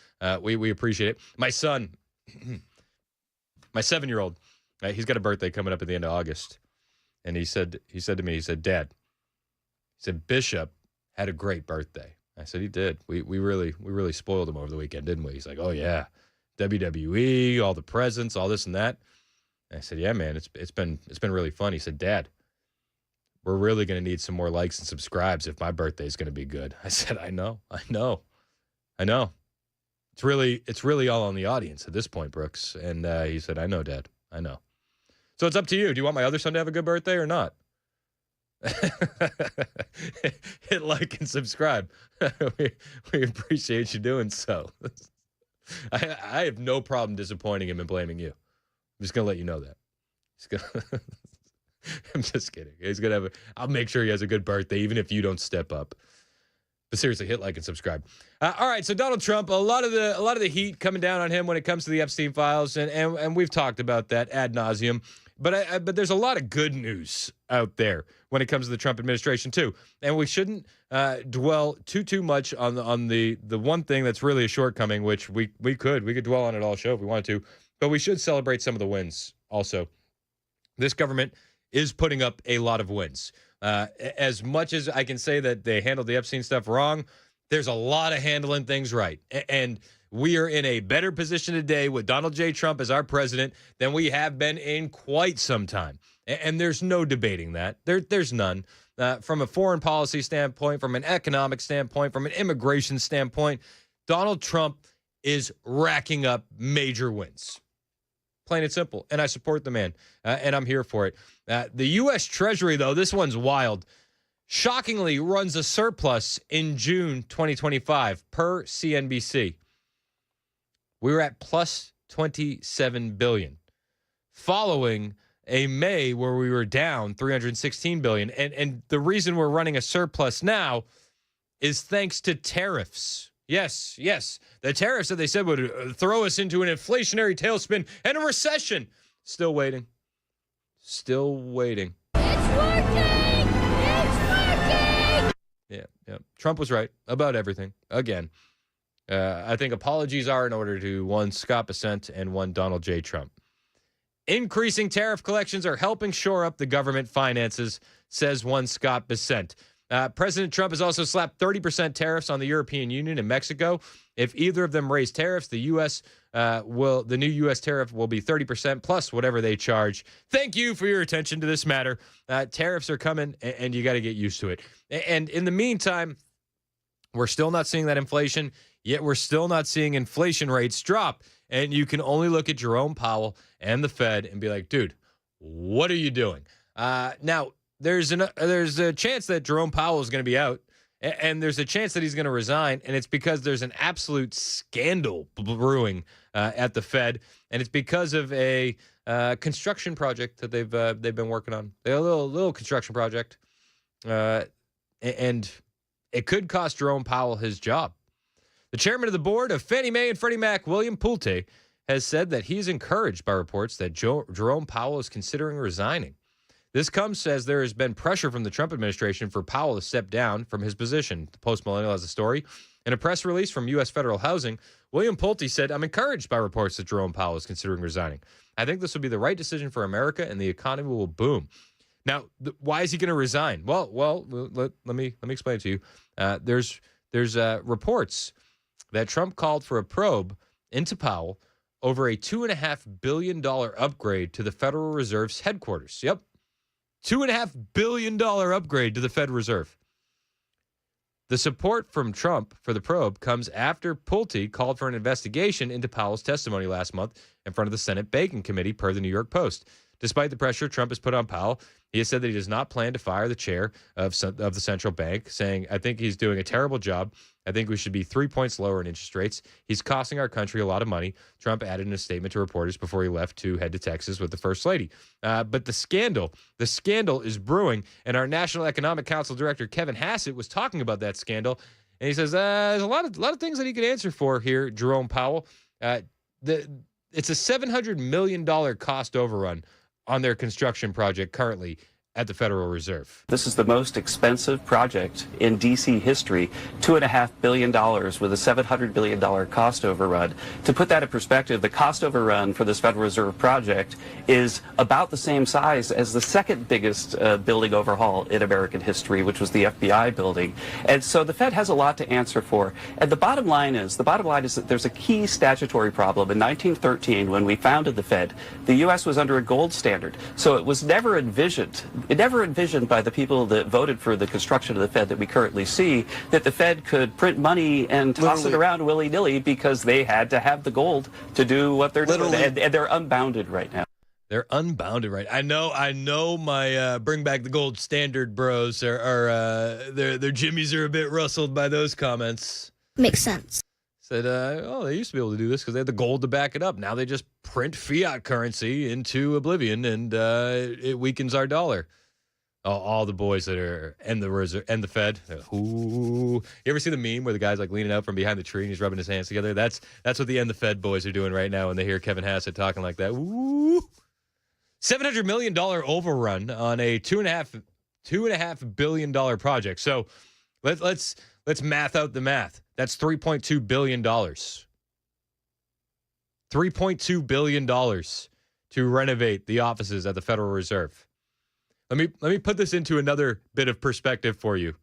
Speaker 1: We appreciate it. My son, my 7-year-old, he's got a birthday coming up at the end of August. And he said to me, Dad, Bishop had a great birthday. I said, he did. We really spoiled him over the weekend, didn't we? He's like, oh yeah, WWE, all the presents, all this and that. And I said, yeah, man, it's been really fun. He said, Dad, we're really going to need some more likes and subscribes if my birthday is going to be good. I said, I know. It's really all on the audience at this point, Brooks. And he said, I know, Dad. I know. So it's up to you. Do you want my other son to have a good birthday or not? Hit like and subscribe. we appreciate you doing so. I have no problem disappointing him and blaming you. I'm just going to let you know that. I'm just kidding. He's going to I'll make sure he has a good birthday, even if you don't step up. But seriously, hit like and subscribe. All right, so Donald Trump, a lot of the heat coming down on him when it comes to the Epstein files, and we've talked about that ad nauseum. But there's a lot of good news out there when it comes to the Trump administration too, and we shouldn't dwell too much on the one thing that's really a shortcoming, which we could dwell on it all show if we wanted to, but we should celebrate some of the wins also. This government is putting up a lot of wins. As much as I can say that they handled the Epstein stuff wrong, there's a lot of handling things right. And we are in a better position today with Donald J. Trump as our president than we have been in quite some time. And there's no debating that. There's none. From a foreign policy standpoint, from an economic standpoint, from an immigration standpoint, Donald Trump is racking up major wins. Plain and simple. And I support the man, and I'm here for it. The U.S. Treasury, though, this one's wild, shockingly runs a surplus in June 2025 per CNBC. We were at plus $27 billion, following a May where we were down $316 billion. And the reason we're running a surplus now is thanks to tariffs. Yes, the tariffs that they said would throw us into an inflationary tailspin and a recession. Still waiting. It's working! Yeah. Trump was right about everything. Again, I think apologies are in order to one Scott Bessent and one Donald J. Trump. Increasing tariff collections are helping shore up the government finances, says one Scott Bessent. President Trump has also slapped 30% tariffs on the European Union and Mexico. If either of them raise tariffs, the new U.S. tariff will be 30% plus whatever they charge. Thank you for your attention to this matter. Tariffs are coming, and you got to get used to it. And in the meantime, we're still not seeing that inflation, yet we're still not seeing inflation rates drop. And you can only look at Jerome Powell and the Fed and be like, dude, what are you doing? Now, there's a chance that Jerome Powell is going to be out, and there's a chance that he's going to resign, and it's because there's an absolute scandal brewing at the Fed, and it's because of a construction project that they've been working on. A little construction project, and it could cost Jerome Powell his job. The chairman of the board of Fannie Mae and Freddie Mac, William Pulte, has said that he's encouraged by reports that Jerome Powell is considering resigning. This comes as there has been pressure from the Trump administration for Powell to step down from his position. The Post-Millennial has a story. In a press release from U.S. Federal Housing, William Pulte said, I'm encouraged by reports that Jerome Powell is considering resigning. I think this will be the right decision for America, and the economy will boom. Now, why is he going to resign? Well, let me explain it to you. There's reports that Trump called for a probe into Powell over a $2.5 billion upgrade to the Federal Reserve's headquarters. Yep. $2.5 billion upgrade to the Fed Reserve. The support from Trump for the probe comes after Pulte called for an investigation into Powell's testimony last month in front of the Senate Banking Committee, per the New York Post. Despite the pressure Trump has put on Powell, He has said that he does not plan to fire the chair of the central bank, saying, I think he's doing a terrible job. I think we should be 3 points lower in interest rates. He's costing our country a lot of money, Trump added in a statement to reporters before he left to head to Texas with the First Lady. But the scandal is brewing, and our National Economic Council Director, Kevin Hassett, was talking about that scandal, and he says there's a lot of things that he could answer for here, Jerome Powell. It's a $700 million cost overrun on their construction project currently at the Federal Reserve.
Speaker 13: This is the most expensive project in D.C. history, $2.5 billion with a $700 billion cost overrun. To put that in perspective, the cost overrun for this Federal Reserve project is about the same size as the second biggest building overhaul in American history, which was the FBI building. And so the Fed has a lot to answer for. And the bottom line is that there's a key statutory problem. In 1913, when we founded the Fed, the U.S. was under a gold standard. So it was never envisioned by the people that voted for the construction of the Fed that we currently see, that the Fed could print money and toss it around willy-nilly because they had to have the gold to do what they're doing. And they're unbounded right now.
Speaker 1: They're unbounded right. I know my bring back the gold standard bros their jimmies are a bit rustled by those comments.
Speaker 14: Makes sense.
Speaker 1: Said, they used to be able to do this because they had the gold to back it up. Now they just print fiat currency into oblivion, and it weakens our dollar. All the boys that are and the Reserve and the Fed. Ooh. You ever see the meme where the guy's like leaning out from behind the tree and he's rubbing his hands together? That's what the and the Fed boys are doing right now when they hear Kevin Hassett talking like that. Ooh. $700 million overrun on a $2.5 billion project. So let's math out the math. That's $3.2 billion. $3.2 billion to renovate the offices at the Federal Reserve. Let me put this into another bit of perspective for you.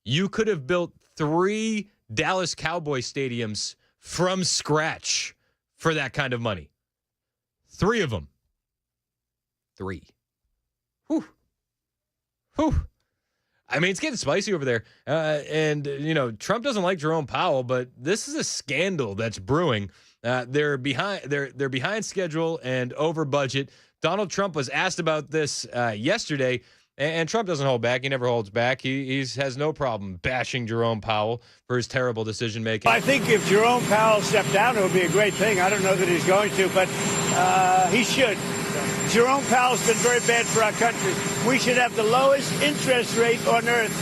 Speaker 1: You could have built 3 Dallas Cowboy stadiums from scratch for that kind of money. 3 of them. 3. Whew. I mean, it's getting spicy over there. And Trump doesn't like Jerome Powell, but this is a scandal that's brewing. They're behind schedule and over budget. Donald Trump was asked about this yesterday, and Trump doesn't hold back. He never holds back. He has no problem bashing Jerome Powell for his terrible decision-making.
Speaker 3: I think if Jerome Powell stepped down, it would be a great thing. I don't know that he's going to, but he should. Jerome Powell's been very bad for our country. We should have the lowest interest rate on earth,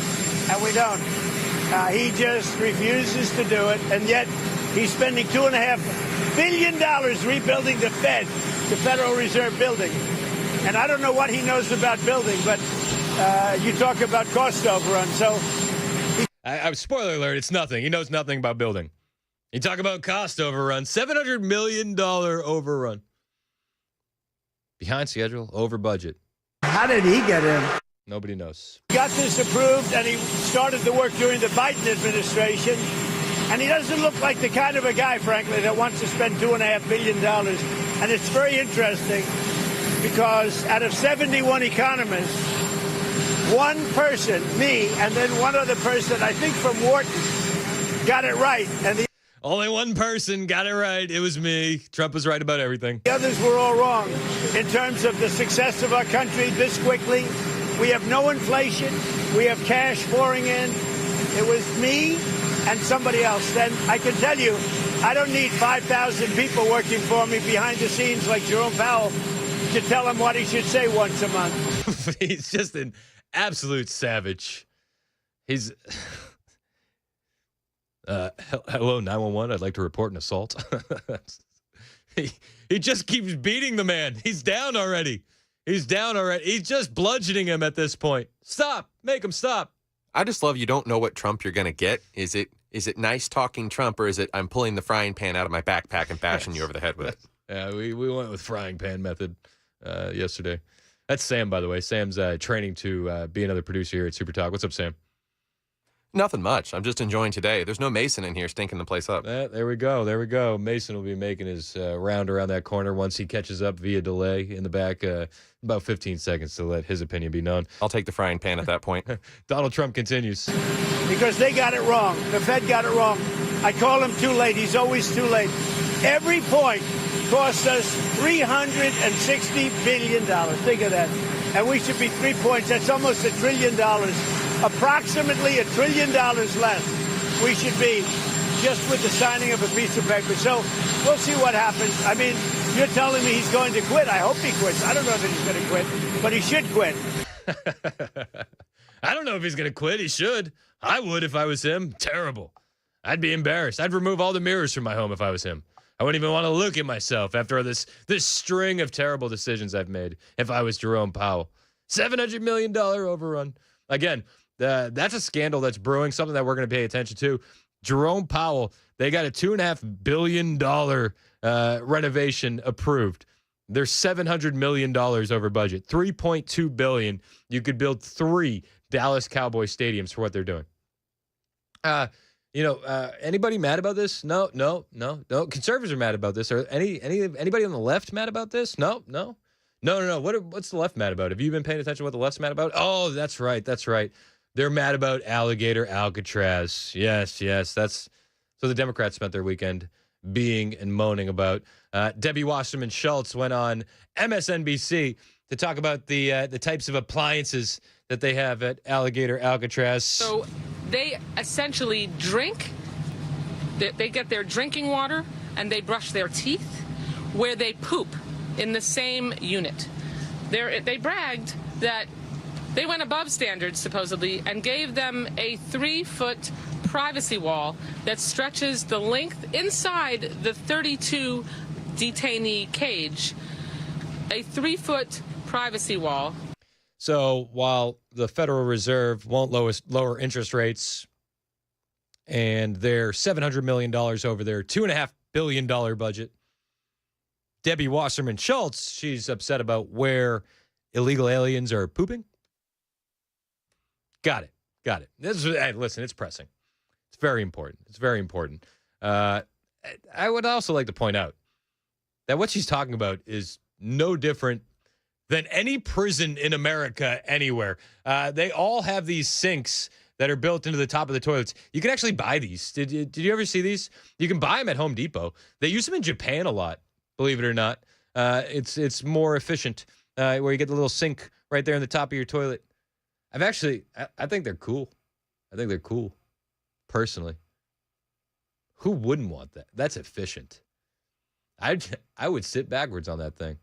Speaker 3: and we don't. He just refuses to do it, and yet he's spending $2.5 billion rebuilding the Fed, the Federal Reserve building. And I don't know what he knows about building, but you talk about cost overrun. So,
Speaker 1: spoiler alert, it's nothing. He knows nothing about building. You talk about cost overrun, $700 million overrun. Behind schedule, over budget.
Speaker 3: How did he get in?
Speaker 1: Nobody knows.
Speaker 3: He got this approved, and he started the work during the Biden administration. And he doesn't look like the kind of a guy, frankly, that wants to spend $2.5 billion. And it's very interesting because out of 71 economists, one person, me, and then one other person, I think from Wharton, got it right. And
Speaker 1: only one person got it right. It was me. Trump was right about everything.
Speaker 3: The others were all wrong in terms of the success of our country this quickly. We have no inflation. We have cash pouring in. It was me and somebody else. Then I can tell you, I don't need 5,000 people working for me behind the scenes like Jerome Powell to tell him what he should say once a month.
Speaker 1: He's just an absolute savage. He's... hello, 911. I'd like to report an assault. He just keeps beating the man. He's down already. He's just bludgeoning him at this point. Stop. Make him stop.
Speaker 15: I just love you don't know what Trump you're going to get. Is it nice talking Trump, or is it I'm pulling the frying pan out of my backpack and bashing you over the head with it?
Speaker 1: Yeah, we went with frying pan method yesterday. That's Sam, by the way. Sam's training to be another producer here at Super Talk. What's up, Sam?
Speaker 15: Nothing much. I'm just enjoying today. There's no Mason in here stinking the place up.
Speaker 1: There we go. Mason will be making his round around that corner once he catches up via delay in the back. About 15 seconds to let his opinion be known.
Speaker 15: I'll take the frying pan at that point.
Speaker 1: Donald Trump continues.
Speaker 3: Because they got it wrong. The Fed got it wrong. I call him too late. He's always too late. Every point cost us $360 billion. Think of that. and we should be 3 points. That's almost $1 trillion, approximately $1 trillion less. We should be just with the signing of a piece of paper. So we'll see what happens. I mean, you're telling me he's going to quit. I hope he quits. I don't know that he's going to quit, but he should quit.
Speaker 1: I don't know if he's going to quit. He should. I would if I was him. Terrible. I'd be embarrassed. I'd remove all the mirrors from my home if I was him. I wouldn't even want to look at myself after this string of terrible decisions I've made if I was Jerome Powell. $700 million overrun. Again, that's a scandal that's brewing, something that we're going to pay attention to. Jerome Powell, they got a $2.5 billion renovation approved. They're $700 million over budget. $3.2 billion. You could build 3 Dallas Cowboys stadiums for what they're doing. Anybody mad about this? No. Conservatives are mad about this. Are anybody on the left mad about this? No. What's the left mad about? Have you been paying attention to what the left's mad about? Oh, that's right. They're mad about alligator Alcatraz. Yes. That's so the Democrats spent their weekend being and moaning about. Debbie Wasserman Schultz went on MSNBC to talk about the types of appliances that they have at alligator Alcatraz.
Speaker 14: So they essentially drink. They get their drinking water and they brush their teeth, where they poop in the same unit. They bragged that they went above standards, supposedly, and gave them a 3-foot privacy wall that stretches the length inside the 32 detainee cage. A 3-foot privacy wall.
Speaker 1: So while the Federal Reserve won't lower interest rates, and they're $700 million over their $2.5 billion budget, Debbie Wasserman Schultz, she's upset about where illegal aliens are pooping. Got it. Listen, it's pressing. It's very important. I would also like to point out that what she's talking about is no different than any prison in America anywhere. They all have these sinks that are built into the top of the toilets. You can actually buy these. Did you ever see these? You can buy them at Home Depot. They use them in Japan a lot, believe it or not. It's more efficient where you get the little sink right there in the top of your toilet. I think they're cool. Personally. Who wouldn't want that? That's efficient. I would sit backwards on that thing.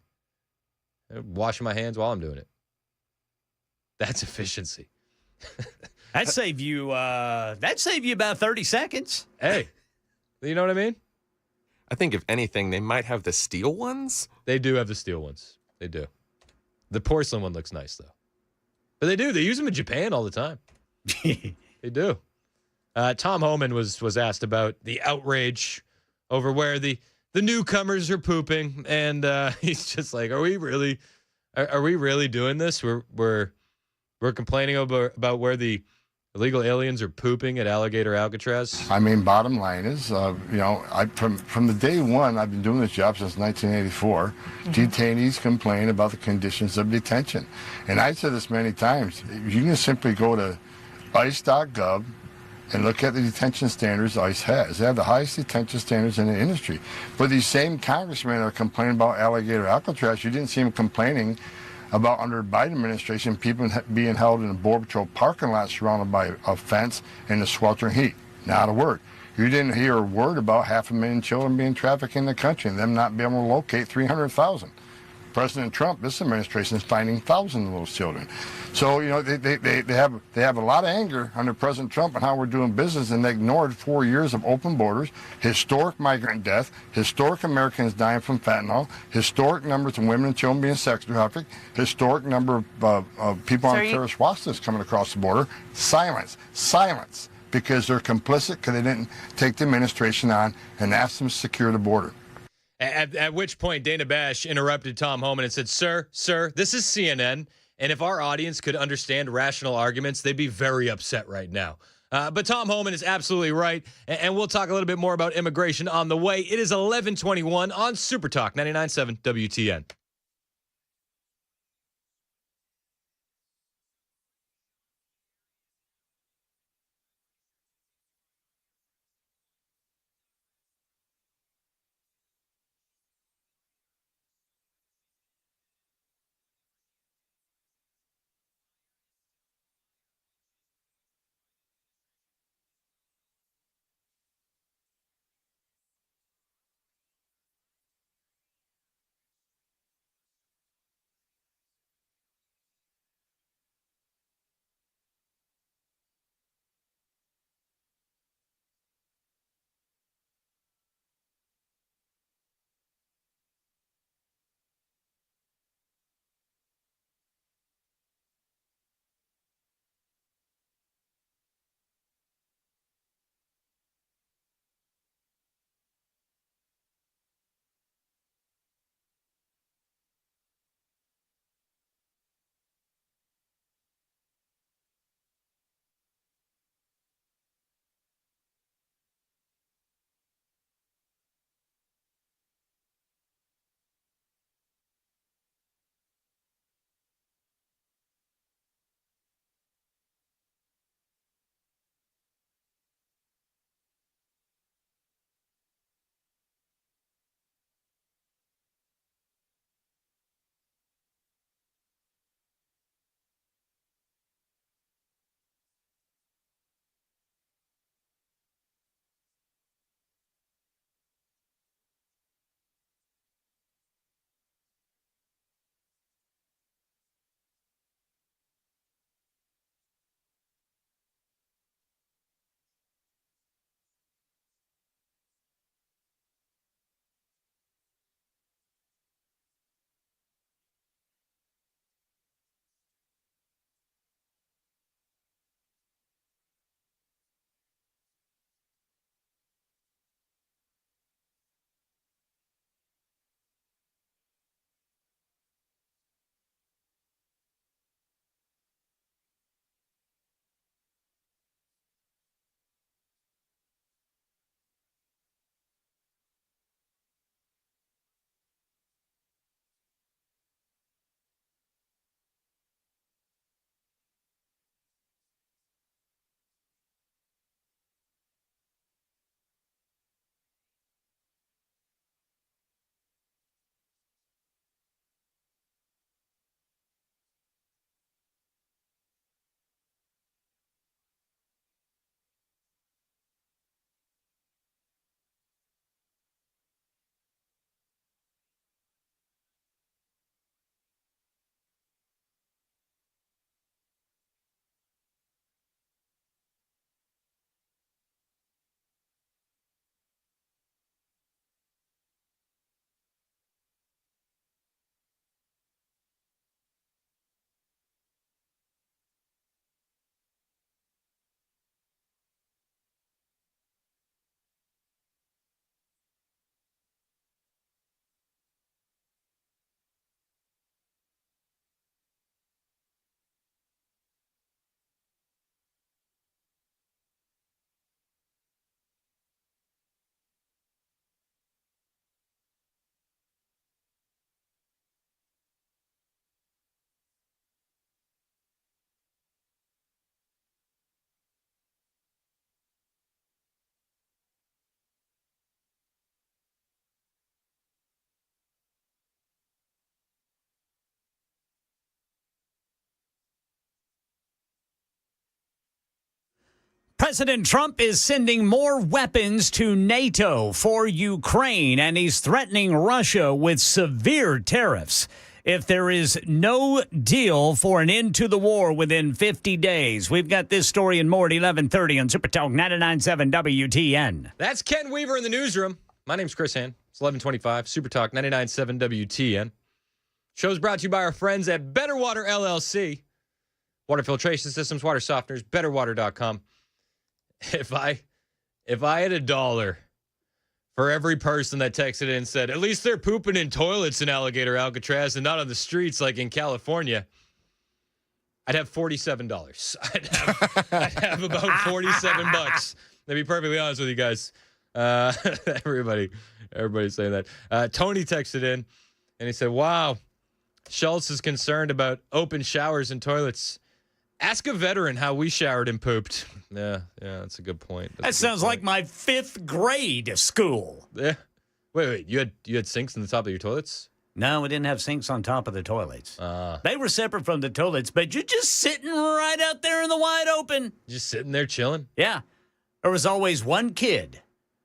Speaker 1: Washing my hands while I'm doing it. That's efficiency.
Speaker 9: That'd save you about 30 seconds.
Speaker 1: Hey, you know what I mean?
Speaker 15: I think if anything, they might have the steel ones.
Speaker 1: They do have the steel ones. They do. The porcelain one looks nice, though. But they do. They use them in Japan all the time. They do. Tom Homan was asked about the outrage over where the newcomers are pooping, and he's just like, "Are we really doing this? We're complaining about where the illegal aliens are pooping at alligator Alcatraz."
Speaker 21: I mean, bottom line is, from the day one, I've been doing this job since 1984. Detainees complain about the conditions of detention, and I've said this many times. You can simply go to ICE.gov and look at the detention standards ICE has. They have the highest detention standards in the industry. But these same congressmen are complaining about alligator Alcatraz. You didn't see them complaining about, under the Biden administration, people being held in a Border Patrol parking lot surrounded by a fence in the sweltering heat. Not a word. You didn't hear a word about 500,000 children being trafficked in the country and them not being able to locate 300,000. President Trump, this administration, is finding thousands of those children. So, they have a lot of anger under President Trump on how we're doing business, and they ignored 4 years of open borders, historic migrant death, historic Americans dying from fentanyl, historic numbers of women and children being sex trafficked, historic number of people on terrorist watch lists coming across the border. Silence, because they're complicit because they didn't take the administration on and ask them to secure the border.
Speaker 1: At which point, Dana Bash interrupted Tom Homan and said, Sir, this is CNN, and if our audience could understand rational arguments, they'd be very upset right now. But Tom Homan is absolutely right, and we'll talk a little bit more about immigration on the way. It is 11:21 on Super Talk 99.7 WTN.
Speaker 9: President Trump is sending more weapons to NATO for Ukraine, and he's threatening Russia with severe tariffs if there is no deal for an end to the war within 50 days. We've got this story and more at 11:30 on Super Talk 99.7 WTN.
Speaker 1: That's Ken Weaver in the newsroom. My name's Chris Hand. It's 11:25, Super Talk 99.7 WTN. Show's brought to you by our friends at Better Water LLC. Water filtration systems, water softeners, betterwater.com. If I had $1 for every person that texted in and said, at least they're pooping in toilets in Alligator Alcatraz and not on the streets like in California, I'd have $47. I'd have about 47 bucks. To be perfectly honest with you guys. Everybody's saying that. Tony texted in and he said, wow, Schultz is concerned about open showers and toilets. Ask a veteran how we showered and pooped. Yeah, that's a good point.
Speaker 9: That sounds like my 5th grade school.
Speaker 1: Yeah. Wait. You had sinks in the top of your toilets?
Speaker 9: No, we didn't have sinks on top of the toilets. They were separate from the toilets, but you're just sitting right out there in the wide open.
Speaker 1: Just sitting there chilling?
Speaker 9: Yeah. There was always one kid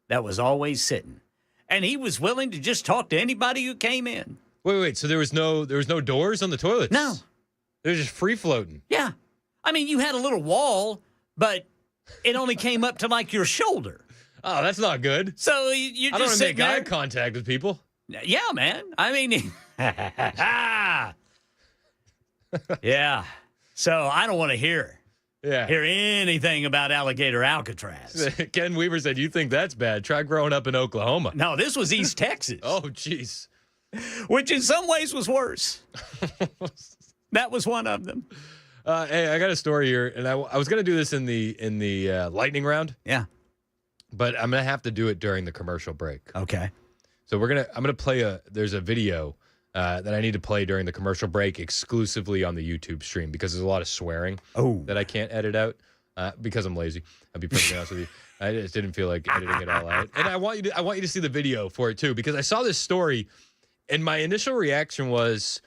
Speaker 9: that was always sitting, and he was willing to just talk to anybody who came in.
Speaker 1: Wait. So there was no doors on the toilets?
Speaker 9: No.
Speaker 1: They were just free floating.
Speaker 9: Yeah. I mean, you had a little wall, but it only came up to like your shoulder.
Speaker 1: Oh, that's not good.
Speaker 9: So you just
Speaker 1: I don't want to make eye
Speaker 9: there.
Speaker 1: contact with people.
Speaker 9: Yeah, man. I mean, yeah. So I don't want to hear anything about Alligator Alcatraz.
Speaker 1: Ken Weaver said, you think that's bad? Try growing up in Oklahoma.
Speaker 9: No, this was East Texas.
Speaker 1: Oh, jeez.
Speaker 9: Which in some ways was worse. That was one of them.
Speaker 1: Hey, I got a story here, and I was going to do this in the lightning round.
Speaker 9: Yeah.
Speaker 1: But I'm going to have to do it during the commercial break.
Speaker 9: Okay.
Speaker 1: So I'm going to play there's a video that I need to play during the commercial break exclusively on the YouTube stream because there's a lot of swearing that I can't edit out because I'm lazy. I'll be perfectly honest with you. I just didn't feel like editing it all out. And I want you to see the video for it too, because I saw this story and my initial reaction was,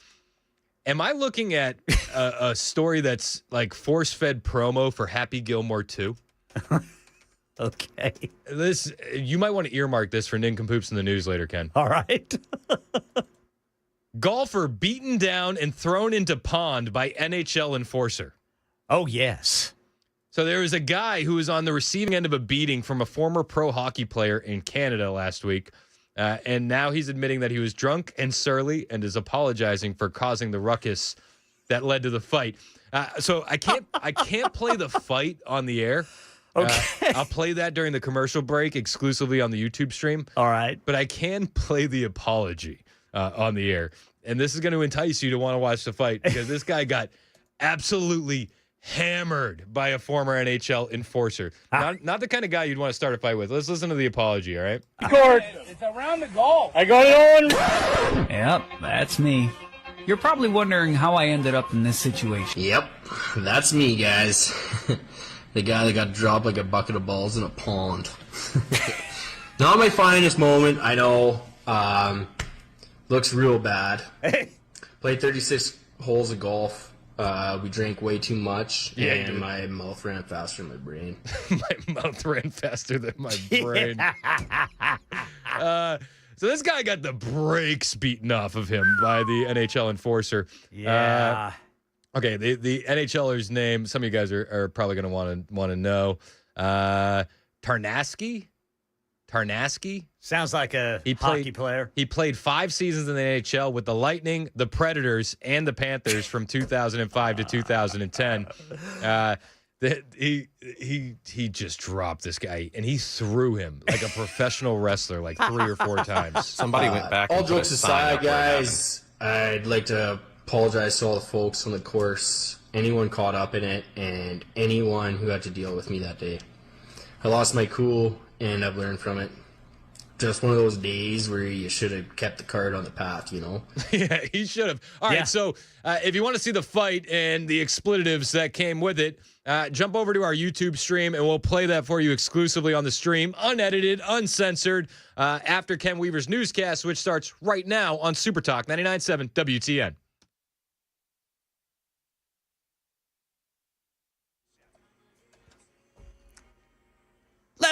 Speaker 1: am I looking at a story that's like force-fed promo for Happy Gilmore 2?
Speaker 9: Okay.
Speaker 1: You might want to earmark this for Nincompoops in the news later, Ken.
Speaker 9: All right.
Speaker 1: Golfer beaten down and thrown into pond by NHL enforcer.
Speaker 9: Oh, yes.
Speaker 1: So there was a guy who was on the receiving end of a beating from a former pro hockey player in Canada last week. And now he's admitting that he was drunk and surly and is apologizing for causing the ruckus that led to the fight. So I can't play the fight on the air.
Speaker 9: Okay.
Speaker 1: I'll play that during the commercial break exclusively on the YouTube stream.
Speaker 9: All right.
Speaker 1: But I can play the apology on the air. And this is going to entice you to want to watch the fight because this guy got absolutely hammered by a former NHL enforcer. Not the kind of guy you'd want to start a fight with. Let's listen to the apology, all right?
Speaker 16: It's around the goal. I got it on. Yep, that's me. You're probably wondering how I ended up in this situation.
Speaker 17: Yep, that's me, guys. The guy that got dropped like a bucket of balls in a pond. Not my finest moment, I know. Looks real bad. Played 36 holes of golf. We drank way too much, and my mouth ran faster than my brain.
Speaker 1: My mouth ran faster than my brain. So this guy got the brakes beaten off of him by the NHL enforcer.
Speaker 9: Yeah.
Speaker 1: Okay, the NHLer's name, some of you guys are probably going to want to know. Tarnasky?
Speaker 9: Sounds like a hockey player.
Speaker 1: He played 5 seasons in the NHL with the Lightning, the Predators, and the Panthers from 2005 to 2010. He just dropped this guy, and he threw him like a professional wrestler like 3 or 4 times.
Speaker 15: Somebody went back.
Speaker 17: All
Speaker 15: and put
Speaker 17: jokes
Speaker 15: a sign
Speaker 17: aside,
Speaker 15: up where it happened.
Speaker 17: guys, I'd like to apologize to all the folks on the course, anyone caught up in it, and anyone who had to deal with me that day. I lost my cool, and I've learned from it. Just one of those days where you should have kept the card on the path, you know?
Speaker 1: Yeah, he should have. All right, so if you want to see the fight and the expletives that came with it, jump over to our YouTube stream, and we'll play that for you exclusively on the stream, unedited, uncensored, after Ken Weaver's newscast, which starts right now on Super Talk 99.7 WTN.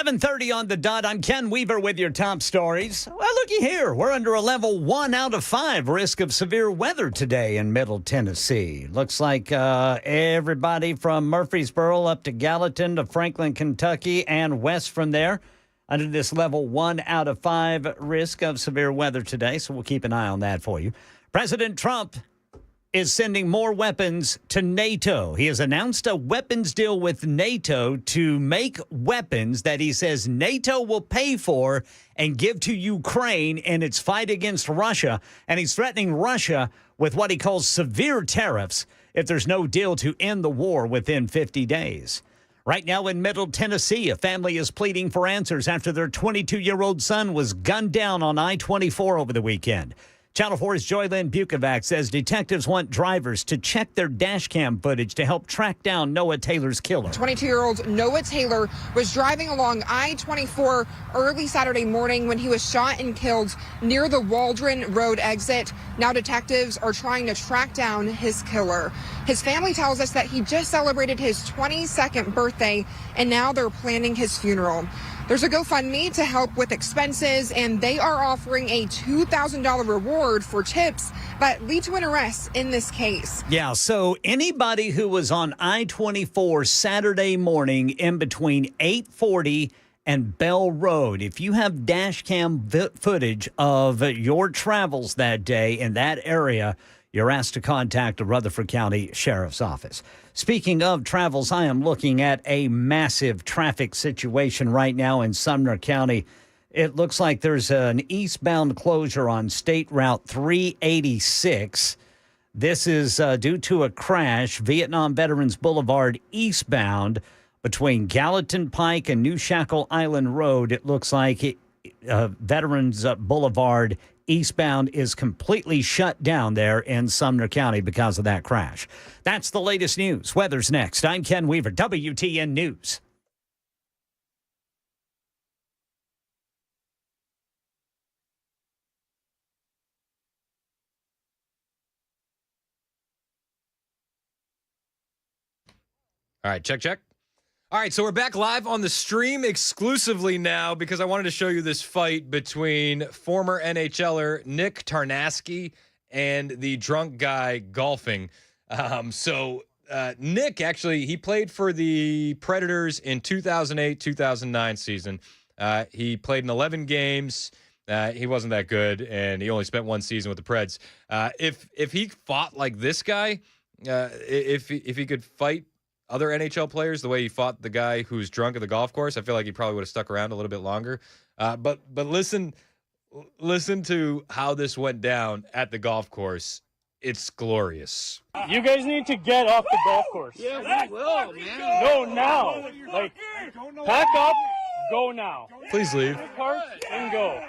Speaker 9: 11:30 on the dot. I'm Ken Weaver with your top stories. Well, looky here. We're under a level 1 out of 5 risk of severe weather today in Middle Tennessee. Looks like everybody from Murfreesboro up to Gallatin to Franklin, Kentucky, and west from there under this level 1 out of 5 risk of severe weather today. So we'll keep an eye on that for you. President Trump is sending more weapons to NATO. He has announced a weapons deal with NATO to make weapons that he says NATO will pay for and give to Ukraine in its fight against Russia. And he's threatening Russia with what he calls severe tariffs if there's no deal to end the war within 50 days. Right now in Middle Tennessee, a family is pleading for answers after their 22-year-old son was gunned down on I-24 over the weekend. Channel 4's Joylyn Bukovac says detectives want drivers to check their dash cam footage to help track down Noah Taylor's killer.
Speaker 23: 22-year-old Noah Taylor was driving along I-24 early Saturday morning when he was shot and killed near the Waldron Road exit. Now detectives are trying to track down his killer. His family tells us that he just celebrated his 22nd birthday, and now they're planning his funeral. There's a GoFundMe to help with expenses, and they are offering a $2,000 reward for tips that lead to an arrest in this case.
Speaker 9: Yeah, so anybody who was on I-24 Saturday morning in between 840 and Bell Road, if you have dash cam footage of your travels that day in that area, you're asked to contact the Rutherford County Sheriff's Office. Speaking of travels, I am looking at a massive traffic situation right now in Sumner County. It looks like there's an eastbound closure on State Route 386. This is due to a crash, Vietnam Veterans Boulevard eastbound between Gallatin Pike and New Shackle Island Road. It looks like Veterans Boulevard eastbound is completely shut down there in Sumner County because of that crash. That's the latest news. Weather's next. I'm Ken Weaver, WTN News.
Speaker 1: All right, check. All right, so we're back live on the stream exclusively now because I wanted to show you this fight between former NHLer Nick Tarnasky and the drunk guy golfing. Nick, actually, he played for the Predators in 2008-2009 season. He played in 11 games. He wasn't that good, and he only spent one season with the Preds. If he fought like this guy, if he could fight other NHL players the way he fought the guy who's drunk at the golf course, I feel like he probably would have stuck around a little bit longer. But listen to how this went down at the golf course. It's glorious.
Speaker 2: You guys need to get off the golf course.
Speaker 18: Yeah, we will, man.
Speaker 2: No, now. Like, pack up, go now.
Speaker 1: Please leave.
Speaker 2: Cart and go.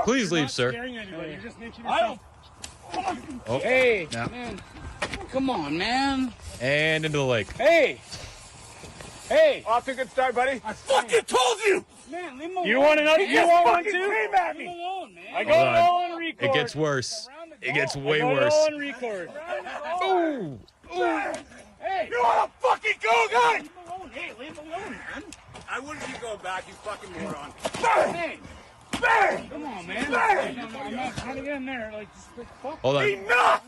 Speaker 1: Please leave, sir.
Speaker 18: Oh. Hey,
Speaker 1: no.
Speaker 18: Man. Come on, man.
Speaker 1: And into the lake.
Speaker 2: Hey!
Speaker 18: Off to a good start, buddy. I fucking told you! Man, leave him alone.
Speaker 2: You want another? You want one too?
Speaker 18: Came at me. Alone, man.
Speaker 2: I got it all on record.
Speaker 1: It gets worse. It gets way
Speaker 2: I got
Speaker 1: worse.
Speaker 2: it all on record.
Speaker 1: Ooh.
Speaker 18: Hey! You want to fucking go, guy? Leave him alone. Hey, leave him alone, man. I wouldn't keep going back, you fucking moron. Bang! Bang! Come on, man. Bang! I'm not trying to get in there. Like, just fuck.
Speaker 1: Hold on.
Speaker 18: Enough!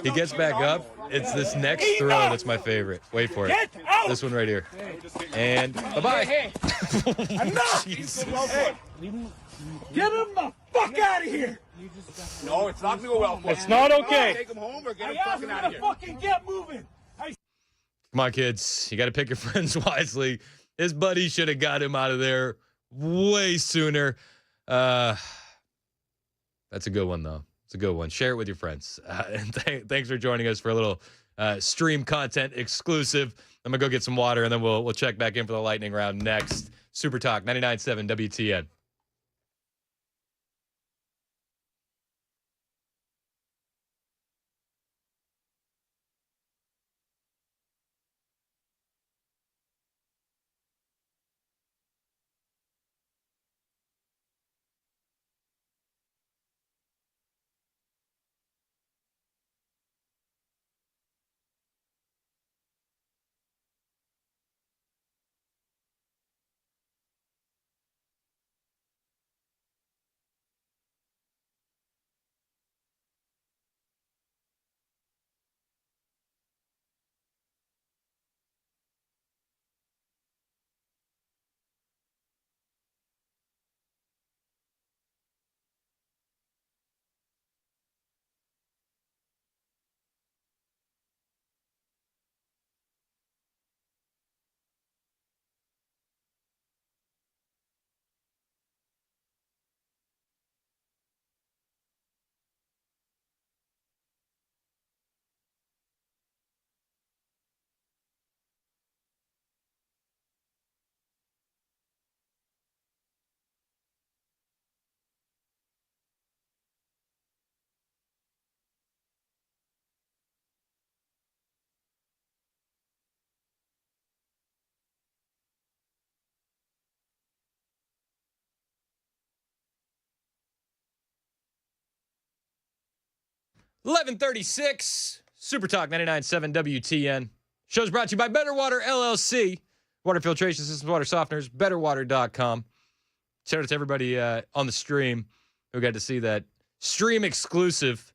Speaker 1: He gets back up. It's this next throw that's my favorite. Wait for it.
Speaker 18: Get out!
Speaker 1: This one right here. And bye-bye.
Speaker 18: Hey. Enough!
Speaker 1: Jesus.
Speaker 18: Hey. Get him the fuck out of here! No, it's not going to go well for
Speaker 2: It's not okay.
Speaker 18: Take him home or get him fucking out of here. Fucking get moving!
Speaker 1: Come on, kids. You got to pick your friends wisely. His buddy should have got him out of there way sooner. That's a good one, though. It's a good one. Share it with your friends. And thanks for joining us for a little stream content exclusive. I'm going to go get some water, and then we'll check back in for the lightning round next. Super Talk 99.7 WTN. 11:36, Super Talk 99.7 WTN. Show's brought to you by Better Water LLC. Water filtration systems, water softeners, betterwater.com. Shout out to everybody on the stream who got to see that stream exclusive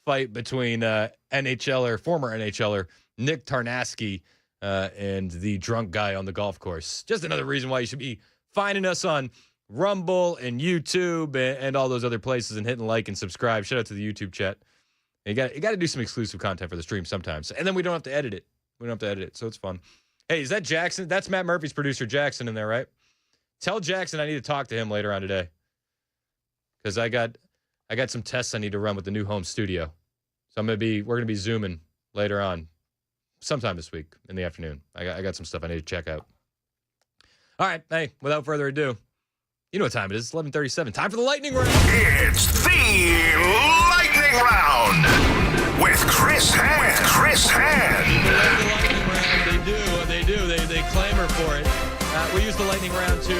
Speaker 1: fight between former NHLer Nick Tarnasky and the drunk guy on the golf course. Just another reason why you should be finding us on Rumble and YouTube and all those other places and hitting like and subscribe. Shout out to the YouTube chat. You got to do some exclusive content for the stream sometimes. And then we don't have to edit it. So it's fun. Hey, is that Jackson? That's Matt Murphy's producer, Jackson, in there, right? Tell Jackson I need to talk to him later on today. Because I got some tests I need to run with the new home studio. So we're gonna be Zooming later on, sometime this week in the afternoon. I got some stuff I need to check out. All right, hey, without further ado, you know what time it is. It's 11:37. Time for the lightning round.
Speaker 18: It's the lightning round with Chris Hand.
Speaker 1: They do. They clamor for it. We use the lightning round to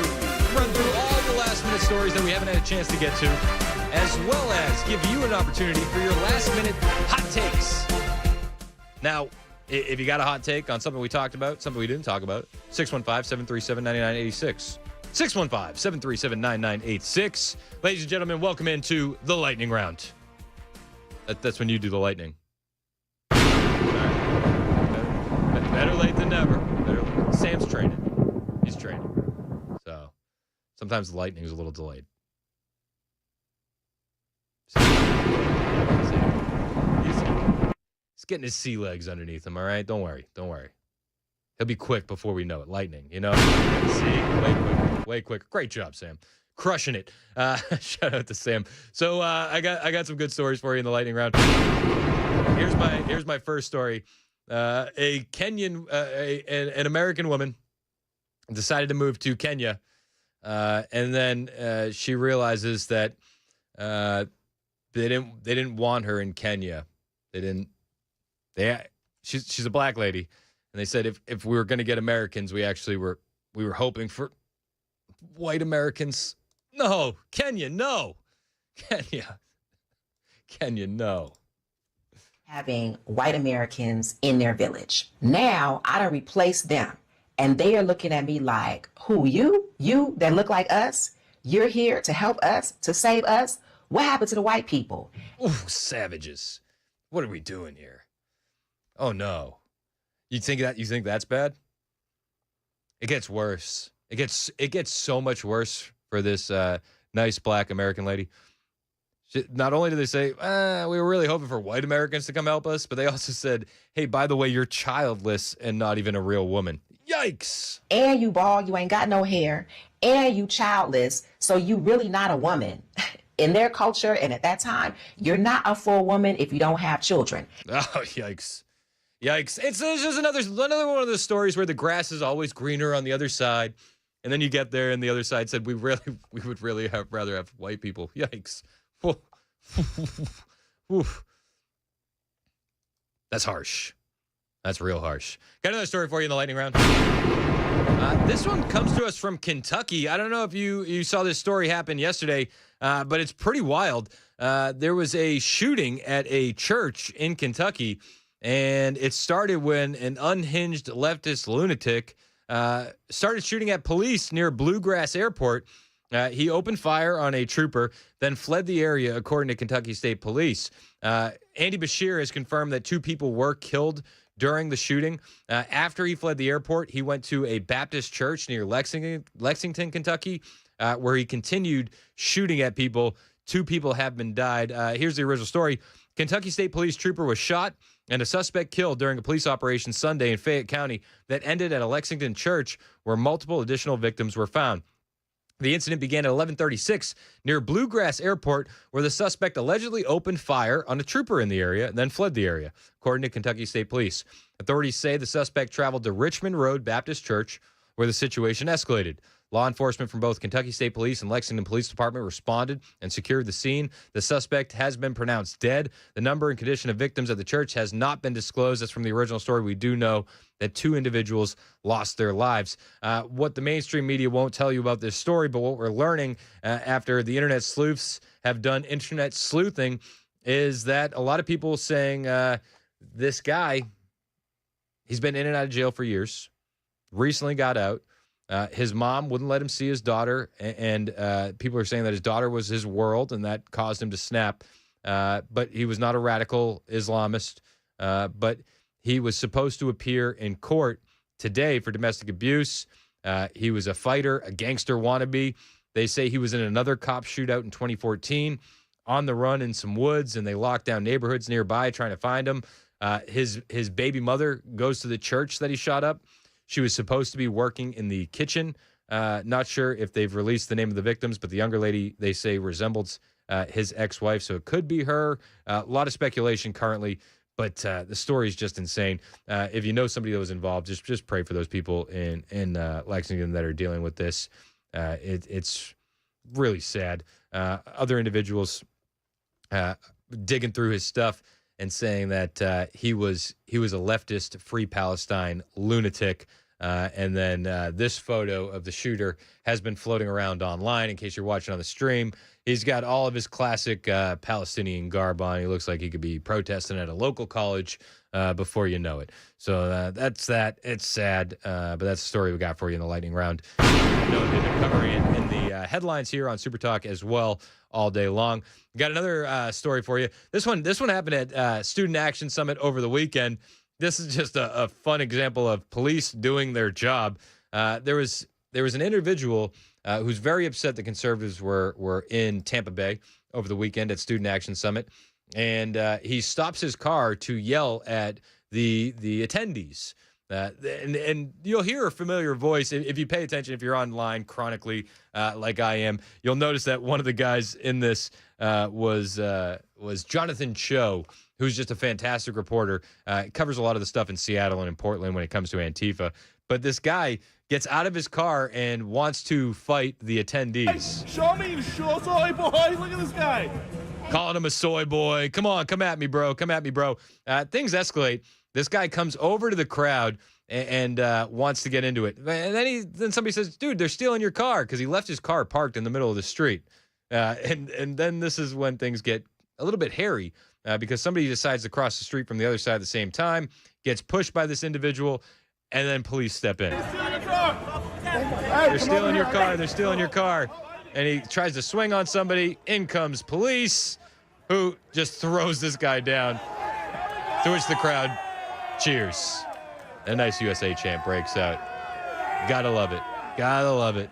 Speaker 1: run through all the last-minute stories that we haven't had a chance to get to, as well as give you an opportunity for your last-minute hot takes. Now, if you got a hot take on something we talked about, something we didn't talk about, 615-737-9986. 615-737-9986. Ladies and gentlemen, welcome into the lightning round. That's when you do the lightning. All right. Better late than never. Sam's training. He's training. So sometimes the lightning is a little delayed. He's getting his sea legs underneath him, all right? Don't worry. He'll be quick before we know it. Lightning, you know? See? Way quicker. Great job, Sam. Crushing it. Shout out to Sam. So I got some good stories for you in the lightning round. Here's my first story. A Kenyan, an American woman decided to move to Kenya, and then she realizes that they didn't want her in Kenya. She's a black lady, and they said if we were going to get Americans, we were hoping for white Americans. No, Kenya, no. Kenya, no.
Speaker 4: Having white Americans in their village. Now I done replaced them, and they are looking at me like, who, you? You that look like us? You're here to help us, to save us? What happened to the white people?
Speaker 1: Ooh, savages. What are we doing here? Oh no. You think that's bad? It gets worse. It gets so much worse for this nice black American lady. Not only did they say, we were really hoping for white Americans to come help us, but they also said, hey, by the way, you're childless and not even a real woman. Yikes.
Speaker 4: And you bald, you ain't got no hair, and you childless, so you really not a woman. In their culture and at that time, you're not a full woman if you don't have children.
Speaker 1: Oh, yikes. It's just another one of those stories where the grass is always greener on the other side, and then you get there and the other side said, we would really rather have white people. Yikes. That's harsh. That's real harsh. Got another story for you in the lightning round. This one comes to us from Kentucky. I don't know if you saw this story happen yesterday, but it's pretty wild. There was a shooting at a church in Kentucky, and it started when an unhinged leftist lunatic started shooting at police near Bluegrass Airport. He opened fire on a trooper, then fled the area, according to Kentucky State Police. Andy Bashir has confirmed that 2 people were killed during the shooting. After he fled the airport, he went to a Baptist church near Lexington, Kentucky, where he continued shooting at people. 2 people have been died. Here's the original story. Kentucky State Police trooper was shot and a suspect killed during a police operation Sunday in Fayette County that ended at a Lexington church where multiple additional victims were found. The incident began at 11:36 near Bluegrass Airport, where the suspect allegedly opened fire on a trooper in the area and then fled the area, according to Kentucky State Police. Authorities say the suspect traveled to Richmond Road Baptist Church, where the situation escalated. Law enforcement from both Kentucky State Police and Lexington Police Department responded and secured the scene. The suspect has been pronounced dead. The number and condition of victims at the church has not been disclosed. That's from the original story. We do know that 2 individuals lost their lives. What the mainstream media won't tell you about this story, but what we're learning after the internet sleuths have done internet sleuthing, is that a lot of people saying this guy, he's been in and out of jail for years, recently got out. His mom wouldn't let him see his daughter, and people are saying that his daughter was his world, and that caused him to snap. But he was not a radical Islamist. But he was supposed to appear in court today for domestic abuse. He was a fighter, a gangster wannabe. They say he was in another cop shootout in 2014, on the run in some woods, and they locked down neighborhoods nearby trying to find him. His baby mother goes to the church that he shot up. She was supposed to be working in the kitchen. Not sure if they've released the name of the victims, but the younger lady, they say, resembles his ex-wife, so it could be her. A lot of speculation currently, but the story is just insane. If you know somebody that was involved, just pray for those people in Lexington that are dealing with this. It's really sad. Other individuals digging through his stuff and saying that he was a leftist, free Palestine lunatic. And then this photo of the shooter has been floating around online. In case you're watching on the stream, he's got all of his classic Palestinian garb on. He looks like he could be protesting at a local college before you know it. So that's that. It's sad, but that's the story we got for you in the lightning round. They've been covering it in the headlines here on Super Talk as well all day long. Got another story for you. This one happened at Student Action Summit over the weekend. This is just a fun example of police doing their job. There was an individual who's very upset the conservatives were in Tampa Bay over the weekend at Student Action Summit, and he stops his car to yell at the attendees. And you'll hear a familiar voice if you pay attention. If you're online chronically, like I am, you'll notice that one of the guys in this was Jonathan Cho, who's just a fantastic reporter. Covers a lot of the stuff in Seattle and in Portland when it comes to Antifa. But this guy gets out of his car and wants to fight the attendees.
Speaker 2: Show me, you soy boy. Look at this guy.
Speaker 1: Calling him a soy boy. Come on, come at me, bro. Come at me, bro. Things escalate. This guy comes over to the crowd and wants to get into it. And then somebody says, dude, they're stealing your car, because he left his car parked in the middle of the street. And then this is when things get a little bit hairy, because somebody decides to cross the street from the other side at the same time, gets pushed by this individual, and then police step in. They're stealing your car. They're stealing your car. And he tries to swing on somebody. In comes police, who just throws this guy down, to which the crowd cheers. A nice USA chant breaks out. Gotta love it. Gotta love it.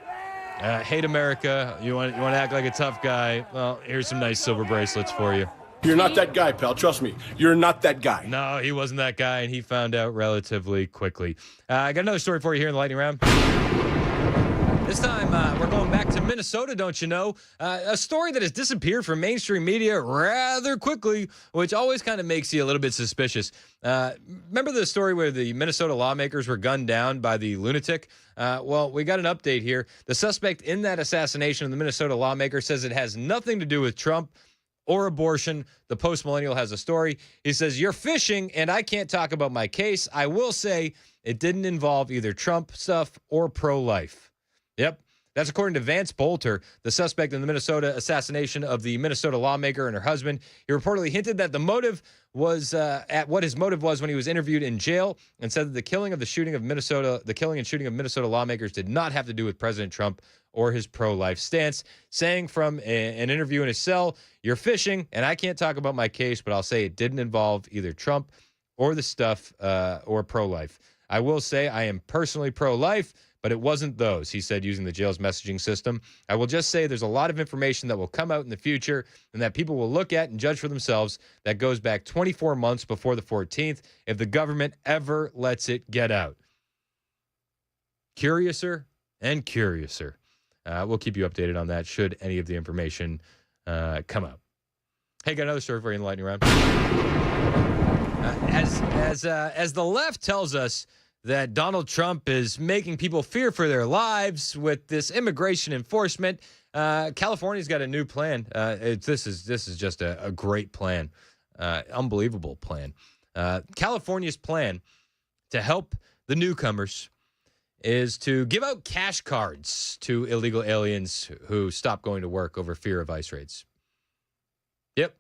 Speaker 1: Hate America. You want to act like a tough guy? Well, here's some nice silver bracelets for you.
Speaker 2: You're not that guy, pal. Trust me. You're not that guy.
Speaker 1: No, he wasn't that guy, and he found out relatively quickly. I got another story for you here in the lightning round. This time, we're going back to Minnesota, don't you know? A story that has disappeared from mainstream media rather quickly, which always kind of makes you a little bit suspicious. Remember the story where the Minnesota lawmakers were gunned down by the lunatic? Well, we got an update here. The suspect in that assassination of the Minnesota lawmaker says it has nothing to do with Trump or abortion. The Post-Millennial has a story. He says, you're fishing, and I can't talk about my case. I will say it didn't involve either Trump stuff or pro-life. Yep. That's according to Vance Bolter, the suspect in the Minnesota assassination of the Minnesota lawmaker and her husband. He reportedly hinted that the motive was at what his motive was when he was interviewed in jail, and said that the killing and shooting of Minnesota lawmakers did not have to do with President Trump or his pro-life stance, saying from an interview in his cell, you're fishing, and I can't talk about my case, but I'll say it didn't involve either Trump or the stuff or pro-life. I will say I am personally pro-life, but it wasn't those, he said, using the jail's messaging system. I will just say there's a lot of information that will come out in the future and that people will look at and judge for themselves that goes back 24 months before the 14th if the government ever lets it get out. Curiouser and curiouser. We'll keep you updated on that should any of the information come out. Hey, got another story for you in the lightning round. As the left tells us that Donald Trump is making people fear for their lives with this immigration enforcement, California's got a new plan. This is just a great plan, unbelievable plan. California's plan to help the newcomers is to give out cash cards to illegal aliens who stop going to work over fear of ICE raids. Yep.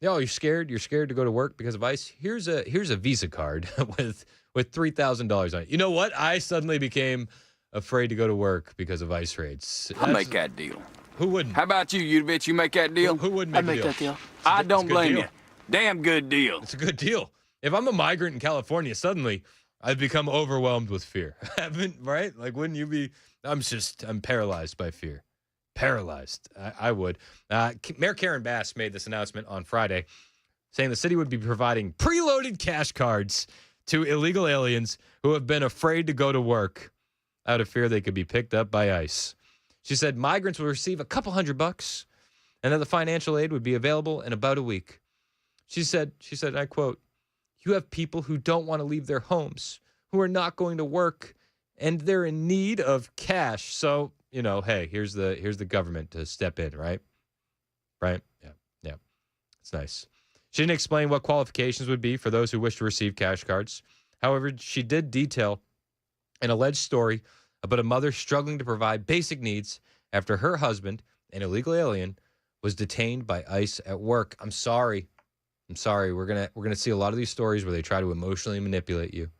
Speaker 1: Oh, you're scared? You're scared to go to work because of ICE? Here's a Visa card with $3,000 on it. You know what? I suddenly became afraid to go to work because of ICE raids.
Speaker 6: I'll make that deal.
Speaker 1: Who wouldn't?
Speaker 6: How about you bitch? You make that deal?
Speaker 1: Who wouldn't
Speaker 6: I'd
Speaker 1: make a
Speaker 6: make
Speaker 1: deal?
Speaker 6: that deal. I don't blame you. Damn good deal.
Speaker 1: It's a good deal. If I'm a migrant in California, suddenly I've become overwhelmed with fear. Right? Like, wouldn't you be? I'm paralyzed by fear. Paralyzed. I would. Mayor Karen Bass made this announcement on Friday, saying the city would be providing preloaded cash cards to illegal aliens who have been afraid to go to work out of fear they could be picked up by ICE. She said migrants will receive a couple $100 and that the financial aid would be available in about a week. She said, I quote, "You have people who don't want to leave their homes, who are not going to work, and they're in need of cash. So, hey, here's the government to step in, right? Right? Yeah. It's nice." She didn't explain what qualifications would be for those who wish to receive cash cards. However, she did detail an alleged story about a mother struggling to provide basic needs after her husband, an illegal alien, was detained by ICE at work. I'm sorry. We're gonna see a lot of these stories where they try to emotionally manipulate you,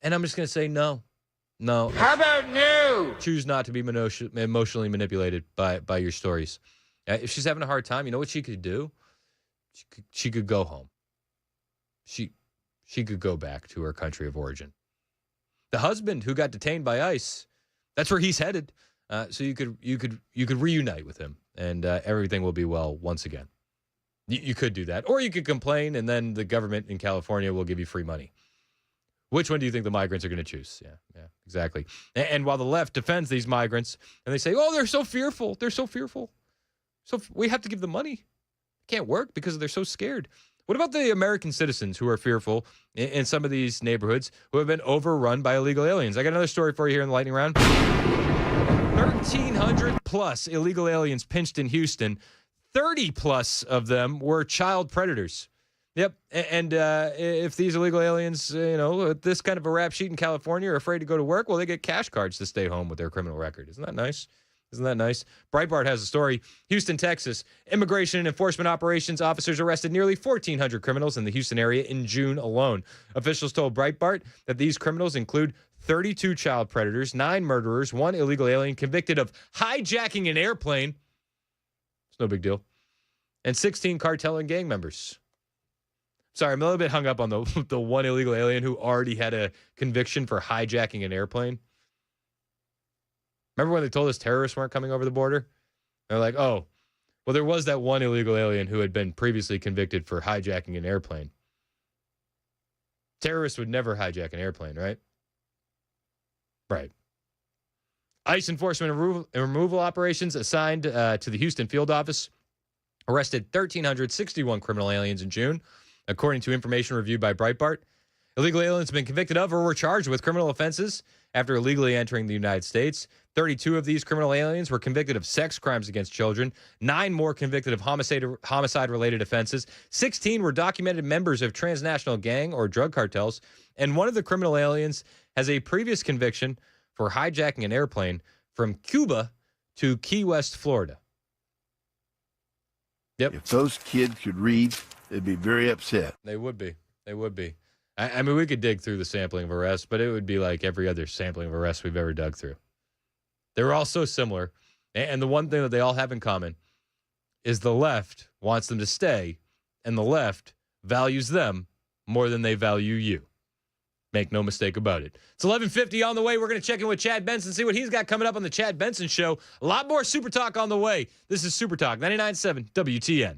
Speaker 1: and I'm just gonna say no.
Speaker 6: How about no?
Speaker 1: Choose not to be emotionally manipulated by your stories. If she's having a hard time, you know what she could do? She could go home. She could go back to her country of origin. The husband who got detained by ICE, that's where he's headed. So you could reunite with him, and everything will be well once again. You could do that, or you could complain, and then the government in California will give you free money. Which one do you think the migrants are going to choose? Yeah, exactly. And while the left defends these migrants, and they say, "Oh, they're so fearful. So we have to give them money. Can't work because they're so scared." What about the American citizens who are fearful in some of these neighborhoods who have been overrun by illegal aliens? I got another story for you here in the lightning round. 1,300 plus illegal aliens pinched in Houston. 30 plus of them were child predators. Yep. And if these illegal aliens, this kind of a rap sheet in California are afraid to go to work, well, they get cash cards to stay home with their criminal record. Isn't that nice? Breitbart has a story. Houston, Texas. Immigration and Enforcement Operations officers arrested nearly 1,400 criminals in the Houston area in June alone. Officials told Breitbart that these criminals include 32 child predators, 9 murderers, 1 illegal alien convicted of hijacking an airplane. It's no big deal. And 16 cartel and gang members. Sorry, I'm a little bit hung up on the one illegal alien who already had a conviction for hijacking an airplane. Remember when they told us terrorists weren't coming over the border? They're like, oh, well, there was that one illegal alien who had been previously convicted for hijacking an airplane. Terrorists would never hijack an airplane, right? Right. ICE enforcement and removal operations assigned to the Houston field office arrested 1,361 criminal aliens in June, according to information reviewed by Breitbart. Illegal aliens have been convicted of or were charged with criminal offenses after illegally entering the United States. 32 of these criminal aliens were convicted of sex crimes against children. 9 more convicted of homicide-related offenses. 16 were documented members of transnational gang or drug cartels. And one of the criminal aliens has a previous conviction for hijacking an airplane from Cuba to Key West, Florida. Yep.
Speaker 19: If those kids could read, they'd be very upset.
Speaker 1: They would be. I mean, we could dig through the sampling of arrests, but it would be like every other sampling of arrests we've ever dug through. They were all so similar. And the one thing that they all have in common is the left wants them to stay, and the left values them more than they value you. Make no mistake about it. It's 11:50 on the way. We're going to check in with Chad Benson, see what he's got coming up on the Chad Benson Show. A lot more Super Talk on the way. This is Super Talk 99.7 WTN.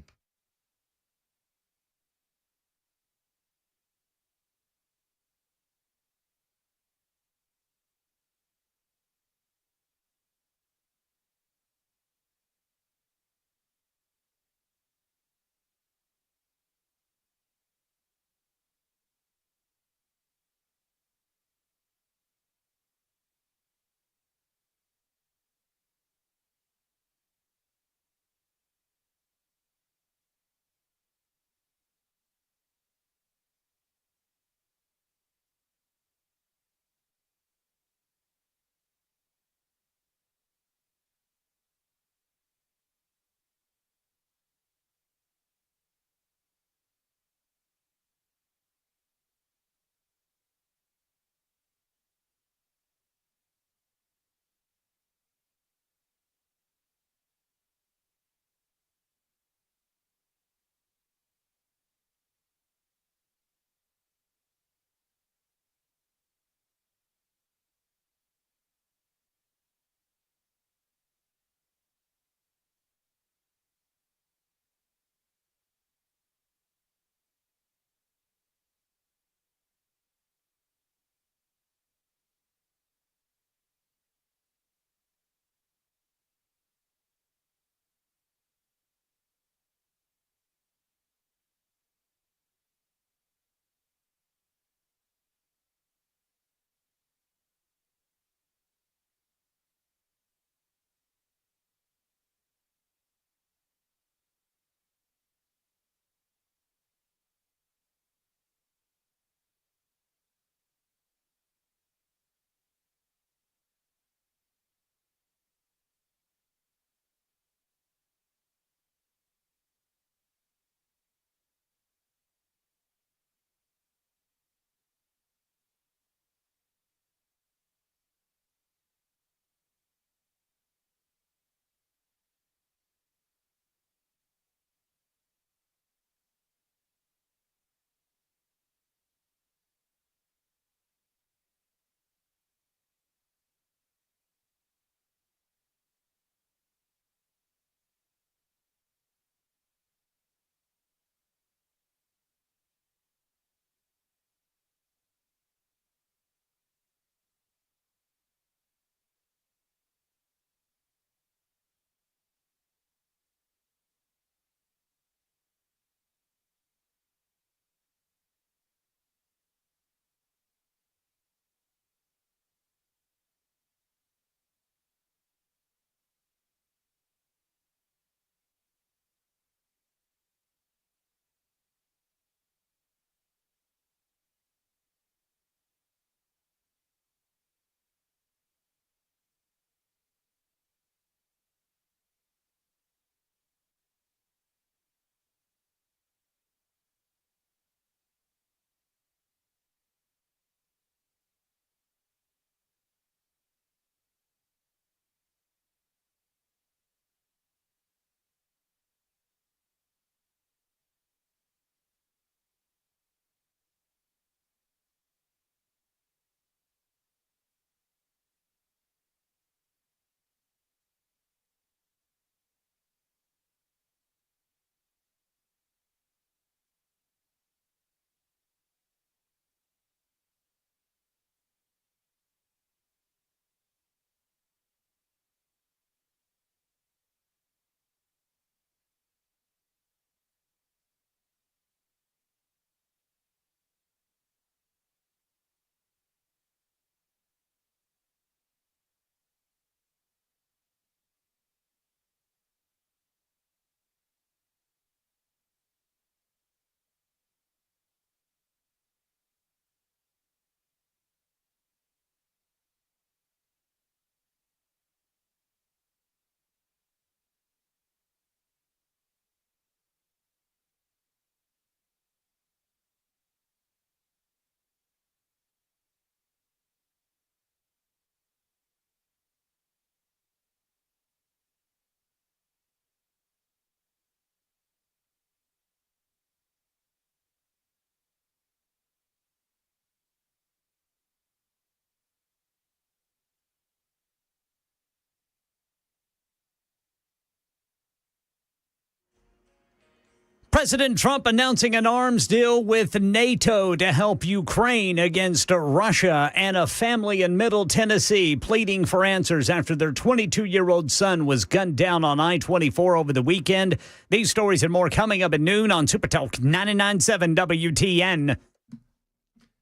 Speaker 9: President Trump announcing an arms deal with NATO to help Ukraine against Russia, and a family in Middle Tennessee pleading for answers after their 22-year-old son was gunned down on I-24 over the weekend. These stories and more coming up at noon on Super Talk 99.7 WTN.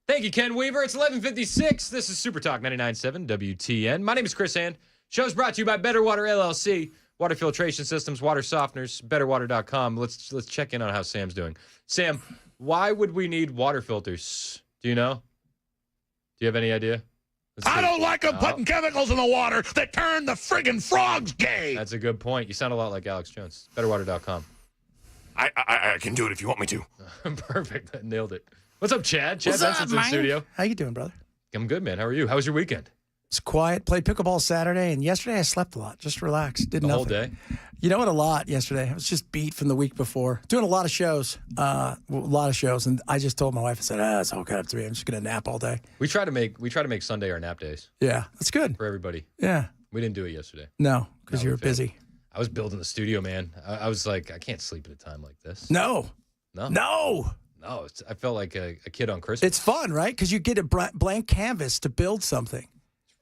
Speaker 1: Thank you, Ken Weaver. It's 11:56. This is Super Talk 99.7 WTN. My name is Chris Hand. Show's brought to you by Better Water LLC. Water filtration systems, water softeners, betterwater.com. Let's check in on how Sam's doing. Sam, why would we need water filters? Do you know? Do you have any idea?
Speaker 18: I don't like them putting chemicals in the water that turn the friggin' frogs gay.
Speaker 1: That's a good point. You sound a lot like Alex Jones. Betterwater.com.
Speaker 18: I can do it if you want me to.
Speaker 1: Perfect. Nailed it. What's up, Chad? Chad
Speaker 5: What's up,
Speaker 1: Benson's in the
Speaker 5: man?
Speaker 1: studio.
Speaker 5: How you doing, brother?
Speaker 1: I'm good, man. How are you? How was your weekend?
Speaker 5: It's quiet. Played pickleball Saturday, and yesterday I slept a lot. Just relaxed. Did
Speaker 1: The
Speaker 5: nothing.
Speaker 1: whole day?
Speaker 5: You know what? A lot yesterday. I was just beat from the week before. Doing a lot of shows. And I just told my wife, I said, it's all cut up to me. I'm just going to nap all day.
Speaker 1: We try to make Sunday our nap days.
Speaker 5: Yeah, that's good.
Speaker 1: For everybody.
Speaker 5: Yeah.
Speaker 1: We didn't do it yesterday.
Speaker 5: No, because you were busy.
Speaker 1: I was building the studio, man. I was like, I can't sleep at a time like this.
Speaker 5: No.
Speaker 1: I felt like a kid on Christmas.
Speaker 5: It's fun, right? Because you get a blank canvas to build something.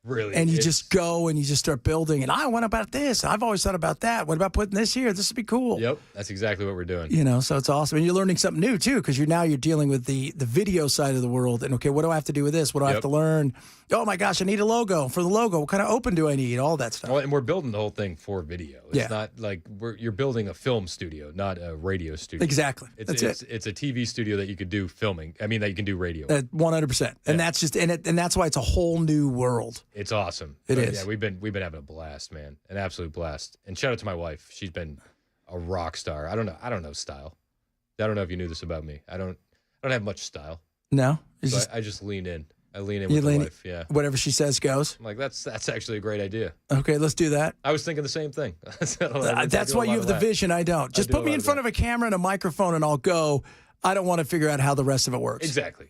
Speaker 1: Really?
Speaker 5: And you just go and you just start building. And I went about this. I've always thought about that. What about putting this here? This would be cool.
Speaker 1: Yep. That's exactly what we're doing.
Speaker 5: You know, so it's awesome. And you're learning something new, too, because you're dealing with the video side of the world. And, okay, what do I have to do with this? What do I have to learn? Oh, my gosh, I need a logo. For the logo, what kind of open do I need? All that stuff.
Speaker 1: Well, and we're building the whole thing for video. It's not like you're building a film studio, not a radio studio.
Speaker 5: Exactly. That's it.
Speaker 1: It's a TV studio that you could do filming. I mean, that you can do radio.
Speaker 5: 100%. And that's just and that's why it's a whole new world.
Speaker 1: It's awesome.
Speaker 5: It is.
Speaker 1: Yeah, we've been having a blast, man. An absolute blast. And shout out to my wife. She's been a rock star. I don't know style. I don't know if you knew this about me. I don't have much style.
Speaker 5: No.
Speaker 1: So I just lean in. I lean in with my wife. Yeah.
Speaker 5: Whatever she says goes.
Speaker 1: I'm like, that's actually a great idea.
Speaker 5: Okay, let's do that.
Speaker 1: I was thinking the same thing.
Speaker 5: That's why you have the vision. I don't. Just put me in front of a camera and a microphone and I'll go. I don't want to figure out how the rest of it works.
Speaker 1: Exactly.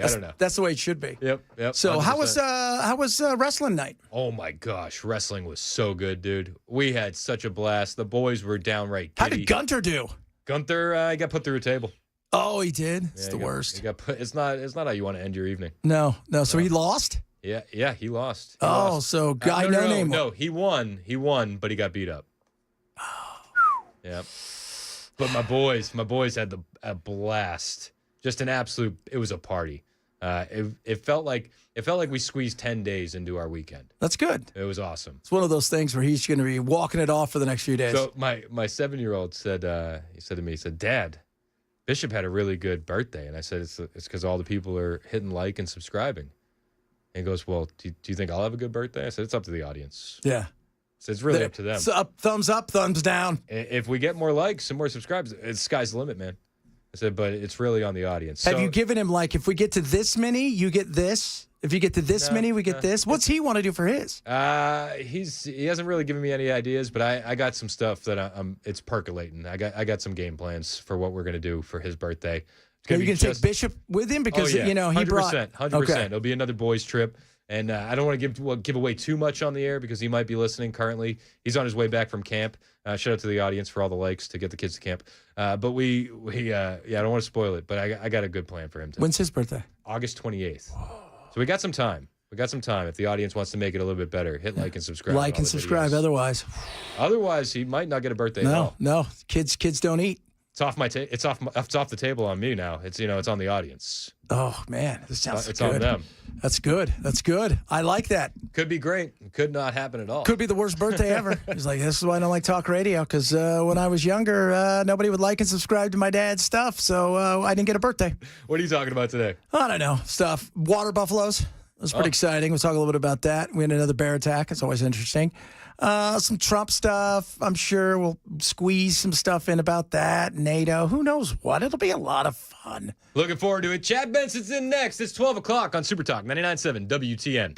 Speaker 1: I don't know.
Speaker 5: That's the way it should be.
Speaker 1: Yep.
Speaker 5: So
Speaker 1: 100%.
Speaker 5: how was wrestling night?
Speaker 1: Oh my gosh, wrestling was so good, dude. We had such a blast. The boys were downright giddy.
Speaker 5: How did Gunter do?
Speaker 1: Gunter got put through a table.
Speaker 5: Oh, he did. It's the worst.
Speaker 1: He got put. It's not how you want to end your evening.
Speaker 5: No. So he lost.
Speaker 1: Yeah, he lost.
Speaker 5: So guy no name.
Speaker 1: No, he won, but he got beat up. Yep. But my boys had a blast. Just an absolute. It was a party. It felt like we squeezed 10 days into our weekend.
Speaker 5: That's good.
Speaker 1: It was awesome.
Speaker 5: It's one of those things where he's going to be walking it off for the next few days.
Speaker 1: So my 7-year-old said to me, Dad, Bishop had a really good birthday, and I said it's because all the people are hitting like and subscribing. And he goes, well, do you think I'll have a good birthday? I said it's up to the audience.
Speaker 5: Yeah.
Speaker 1: So it's really up to them.
Speaker 5: Thumbs up, thumbs down.
Speaker 1: If we get more likes and more subscribers, it's sky's the limit, man. I said, but it's really on the audience.
Speaker 5: Have you given him, like, if we get to this many, you get this? If you get to this many, we get this? What's he want to do for his?
Speaker 1: He hasn't really given me any ideas, but I got some stuff that it's percolating. I got some game plans for what we're going to do for his birthday.
Speaker 5: Are you going to take Bishop with him? Because, he
Speaker 1: 100%,
Speaker 5: brought...
Speaker 1: 100%.
Speaker 5: Okay.
Speaker 1: It'll be another boys' trip. And I don't want to give away too much on the air because he might be listening currently. He's on his way back from camp. Shout out to the audience for all the likes to get the kids to camp. But I don't want to spoil it, but I got a good plan for him.
Speaker 5: When's his birthday?
Speaker 1: August 28th. So we got some time. If the audience wants to make it a little bit better, hit like and subscribe.
Speaker 5: Like and subscribe.
Speaker 1: Videos. Otherwise, he might not get a birthday at all.
Speaker 5: No. Kids don't eat.
Speaker 1: It's off the table on me now. It's on the audience.
Speaker 5: Oh man, this sounds
Speaker 1: it's
Speaker 5: good.
Speaker 1: on them.
Speaker 5: That's good. I like that.
Speaker 1: Could be great. Could not happen at all.
Speaker 5: Could be the worst birthday ever. He's like, this is why I don't like talk radio, because when I was younger, nobody would like and subscribe to my dad's stuff, so I didn't get a birthday.
Speaker 1: What are you talking about today?
Speaker 5: I don't know. Stuff. Water buffaloes. It was pretty exciting. We'll talk a little bit about that. We had another bear attack. It's always interesting. Some Trump stuff. I'm sure we'll squeeze some stuff in about that. NATO. Who knows what? It'll be a lot of fun.
Speaker 1: Looking forward to it. Chad Benson's in next. It's 12 o'clock on Super Talk 99.7 WTN.